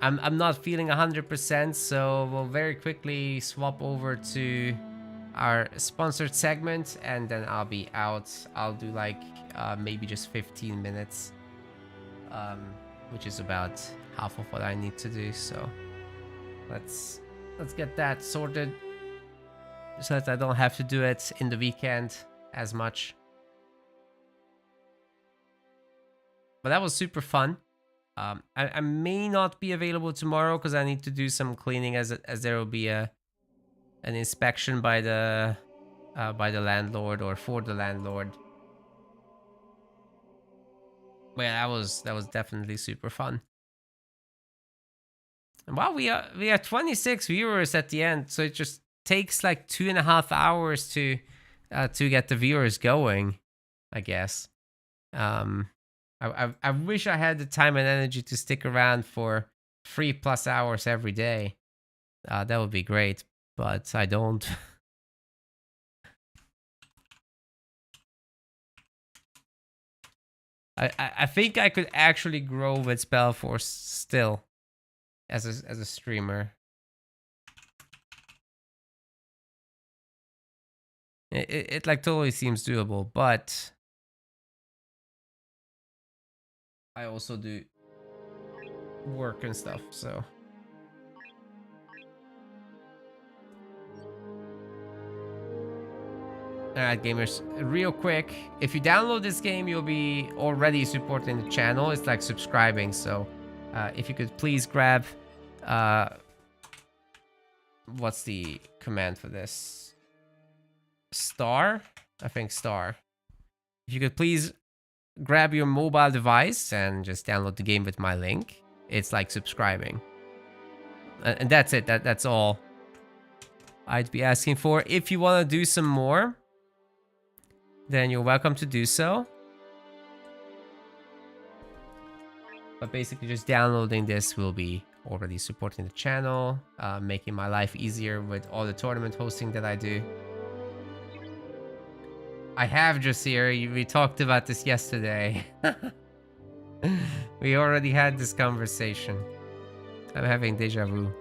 I'm not feeling 100%, so we'll very quickly swap over to our sponsored segment, and then I'll be out. I'll do like maybe just 15 minutes, which is about half of what I need to do. So let's get that sorted, so that I don't have to do it in the weekend as much. But that was super fun. I may not be available tomorrow because I need to do some cleaning, as there will be an inspection by the landlord, or for the landlord. But yeah, that was definitely super fun. Well, we are 26 viewers at the end, so it just takes like 2.5 hours to get the viewers going, I guess. I wish I had the time and energy to stick around for 3+ hours every day. That would be great, but I don't. I think I could actually grow with SpellForce still as a streamer. It like totally seems doable, but I also do work and stuff, so. Alright, gamers, real quick, if you download this game, you'll be already supporting the channel. It's like subscribing, so if you could please grab, what's the command for this? Star? I think star. If you could please grab your mobile device and just download the game with my link. It's like subscribing. And that's it. That's all I'd be asking for. If you want to do some more, then you're welcome to do so. But basically just downloading this will be already supporting the channel, making my life easier with all the tournament hosting that I do. I have just here, we talked about this yesterday. We already had this conversation. I'm having deja vu.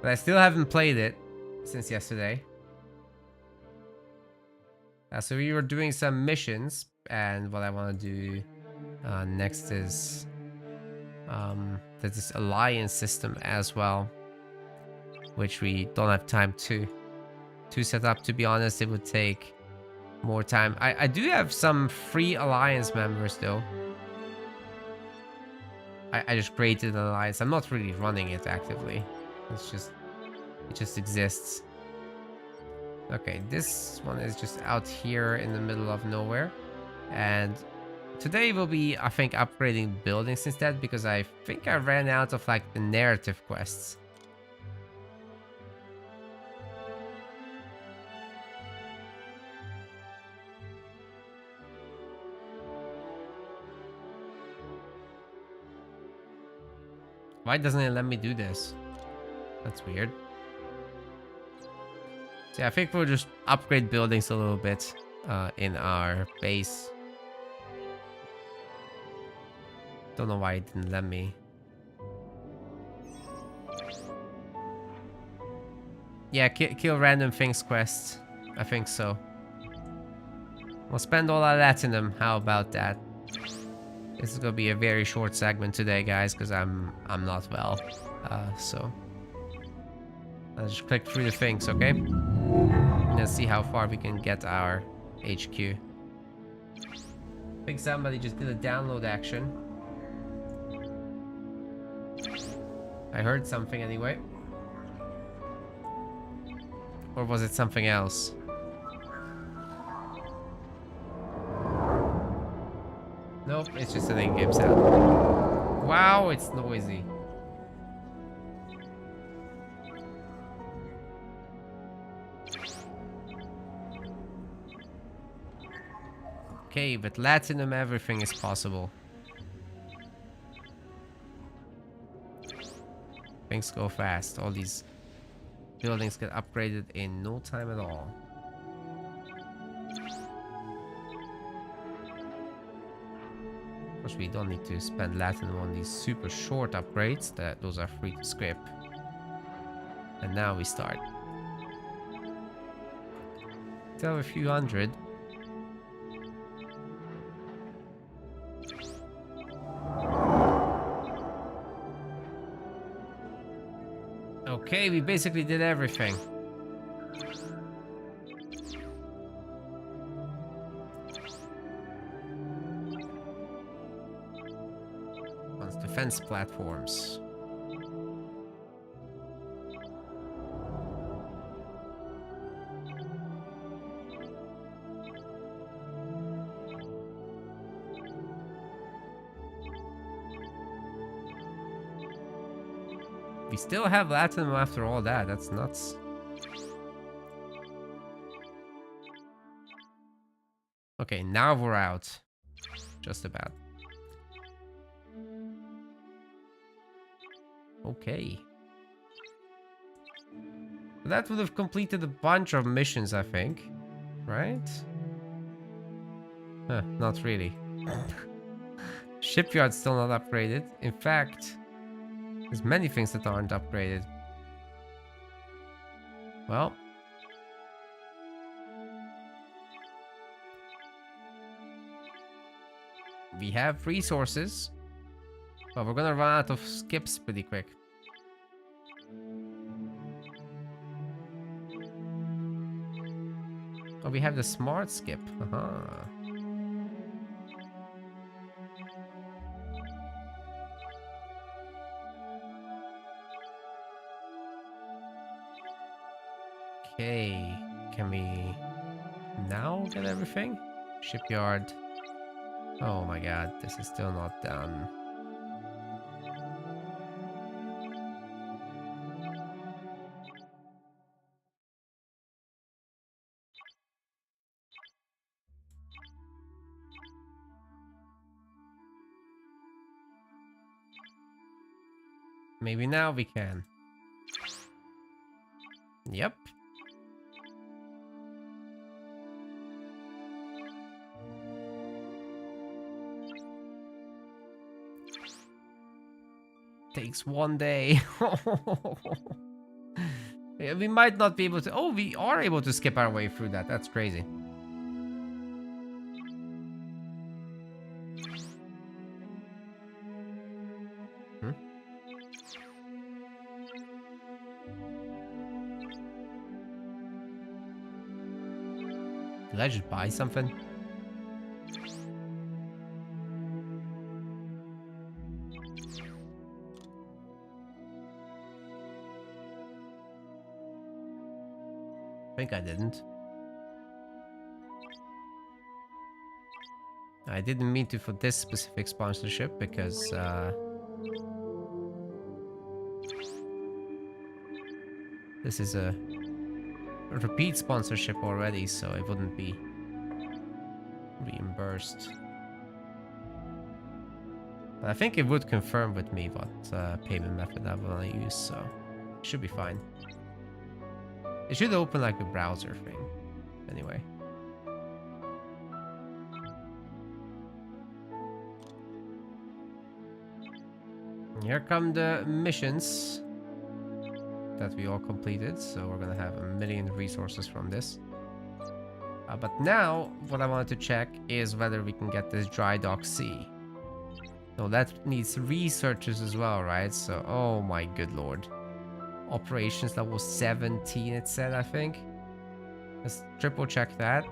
But I still haven't played it since yesterday. So we were doing some missions, and what I want to do next is there's this alliance system as well, which we don't have time to set up. To be honest, it would take more time. I do have some free alliance members though. I just created an alliance. I'm not really running it actively. It just exists. Okay, this one is just out here in the middle of nowhere. And today we'll be, I think, upgrading buildings instead, because I think I ran out of like the narrative quests. Why doesn't it let me do this? That's weird. So yeah, I think we'll just upgrade buildings a little bit in our base. Don't know why it didn't let me. Yeah, kill random things quest. I think so. We'll spend all our Latinum. How about that? This is gonna be a very short segment today, guys, because I'm not well. So I'll just click through the things, okay? Let's see how far we can get our HQ. I think somebody just did a download action. I heard something anyway. Or was it something else? Nope, it's just an in-game sound. Wow, it's noisy. Okay, with Latinum everything is possible. Things go fast. All these buildings get upgraded in no time at all. Of course, we don't need to spend Latinum on these super short upgrades. Those are free to skip. And now we start. Still have a few hundred. Okay, we basically did everything. Once defense platforms. We still have Latinum after all that. That's nuts. Okay, now we're out. Just about. Okay. That would have completed a bunch of missions, I think. Right? Huh, not really. Shipyard's still not upgraded. In fact, there's many things that aren't upgraded. Well. We have resources. But we're gonna run out of skips pretty quick. Oh, we have the smart skip. Okay, can we now get everything? Shipyard. Oh my god, this is still not done. Maybe now we can. Yep. Takes 1 day. Yeah, we might not be able to... Oh, we are able to skip our way through that. That's crazy. Did I just buy something? I think I didn't. I didn't mean to for this specific sponsorship because this is a repeat sponsorship already, so it wouldn't be reimbursed. But I think it would confirm with me what payment method I want to use, so it should be fine. It should open like a browser thing, anyway. Here come the missions that we all completed, so we're gonna have 1 million resources from this. But now, what I wanted to check is whether we can get this dry dock C. So that needs researchers as well, right? So, oh my good lord. Operations level 17, it said, I think. Let's triple check that.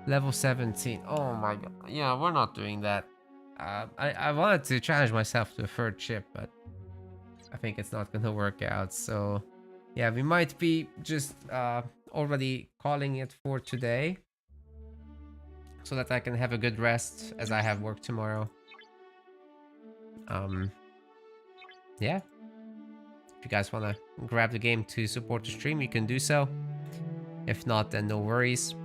Level 17. Oh my god. Yeah, we're not doing that. I wanted to challenge myself to a 3rd ship, but I think it's not gonna work out. So yeah, we might be just already calling it for today, so that I can have a good rest as I have work tomorrow. Yeah. If you guys want to grab the game to support the stream, you can do so. If not, then no worries.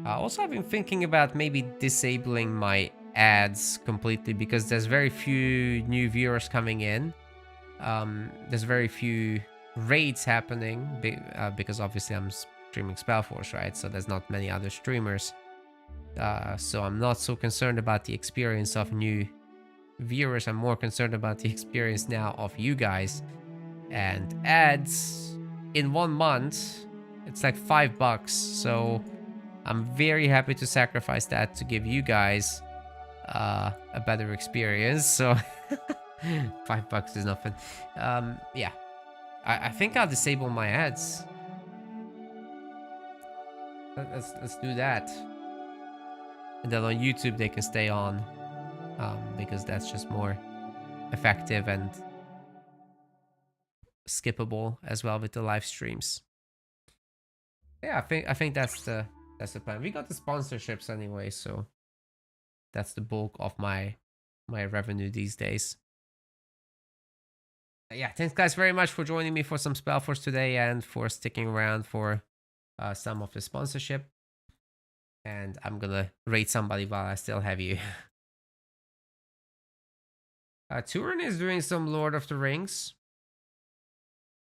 Also, I've been thinking about maybe disabling my ads completely, because there's very few new viewers coming in. There's very few raids happening because obviously I'm streaming SpellForce, right? So there's not many other streamers. So I'm not so concerned about the experience of new viewers. I'm more concerned about the experience now of you guys. And ads in 1 month, it's like $5. So I'm very happy to sacrifice that to give you guys a better experience. So $5 is nothing. Yeah, I think I'll disable my ads. Let's do that. And then on YouTube they can stay on, because that's just more effective and skippable as well with the live streams. Yeah, I think that's the plan. We got the sponsorships anyway, so that's the bulk of my revenue these days. Yeah, thanks guys very much for joining me for some SpellForce today and for sticking around for some of the sponsorship. And I'm gonna raid somebody while I still have you. Turin is doing some Lord of the Rings.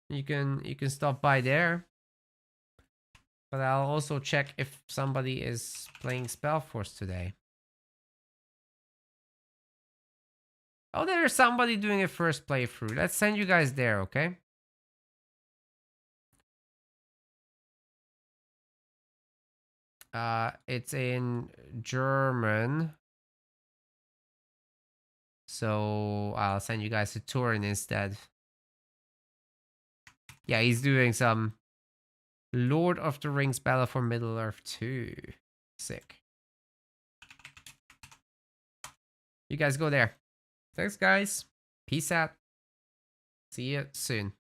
You can stop by there. But I'll also check if somebody is playing SpellForce today. Oh, there's somebody doing a first playthrough. Let's send you guys there, okay? It's in German. So I'll send you guys to Turin instead. Yeah, he's doing some Lord of the Rings Battle for Middle-earth 2. Sick. You guys go there. Thanks, guys. Peace out. See you soon.